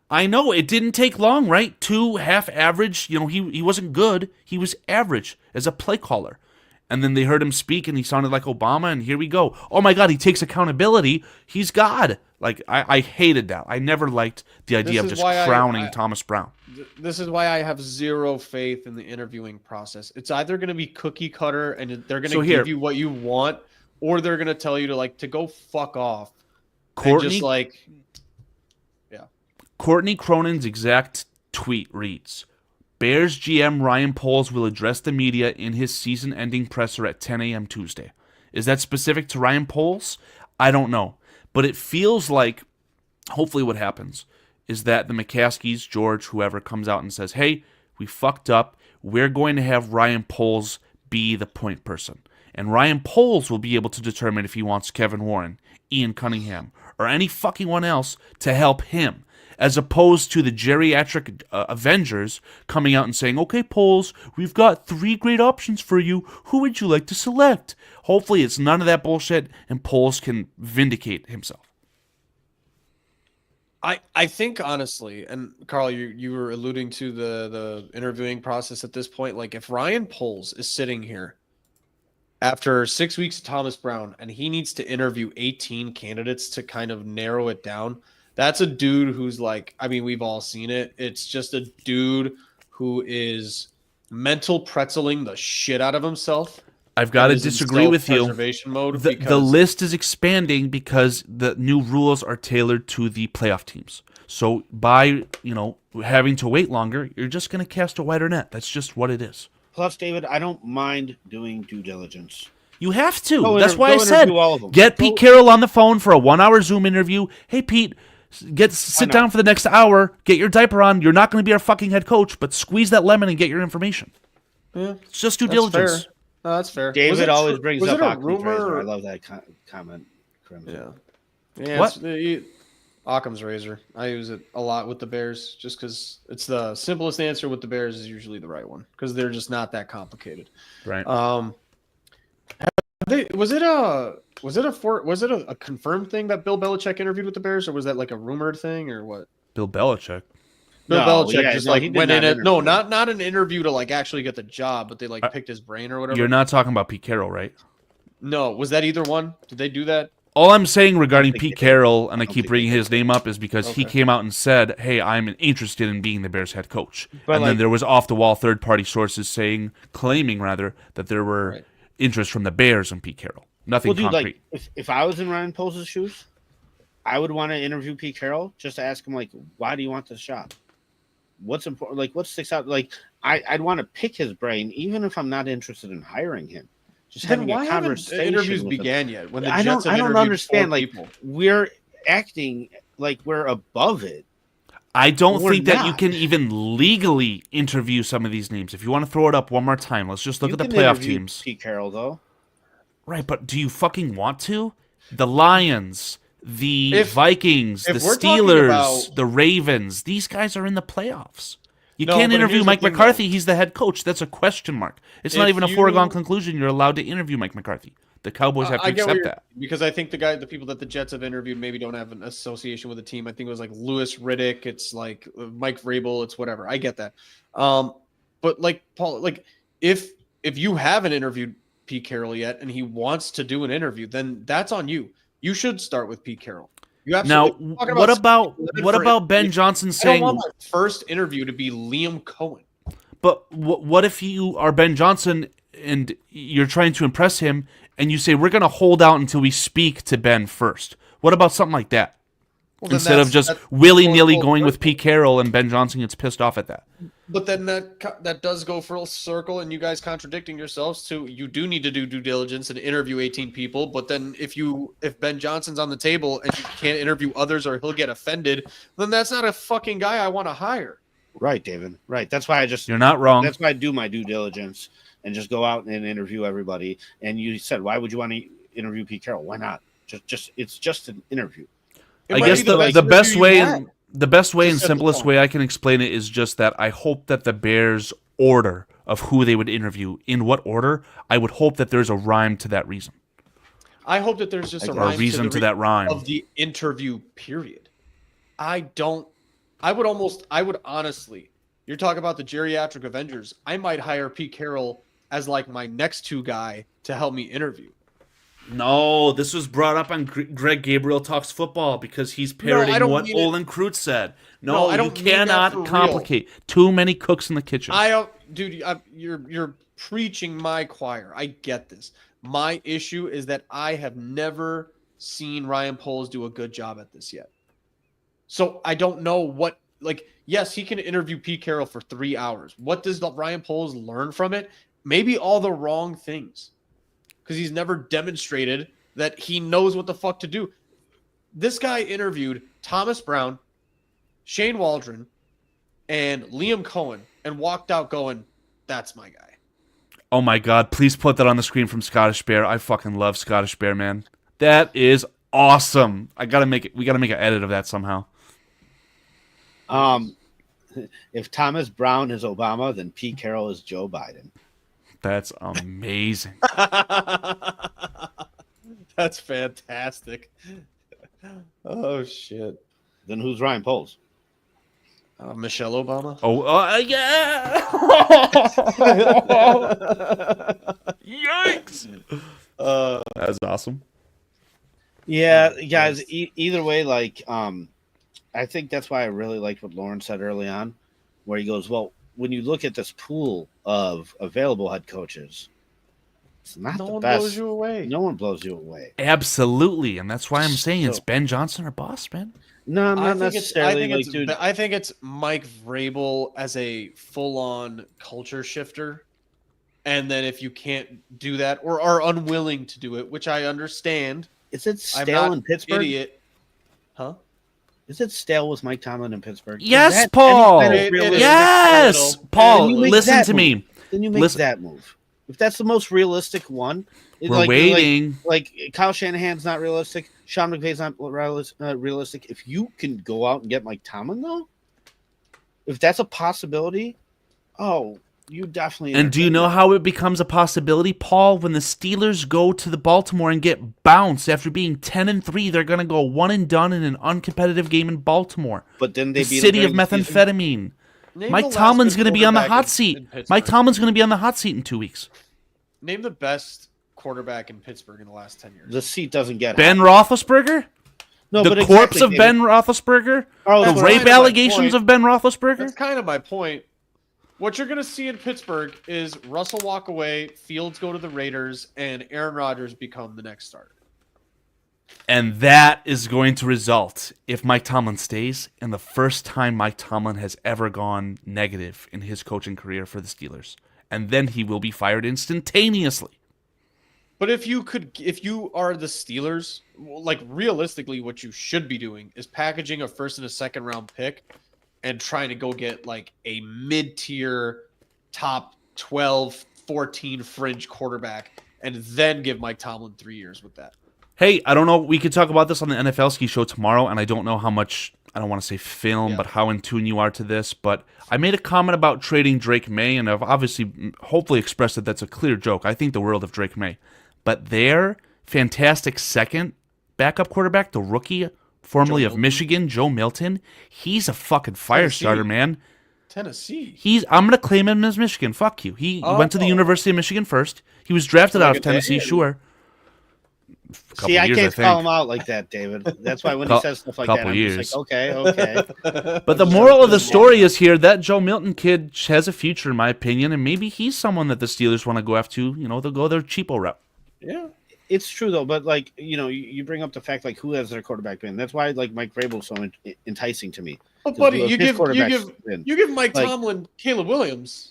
I know it didn't take long, right? 2 half average. He wasn't good. He was average as a play caller. And then they heard him speak and he sounded like Obama. And here we go. Oh my God, he takes accountability. He's God. I hated that. I never liked the idea of just crowning Thomas Brown. This is why I have zero faith in the interviewing process. It's either going to be cookie cutter and they're going to give you what you want, or they're going to tell you to go fuck off. Courtney Cronin's exact tweet reads, Bears GM Ryan Poles will address the media in his season-ending presser at 10 a.m. Tuesday. Is that specific to Ryan Poles? I don't know. But it feels like, hopefully what happens is that the McCaskies, George, whoever, comes out and says, hey, we fucked up. We're going to have Ryan Poles be the point person. And Ryan Poles will be able to determine if he wants Kevin Warren, Ian Cunningham, or any fucking one else to help him. As opposed to the geriatric Avengers coming out and saying, okay, Poles, we've got 3 great options for you. Who would you like to select? Hopefully it's none of that bullshit and Poles can vindicate himself. I think, honestly, and Carl, you were alluding to the interviewing process at this point. If Ryan Poles is sitting here after 6 weeks of Thomas Brown and he needs to interview 18 candidates to kind of narrow it down, that's a dude who's we've all seen it. It's just a dude who is mental pretzeling the shit out of himself. I've got to disagree with you. Mode the list is expanding because the new rules are tailored to the playoff teams. So by, having to wait longer, you're just going to cast a wider net. That's just what it is. Plus, David, I don't mind doing due diligence. You have to. That's why I said, get Pete Carroll on the phone for a 1-hour Zoom interview. Hey, Pete, sit down for the next hour, get your diaper on. You're not going to be our fucking head coach, but squeeze that lemon and get your information. Yeah, it's just due diligence. Fair. No, that's fair. David always brings up a rumor. I love that comment. Yeah. What? Occam's razor. I use it a lot with the Bears just because it's the simplest answer with the Bears is usually the right one because they're just not that complicated. Right. Was it a confirmed thing that Bill Belichick interviewed with the Bears, or was that like a rumored thing, or what? Bill Belichick. Bill Belichick he did went not in it. No, interview. not an interview to like actually get the job, but they like picked his brain or whatever. You're not talking about Pete Carroll, right? No, was that either one? Did they do that? All I'm saying regarding think Pete they did. Carroll, and I don't keep think bringing they his name up, is because he Okay. came out and said, "Hey, I'm interested in being the Bears head coach." But, and then like- there was off-the-wall third-party sources claiming that there were Right. interest from the Bears in Pete Carroll. Nothing Well, dude, concrete. like if I was in Ryan Poles' shoes, I would want to interview Pete Carroll just to ask him, like, why do you want this job? What's important? Like, what sticks out? Like, I'd want to pick his brain, even if I'm not interested in hiring him. Just Then having why a haven't conversation. interviews with him. began yet? When the I Jets don't have interviewed understand. 4 Like, people. we're acting like we're above it. I don't we're think that you not. can even legally interview some of these names. If you want to throw it up one more time, let's just look You at the can playoff interview teams. Pete Carroll, though. Right, but do you fucking want to? The Lions, the If- Vikings, if the we're talking Steelers, about- the Ravens, these guys are in the playoffs. You No, can't but interview here's the Mike thing, McCarthy. He's the head coach. That's a question mark. It's not If even a you- foregone conclusion. You're allowed to interview Mike McCarthy. The Cowboys have to I get what accept you're- that. because I think the people that the Jets have interviewed maybe don't have an association with the team. I think it was like Louis Riddick. It's like Mike Vrabel. It's whatever. I get that. But like Paul, like if you haven't interviewed Pete Carroll yet and he wants to do an interview, then that's on you. You should start with Pete Carroll. You Now, absolutely. Talking what about Leonard what for about Ben interview. Johnson I don't saying? want my first interview to be Liam Cohen. But what if you are Ben Johnson and you're trying to impress him, and you say we're going to hold out until we speak to Ben first? What about something like that? Well, then Instead of just that's willy-nilly full going with circle. Pete Carroll and Ben Johnson gets pissed off at that. But then that does go full circle, and you guys contradicting yourselves too. You do need to do due diligence and interview 18 people. But then if Ben Johnson's on the table and you can't interview others or he'll get offended, then that's not a fucking guy I want to hire. Right, David. Right. That's why You're not wrong. That's why I do my due diligence and just go out and interview everybody. And you said, why would you want to interview Pete Carroll? Why not? It's just an interview. It I might guess be the best interview way you and had. the best way and Just set the simplest tone. way I can explain it is just that I hope that the Bears order of who they would interview, in what order, I would hope that there's a rhyme to that reason. I hope that there's just a Or rhyme reason to the that rhyme. of the interview period. I would honestly, you're talking about the geriatric Avengers. I might hire Pete Carroll as like my next 2 guy to help me interview. No, this was brought up on Greg Gabriel Talks Football because he's I parroting don't what mean it- Olin Kreutz said. No, No, I you don't mean that cannot for real. complicate. Too many cooks in the kitchen. You're preaching my choir. I get this. My issue is that I have never seen Ryan Poles do a good job at this yet. So I don't know what, like, yes, he can interview Pete Carroll for 3 hours. What does Ryan Poles learn from it? Maybe all the wrong things, because he's never demonstrated that he knows what the fuck to do. This guy interviewed Thomas Brown, Shane Waldron, and Liam Cohen and walked out going, that's my guy. Oh my God, please put that on the screen from Scottish Bear. I fucking love Scottish Bear, man. That is awesome. We gotta make an edit of that somehow. If Thomas Brown is Obama, then Pete Carroll is Joe Biden. That's amazing. That's fantastic. Oh, shit. Then who's Ryan Poles? Michelle Obama. Oh, yeah. Yikes. That's awesome. Yeah, guys. Either way, like, I think that's why I really liked what Lauren said early on, where he goes, "Well, when you look at this pool of available head coaches, it's not No the one best. blows you away. No one blows you away. Absolutely, and that's why I'm saying it's So- Ben Johnson or boss, man. No, I not think necessarily. Like, dude, I think it's Mike Vrabel as a full-on culture shifter. And then if you can't do that or are unwilling to do it, which I understand, is it I'm stale not in Pittsburgh? idiot. Huh? Is it stale with Mike Tomlin in Pittsburgh? Is Yes, that Paul. any kind of It is. realistic- Yes, Then Paul. you make Listen that to me. Then you make Listen- that move. If that's the most realistic one, We're waiting. Like Kyle Shanahan's not realistic. Sean McVay's not realistic. If you can go out and get Mike Tomlin, though, if that's a possibility, you definitely. And do you know how it becomes a possibility, Paul? When the Steelers go to the Baltimore and get bounced after being 10-3, they're going to go one and done in an uncompetitive game in Baltimore. But then they the beat city of them during the methamphetamine. Name Mike the last Tomlin's good going to be on the quarterback hot in seat. Pittsburgh. Mike Tomlin's going to be on the hot seat in 2 weeks. Name the best quarterback in Pittsburgh in the last 10 years. The seat doesn't get Ben hot. Roethlisberger? No, The but corpse exactly, of David. Ben Roethlisberger? Oh, The that's rape kind of my allegations point. of Ben Roethlisberger? That's kind of my point. What you're going to see in Pittsburgh is Russell walk away, Fields go to the Raiders, and Aaron Rodgers become the next starter. And that is going to result, if Mike Tomlin stays, in the first time Mike Tomlin has ever gone negative in his coaching career for the Steelers. And then he will be fired instantaneously. But if you are the Steelers, like realistically, what you should be doing is packaging a first and a second round pick and trying to go get like a mid-tier top 12, 14 fringe quarterback and then give Mike Tomlin 3 years with that. Hey, I don't know. We could talk about this on the NFL Ski Show tomorrow, and I don't know how much, I don't want to say film, but how in tune you are to this. But I made a comment about trading Drake May, and I've obviously, hopefully expressed that that's a clear joke. I think the world of Drake May. But their fantastic second backup quarterback, the rookie, formerly of Michigan, Joe Milton, he's a fucking fire starter, man. Tennessee. I'm going to claim him as Michigan. Fuck you. He went to the University of Michigan first. He was drafted out of Tennessee, sure. See, I can't call him out like that, David. That's why when he says stuff like that, I'm just like, okay. But the moral of the story is here that Joe Milton kid has a future, in my opinion, and maybe he's someone that the Steelers want to go after. They'll go their cheapo route. Yeah. It's true, though, but, like, you bring up the fact, like, who has their quarterback been. That's why, like, Mike Vrabel's so enticing to me. Oh, buddy, you give Mike Tomlin Caleb Williams.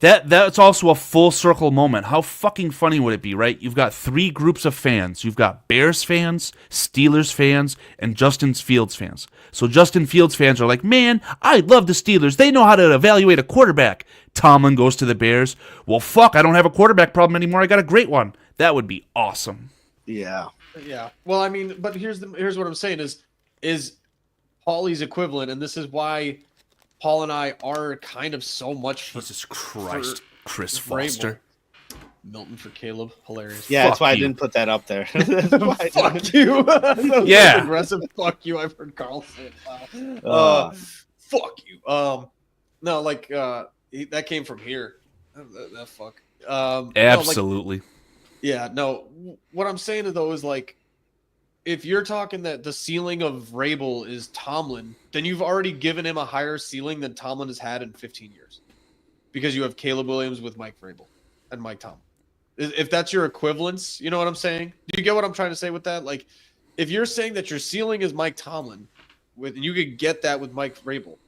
That's also a full circle moment. How fucking funny would it be, right? You've got three groups of fans. You've got Bears fans, Steelers fans, and Justin Fields fans. So Justin Fields fans are like, man, I love the Steelers. They know how to evaluate a quarterback. Tomlin goes to the Bears. Well, fuck, I don't have a quarterback problem anymore. I got a great one. That would be awesome. Yeah. Yeah. Well, I mean, but here's what I'm saying is Paulie's equivalent, and this is why Paul and I are kind of so much Jesus Christ, Chris Foster. Milton for Caleb, hilarious. Yeah, that's why I didn't put that up there. Fuck you. Yeah, aggressive. Fuck you. I've heard Carl say it. Fuck you. No, like that came from here. That fuck. Absolutely. No, like, yeah. No. What I'm saying though is like, if you're talking that the ceiling of Vrabel is Tomlin, then you've already given him a higher ceiling than Tomlin has had in 15 years, because you have Caleb Williams with Mike Vrabel and Mike Tomlin. If that's your equivalence, you know what I'm saying? Do you get what I'm trying to say with that? Like, if you're saying that your ceiling is Mike Tomlin, and you could get that with Mike Vrabel,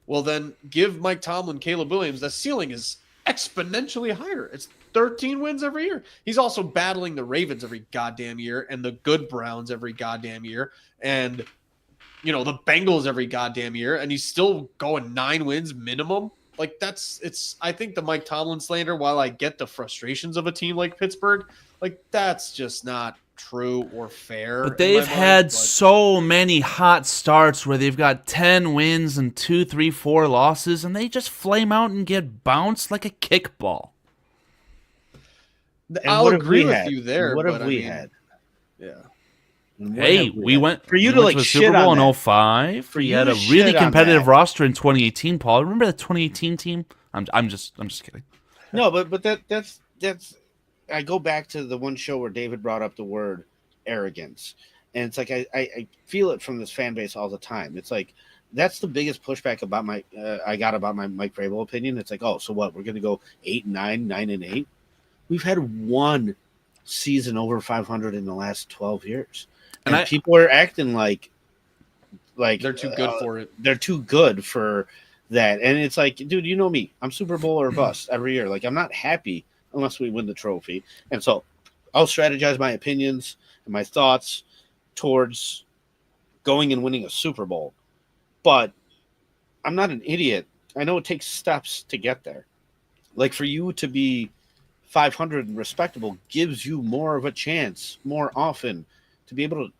well then give Mike Tomlin Caleb Williams. The ceiling is exponentially higher. It's 13 wins every year. He's also battling the Ravens every goddamn year, and the good Browns every goddamn year, and the Bengals every goddamn year, and he's still going 9 wins minimum. Like, I think the Mike Tomlin slander, while I get the frustrations of a team like Pittsburgh, like, that's just not true or fair. But they've had so many hot starts where they've got 10 wins and 2, 3, 4 losses, and they just flame out and get bounced like a kickball. I'll agree with you there. What have we had? Yeah. Hey, we went for you we to went like a Super Bowl in 05. For you you had to a really shit on competitive that. roster in 2018, Paul. Remember the 2018 team? I'm just kidding. No, but that's I go back to the one show where David brought up the word arrogance, and it's like I feel it from this fan base all the time. It's like that's the biggest pushback about I got about my Mike Vrabel opinion. It's like, oh, so what? We're gonna go 8-9, 9-8. We've had one season over 500 in the last 12 years, and people are acting like they're too good for it. They're too good for that, and it's like, dude, you know me. I'm Super Bowl or bust every year. Like, I'm not happy unless we win the trophy, and so I'll strategize my opinions and my thoughts towards going and winning a Super Bowl. But I'm not an idiot. I know it takes steps to get there. Like, for you to be 500 and respectable gives you more of a chance more often to be able to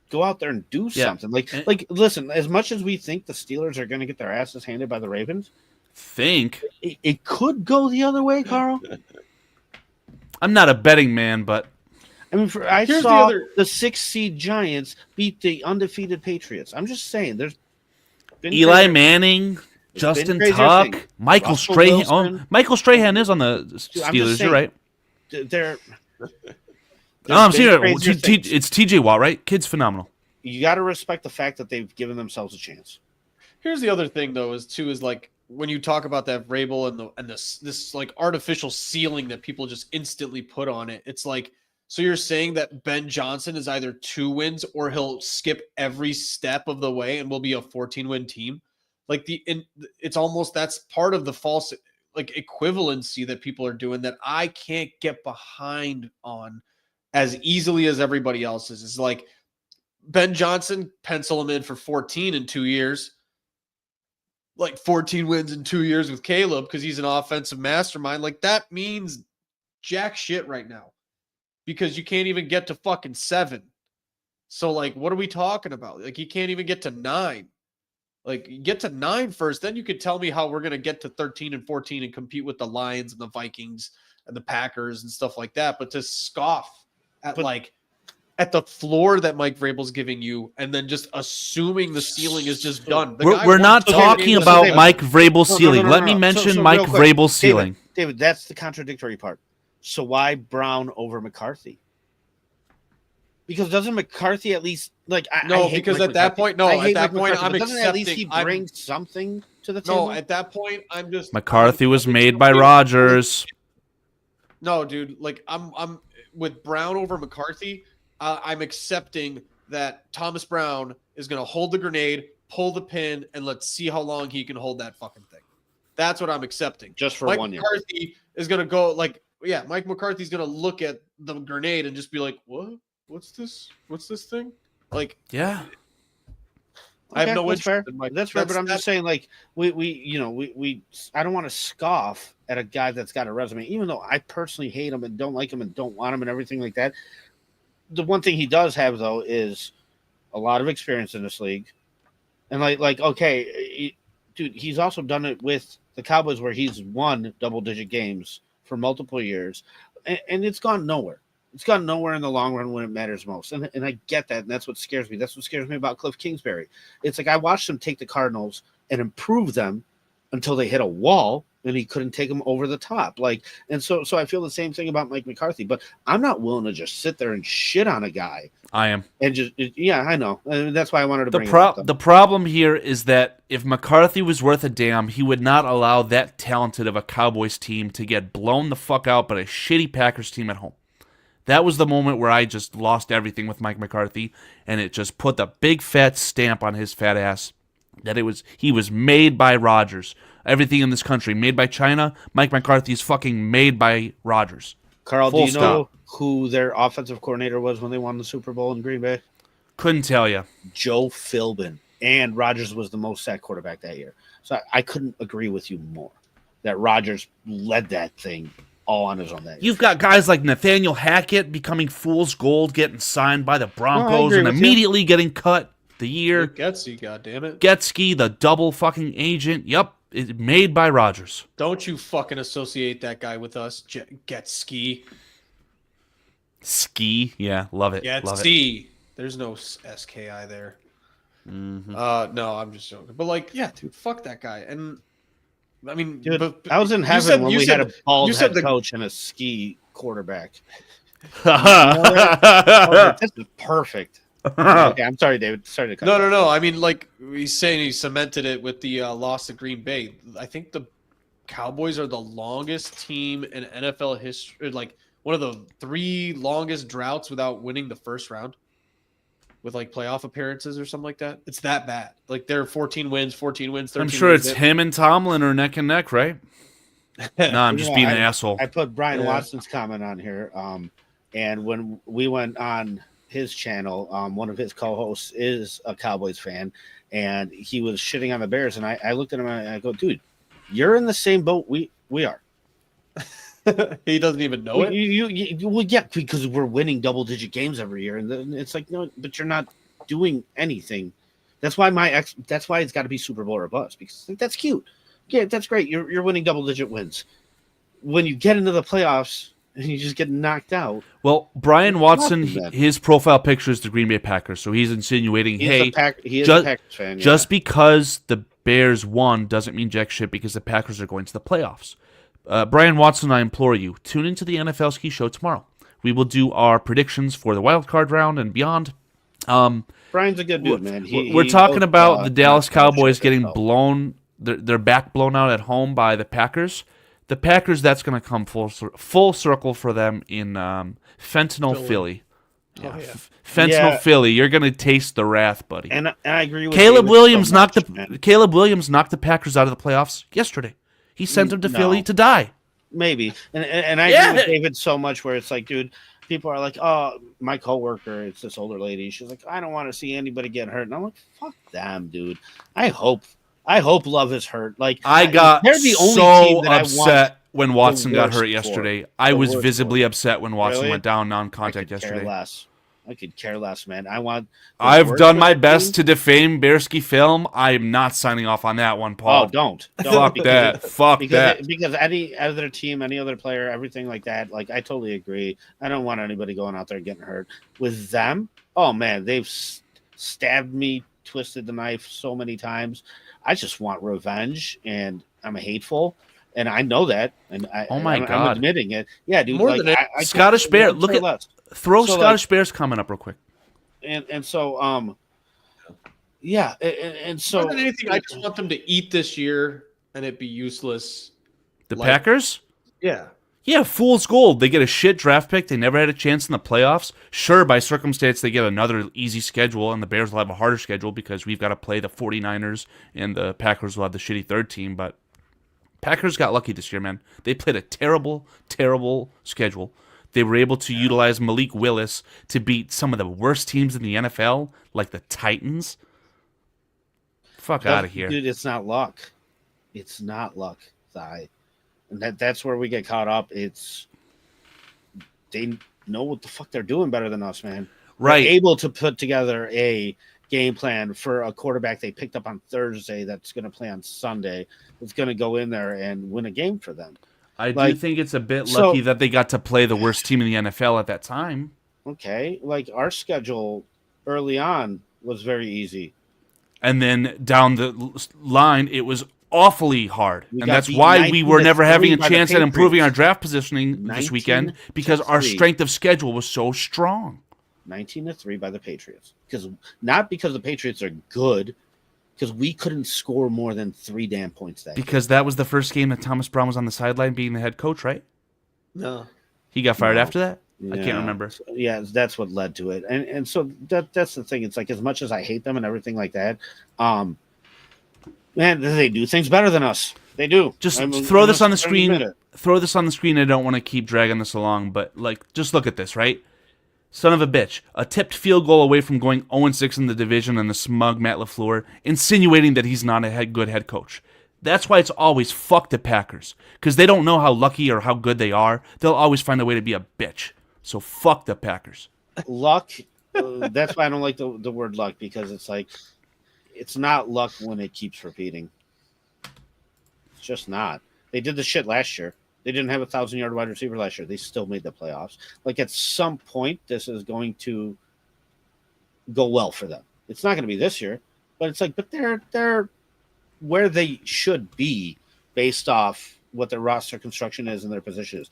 go out there and do Yeah. something. Like, listen, as much as we think the Steelers are going to get their asses handed by the Ravens, it could go the other way, Carl. I'm not a betting man, but I mean, I saw the 6 seed Giants beat the undefeated Patriots. I'm just saying, there's been Eli Manning, Justin Tuck, Michael Strahan. Oh, Michael Strahan is on the Steelers. You're right. I'm serious. It's TJ Watt, right? Kid's phenomenal. You got to respect the fact that they've given themselves a chance. Here's the other thing, though, is like when you talk about that Vrabel and this like artificial ceiling that people just instantly put on it. It's like, so you're saying that Ben Johnson is either 2 wins or he'll skip every step of the way and will be a 14-win team. Like it's almost, that's part of the false like equivalency that people are doing that I can't get behind on as easily as everybody else is. It's like Ben Johnson, pencil him in for 14 in 2 years. Like 14 wins in 2 years with Caleb because he's an offensive mastermind. Like that means jack shit right now because you can't even get to fucking 7. So like, what are we talking about? Like you can't even get to 9. Like get to 9 first, then you could tell me how we're going to get to 13 and 14 and compete with the Lions and the Vikings and the Packers and stuff like that. But to scoff at the floor that Mike Vrabel's giving you and then just assuming the ceiling is just done. We're not talking about Mike Vrabel's ceiling. Let me mention Mike Vrabel's ceiling. David, that's the contradictory part. So why Brown over McCarthy? Because doesn't McCarthy at least because at that point, I'm accepting. Doesn't at least he bring something to the table? No, at that point, I'm just McCarthy was made by Rodgers. No, dude, like I'm with Brown over McCarthy. I'm accepting that Thomas Brown is going to hold the grenade, pull the pin, and let's see how long he can hold that fucking thing. That's what I'm accepting. Just for Mike 1 year. McCarthy is going to go Mike McCarthy's going to look at the grenade and just be like, what? What's this? What's this thing? Like, yeah. I have no that's fair. That's fair, but I'm just saying, like, we I don't want to scoff at a guy that's got a resume, even though I personally hate him and don't like him and don't want him and everything like that. The one thing he does have, though, is a lot of experience in this league. And, dude, he's also done it with the Cowboys where he's won double-digit games for multiple years, and it's gone nowhere. It's gone nowhere in the long run when it matters most. And I get that, and that's what scares me. That's what scares me about Cliff Kingsbury. It's like I watched him take the Cardinals and improve them until they hit a wall, and he couldn't take them over the top. So I feel the same thing about Mike McCarthy, but I'm not willing to just sit there and shit on a guy. I am. And I know. And that's why I wanted to bring it up. The problem here is that if McCarthy was worth a damn, he would not allow that talented of a Cowboys team to get blown the fuck out by a shitty Packers team at home. That was the moment where I just lost everything with Mike McCarthy, and it just put the big fat stamp on his fat ass that he was made by Rodgers. Everything in this country made by China. Mike McCarthy is fucking made by Rodgers. Carl, do you know who their offensive coordinator was when they won the Super Bowl in Green Bay? Couldn't tell you. Joe Philbin. And Rodgers was the most sacked quarterback that year. So I couldn't agree with you more that Rodgers led that thing all on his own. You've got guys like Nathaniel Hackett becoming fool's gold, getting signed by the Broncos and immediately getting cut the year. Getsy, goddammit. Getsky, the double fucking agent. Yep, it's made by Rodgers. Don't you fucking associate that guy with us, Getsky. Ski, yeah, love it. Getsy. There's no SKI there. Mm-hmm. No, I'm just joking. But dude, fuck that guy. And I mean, dude, I was in heaven when we had a bald head coach and a ski quarterback. This is perfect. Okay, I'm sorry, David. Sorry to cut you off. No. I mean, he's saying he cemented it with the loss to Green Bay. I think the Cowboys are the longest team in NFL history, one of the 3 longest droughts without winning the first round with playoff appearances or something like that. It's that bad. They're 14 wins, 13 I'm sure wins. It's him and Tomlin are neck and neck, right? No, I'm just being an asshole. I put Brian Watson's comment on here. And when we went on his channel, one of his co-hosts is a Cowboys fan, and he was shitting on the Bears. And I looked at him and I go, dude, you're in the same boat we are. He doesn't even know it. Well, yeah, because we're winning double-digit games every year, and then it's like, no, but you're not doing anything. That's why That's why it's got to be Super Bowl or bust, because that's cute. Yeah, that's great. You're winning double-digit wins. When you get into the playoffs and you just get knocked out. Well, Brian Watson, nothing, his profile picture is the Green Bay Packers, so he's insinuating, he hey, is a Packers fan. Yeah. just because the Bears won doesn't mean jack shit because the Packers are going to the playoffs. Brian Watson, I implore you, tune into the NFL Ski Show tomorrow. We will do our predictions for the wild card round and beyond. Brian's a good dude, man. We're talking about the Dallas Cowboys getting blown. their back blown out at home by the Packers. The Packers, that's going to come full circle for them in Fentanyl, Philly. Yeah, Fentanyl, Philly. You're going to taste the wrath, buddy. And I agree with Caleb David Williams so much, Caleb Williams knocked the Packers out of the playoffs yesterday. He sent them to Philly to die. Maybe. And I agree with David so much where it's like, dude, people are like, oh, my coworker, it's this older lady. She's like, I don't want to see anybody get hurt. And I'm like, fuck them, dude. I hope Love is hurt. Like, they're the only team that upset when Watson got hurt for. yesterday. I was visibly upset when Watson went down non-contact yesterday. I could care less, man. I've done my best to defame Bearski Film. I am not signing off on that one, Paul. Oh, don't. Fuck that. Fuck that. Because any other team, any other player, everything like that, like, I totally agree. I don't want anybody going out there getting hurt. With them, oh, man, they've stabbed me, twisted the knife so many times. I just want revenge, and I'm hateful. And I know that, and I'm admitting it. Yeah, dude. More like, than Scottish Bear. Look at throw so Scottish Bears comment up real quick. And so yeah, and so more than anything, I just want them to eat this year and it be useless. The Packers? Yeah. Yeah, fool's gold. They get a shit draft pick. They never had a chance in the playoffs. Sure, by circumstance, they get another easy schedule, and the Bears will have a harder schedule because we've got to play the 49ers, and the Packers will have the shitty third team. But Packers got lucky this year, man. They played a terrible, terrible schedule. They were able to utilize Malik Willis to beat some of the worst teams in the NFL, like the Titans. Fuck out of here. Dude, it's not luck. It's not luck, Thigh. And that's where we get caught up. They know what the fuck they're doing better than us, man. Right. They're able to put together a game plan for a quarterback they picked up on Thursday that's going to play on Sunday. That's going to go in there and win a game for them. I do think it's a bit lucky that they got to play the worst team in the NFL at that time. Okay. Like, our schedule early on was very easy. And then down the line, it was awfully hard. And that's why we were never having a chance at improving our draft positioning this weekend, because our strength of schedule was so strong. 19-3 by the Patriots. Not because the Patriots are good, because we couldn't score more than 3 damn points that Because that was the first game that Thomas Brown was on the sideline being the head coach, right? No. He got fired after that? Yeah. I can't remember. Yeah, that's what led to it. And so that's the thing. It's like, as much as I hate them and everything like that, man, they do things better than us. They do. Just throw this on the screen. Throw this on the screen. I don't want to keep dragging this along, but just look at this, right? Son of a bitch. A tipped field goal away from going 0-6 in the division, and the smug Matt LaFleur insinuating that he's not a good head coach. That's why it's always fuck the Packers, because they don't know how lucky or how good they are. They'll always find a way to be a bitch. So fuck the Packers. Luck. That's why I don't like the word luck, because it's like, it's not luck when it keeps repeating. It's just not. They did the shit last year. They didn't have a 1,000-yard wide receiver last year. They still made the playoffs. Like, at some point, this is going to go well for them. It's not going to be this year, but it's like, but they're where they should be based off what their roster construction is and their position is.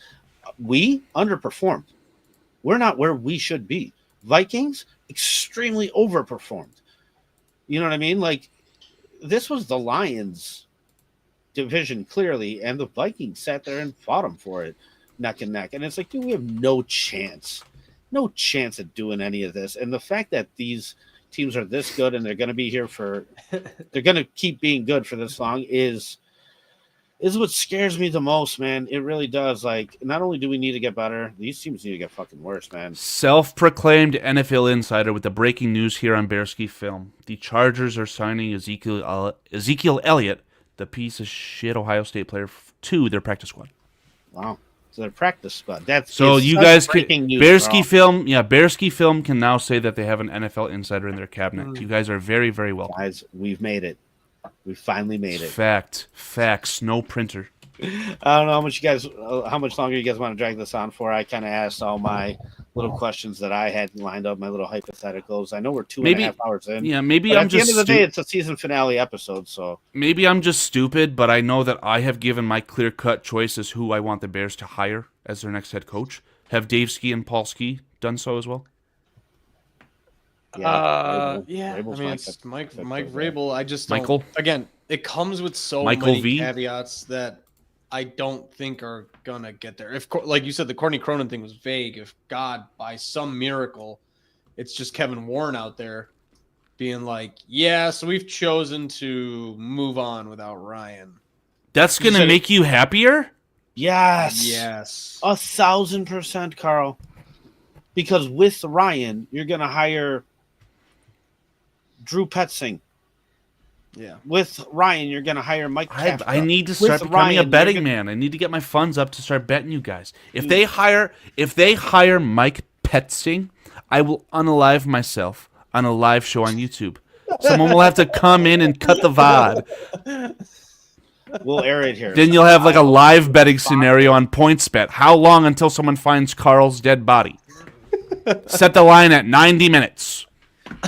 We underperformed. We're not where we should be. Vikings extremely overperformed. You know what I mean? Like, this was the Lions' division clearly, and the Vikings sat there and fought them for it, neck and neck. And it's like, dude, we have no chance at doing any of this. And the fact that these teams are this good and they're going to be here they're going to keep being good for this long is what scares me the most, man. It really does. Like, not only do we need to get better, these teams need to get fucking worse, man. Self-proclaimed NFL insider with the breaking news here on Bearski Film. The Chargers are signing Ezekiel Elliott, the piece of shit Ohio State player, to their practice squad. Wow. their practice squad. That's So it's you such guys can breaking news, Bearski Carl. Film, Bearski Film can now say that they have an NFL insider in their cabinet. You guys are very, very welcome. Guys, we've made it. We finally made it. Facts, no printer. I don't know how much longer you guys want to drag this on for. I kind of asked all my little questions that I had lined up, my little hypotheticals. I know we're 2.5 hours in. Yeah, maybe but I'm at the just end of the day, it's a season finale episode, so maybe I'm just stupid, but I know that I have given my clear-cut choice as who I want the Bears to hire as their next head coach. Have Dave Ski and Paul Ski done so as well? Vrabel. I Vrabel's mean, my it's pick. Mike Pick Vrabel. I just don't, Michael? again, it comes with so Michael many V? caveats that I don't think are gonna get there. If, like you said, the Courtney Cronin thing was vague. If God, by some miracle, it's just Kevin Warren out there being like, yeah, so we've chosen to move on without Ryan. That's gonna make you happier? Yes. 1,000%, Carl. Because with Ryan, you're gonna hire Drew Petzing. Yeah. With Ryan, you're gonna hire Mike Kafka. I need to start With becoming Ryan, a betting you're man. I need to get my funds up to start betting you guys. If they hire Mike Petzing, I will unalive myself on a live show on YouTube. Someone will have to come in and cut the VOD. We'll air it here. Then you'll have like a live betting scenario on PointsBet. How long until someone finds Carl's dead body? Set the line at 90 minutes.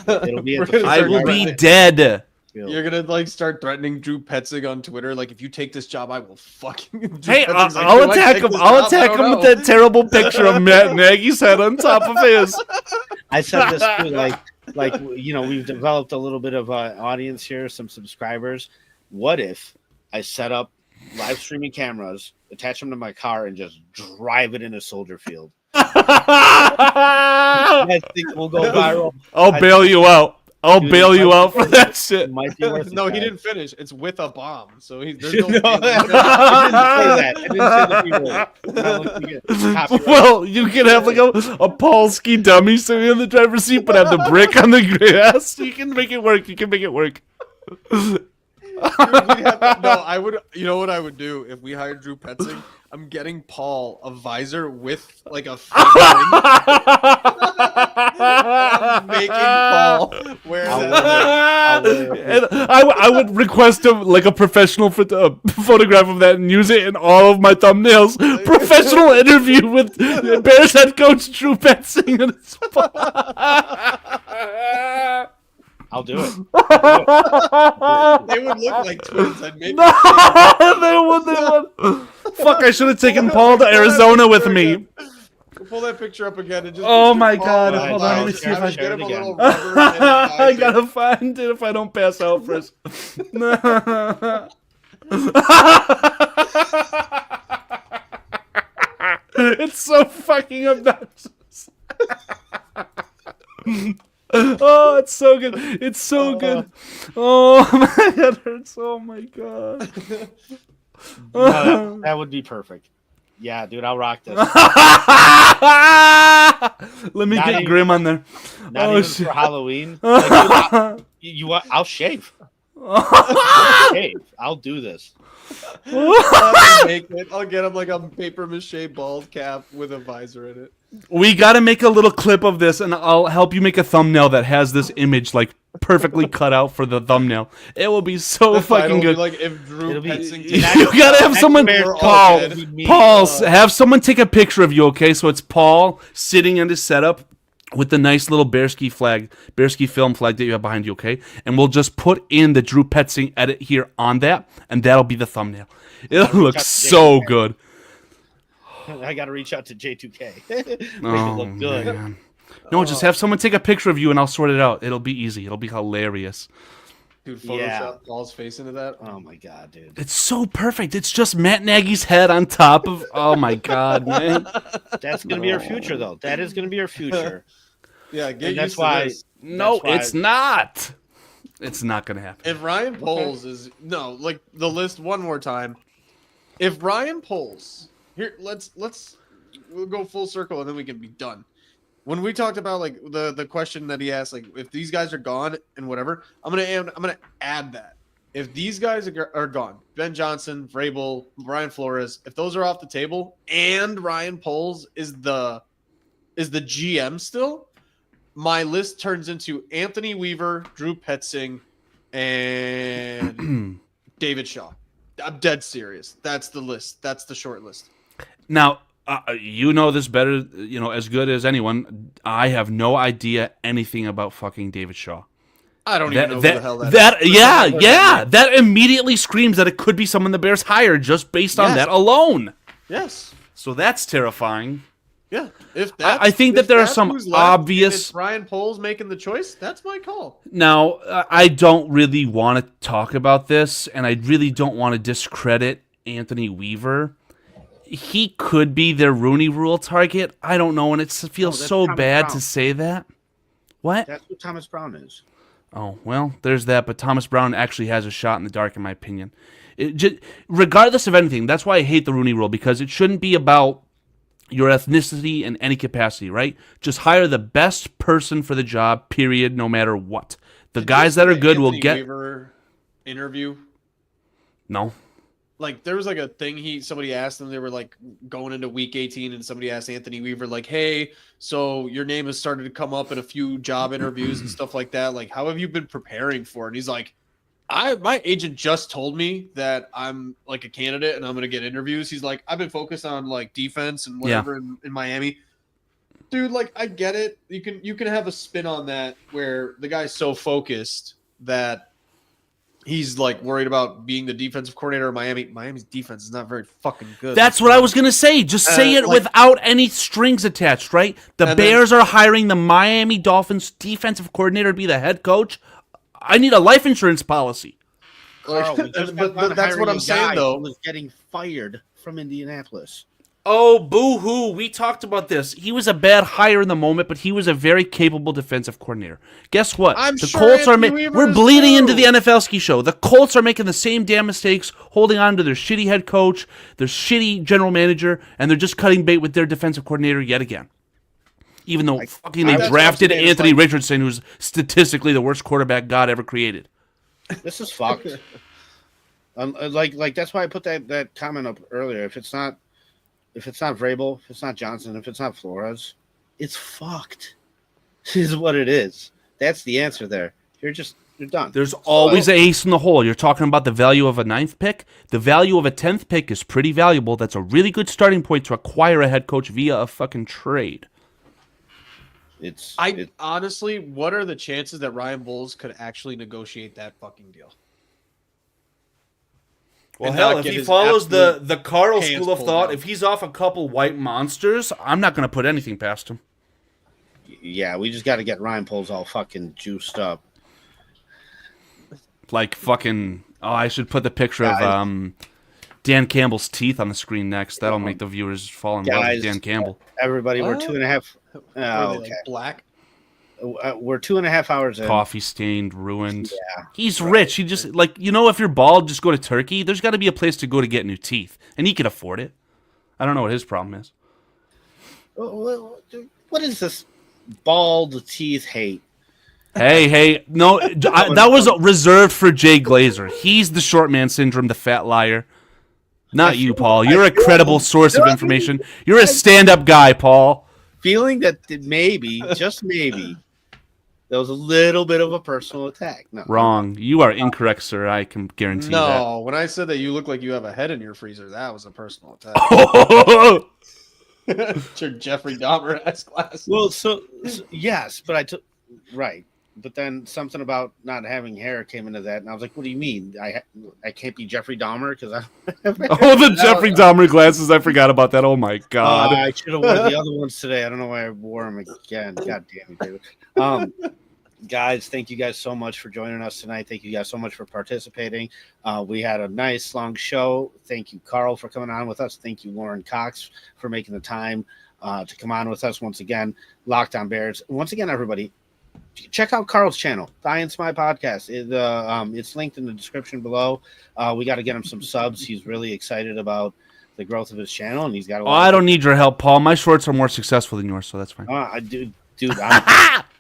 It'll be at We're the I will be Right. dead. You're gonna like start threatening Drew Petzing on Twitter. Like, if you take this job, I will fucking. Hey, Petzing's like, I'll "Do I attack take him. this I'll job? I attack don't him with know." that terrible picture of Matt Nagy's head on top of his. I said this too, like we've developed a little bit of an audience here, some subscribers. What if I set up live streaming cameras, attach them to my car, and just drive it into Soldier Field? I think we'll go viral. I'll bail you out. I'll Dude, bail you might out be for that shit. It might be worth it, No, he guys. didn't finish. It's with a bomb. So there's No, no. I didn't say that. I didn't say the B word. Not looking at copyright. Well, you can have like a Polsky dummy sitting in the driver's seat, but have the brick on the grass. You can make it work. You can make it work. No, I would. You know what I would do if we hired Drew Petzing? I'm getting Paul a visor with like a fake ring. I'm making Paul wear that. And I would request a professional photograph of that and use it in all of my thumbnails. Professional interview with Bears head coach Drew Petzing. And it's I'll do it. They would look like twins. I'd make they would. Fuck, I should have taken Paul to Arizona with me. Pull that picture up again and just. Oh my Paul God, on hold on, let me visor. see if I Get him a share it little again. rubber and a I visor. gotta find it if I don't pass out first. It's so fucking obnoxious. Oh, it's so good. It's so good. Oh, my head hurts. Oh, my God. No, that would be perfect. Yeah, dude, I'll rock this. Let me Not get even- Grim on there. Not Oh, even shit. for Halloween. Like, dude, I'll shave. I'll shave. I'll do this. I'll get him like a paper mache bald cap with a visor in it. We got to make a little clip of this, and I'll help you make a thumbnail that has this image like perfectly cut out for the thumbnail. It will be so The title fucking will be good. like if Drew It'll be- Petzing. You You gotta have someone, Bear Paul. Coach would be me. Paul, have someone take a picture of you, okay? So it's Paul sitting in his setup with the nice little Bearski Film flag that you have behind you, okay? And we'll just put in the Drew Petzing edit here on that, and that'll be the thumbnail. It'll look so good. I got to reach out to J2K. Make it Oh, look good. man. No, just have someone take a picture of you, and I'll sort it out. It'll be easy. It'll be hilarious. Dude, Photoshop Yeah. Paul's face into that. Oh my god, dude. It's so perfect. It's just Matt Nagy's head on top of. Oh my God, man! That's gonna be our future, though. That is gonna be our future. Yeah, get And that's used to why. this. No, That's why- it's not. It's not gonna happen. If Ryan Poles is like the list one more time. If Ryan Poles here, we'll go full circle and then we can be done. When we talked about like the question that he asked, like if these guys are gone and whatever, I'm gonna add that. if these guys are gone, Ben Johnson, Vrabel, Brian Flores, if those are off the table, and Ryan Poles is the GM still, my list turns into Anthony Weaver, Drew Petzing, and David Shaw. I'm dead serious. That's the list. That's the short list. Now, you know this better, as good as anyone. I have no idea anything about fucking David Shaw. I don't even know who the hell that is. Yeah. That immediately screams that it could be someone the Bears hired just based on that alone. Yes. So that's terrifying. Yeah. I think that there are some obvious. If it's Ryan Poles making the choice, that's my call. Now, I don't really want to talk about this, and I really don't want to discredit Anthony Weaver. He could be their Rooney Rule target. I don't know, and it feels so bad to say that. What? That's what Thomas Brown is. Oh, well, there's that, but Thomas Brown actually has a shot in the dark, in my opinion. Regardless of anything, that's why I hate the Rooney Rule, because it shouldn't be about your ethnicity in any capacity, right? Just hire the best person for the job, period, no matter what. The guys that are good will get... Weaver interview? No. Like, there was like a thing somebody asked them, they were like going into week 18, and somebody asked Anthony Weaver, like, hey, so your name has started to come up in a few job interviews and stuff like that. Like, how have you been preparing for it? And he's like, my agent just told me that I'm like a candidate and I'm going to get interviews. He's like, I've been focused on like defense and whatever in Miami. Dude, like, I get it. You can have a spin on that where the guy's so focused that he's like worried about being the defensive coordinator of Miami. Miami's defense is not very fucking good. That's what I was going to say. Just say it without any strings attached, right? The Bears are hiring the Miami Dolphins defensive coordinator to be the head coach. I need a life insurance policy. Carl, but that's what I'm saying, though. He was getting fired from Indianapolis. Oh, boo-hoo. We talked about this. He was a bad hire in the moment, but he was a very capable defensive coordinator. Guess what? Colts are we're bleeding into the NFL ski show. The Colts are making the same damn mistakes, holding on to their shitty head coach, their shitty general manager, and they're just cutting bait with their defensive coordinator yet again. Even though they drafted Anthony Richardson, who's statistically the worst quarterback God ever created. This is fucked. Like that's why I put that comment up earlier. If it's not Vrabel, if it's not Johnson, if it's not Flores, it's fucked. Is what it is. That's the answer there. You're done. There's always an ace in the hole. You're talking about the value of a 9th pick. The value of a 10th pick is pretty valuable. That's a really good starting point to acquire a head coach via a fucking trade. Honestly, what are the chances that Ryan Poles could actually negotiate that fucking deal? Well, hell, if he follows the Carl school of thought, if he's off a couple white monsters, I'm not going to put anything past him. Yeah, we just got to get Ryan Poles all fucking juiced up. Like fucking... Oh, I should put the picture of Dan Campbell's teeth on the screen next. That'll make the viewers fall in love with Dan Campbell. Everybody, we're 2.5... Oh, okay. Like black? We're 2.5 hours in. Coffee stained, ruined. Yeah, he's rich. He just if you're bald, just go to Turkey. There's got to be a place to go to get new teeth, and he can afford it. I don't know what his problem is. What is this bald teeth hate? Hey, no, that was reserved for Jay Glazer. He's the short man syndrome, the fat liar. Not you, Paul. You're a credible source of information. You're a stand-up guy, Paul. Feeling that maybe, just maybe, there was a little bit of a personal attack. No. Wrong. You are incorrect, sir. I can guarantee that. No, when I said that you look like you have a head in your freezer, that was a personal attack. It's your Jeffrey Dahmer-esque glasses. Well, so yes, but I took right. But then something about not having hair came into that, and I was like, "What do you mean? I can't be Jeffrey Dahmer because I." The Jeffrey Dahmer glasses! I forgot about that. Oh my god! I should have worn the other ones today. I don't know why I wore them again. God damn it, David. Guys, thank you guys so much for joining us tonight. Thank you guys so much for participating. We had a nice long show. Thank you, Carl, for coming on with us. Thank you, Lauren Cox, for making the time to come on with us once again. Locked On Bears. Once again, everybody. Check out Carl's channel, Die and Smile Podcast. It's linked in the description below. We got to get him some subs. He's really excited about the growth of his channel, and he's got. I don't need your help, Paul. My shorts are more successful than yours, so that's fine. Dude,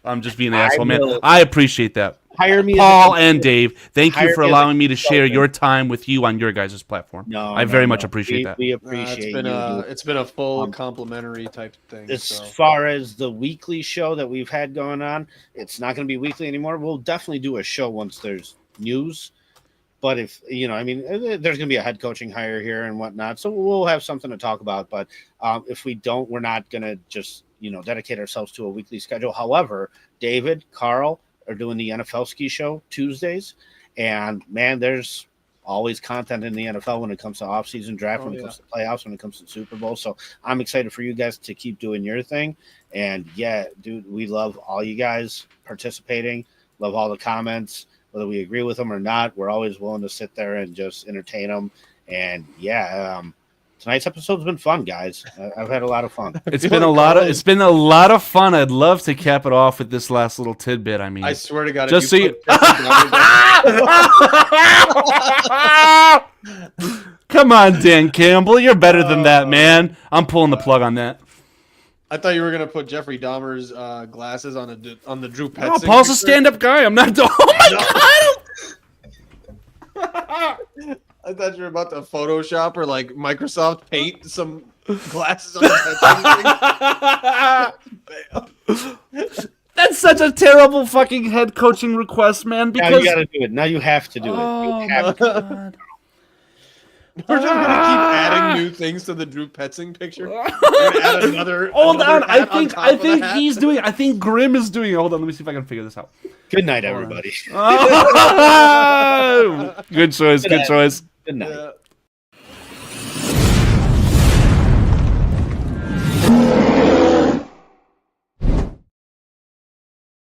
I'm just being an asshole, man. I appreciate that. hire me, Paul and Dave, thank you Hire for me as a allowing me to share consultant. your time with you on your guys' platform. No, I very much appreciate that. We It's appreciate been you. it's been a full Um, complimentary type thing. As So. far as the weekly show that we've had going on, it's not going to be weekly anymore. We'll definitely do a show once there's news. But if there's going to be a head coaching hire here and whatnot, so we'll have something to talk about. But if we don't, we're not going to just dedicate ourselves to a weekly schedule. However, David, Carl are doing the NFL Ski Show Tuesdays, and man, there's always content in the NFL when it comes to offseason draft, when it comes to playoffs, when it comes to Super Bowl. So I'm excited for you guys to keep doing your thing. And yeah, dude, we love all you guys participating. Love all the comments. Whether we agree with them or not, we're always willing to sit there and just entertain them. And yeah, tonight's episode's been fun, guys. I've had a lot of fun. It's been a lot of fun. I'd love to cap it off with this last little tidbit. I mean, I swear to God, just if you come on, Dan Campbell, you're better than that, man. I'm pulling the plug on that. I thought you were gonna put Jeffrey Dahmer's glasses on the Drew Petzing. No, Paul's a stand-up guy. I'm not. Oh my god! I thought you were about to Photoshop or like Microsoft Paint some glasses on the Petzing. That's such a terrible fucking head coaching request, man. Now Because you got to do it. Now you have to do it. oh You have my to. god. We're just gonna keep adding new things to the Drew Petzing picture. We're gonna add another. Hold on, I hat think top of the hat. he's doing. I think Grim is doing it. Hold on, let me see if I can figure this out. Good night, everybody. Good choice. Good choice. Good night. Yeah.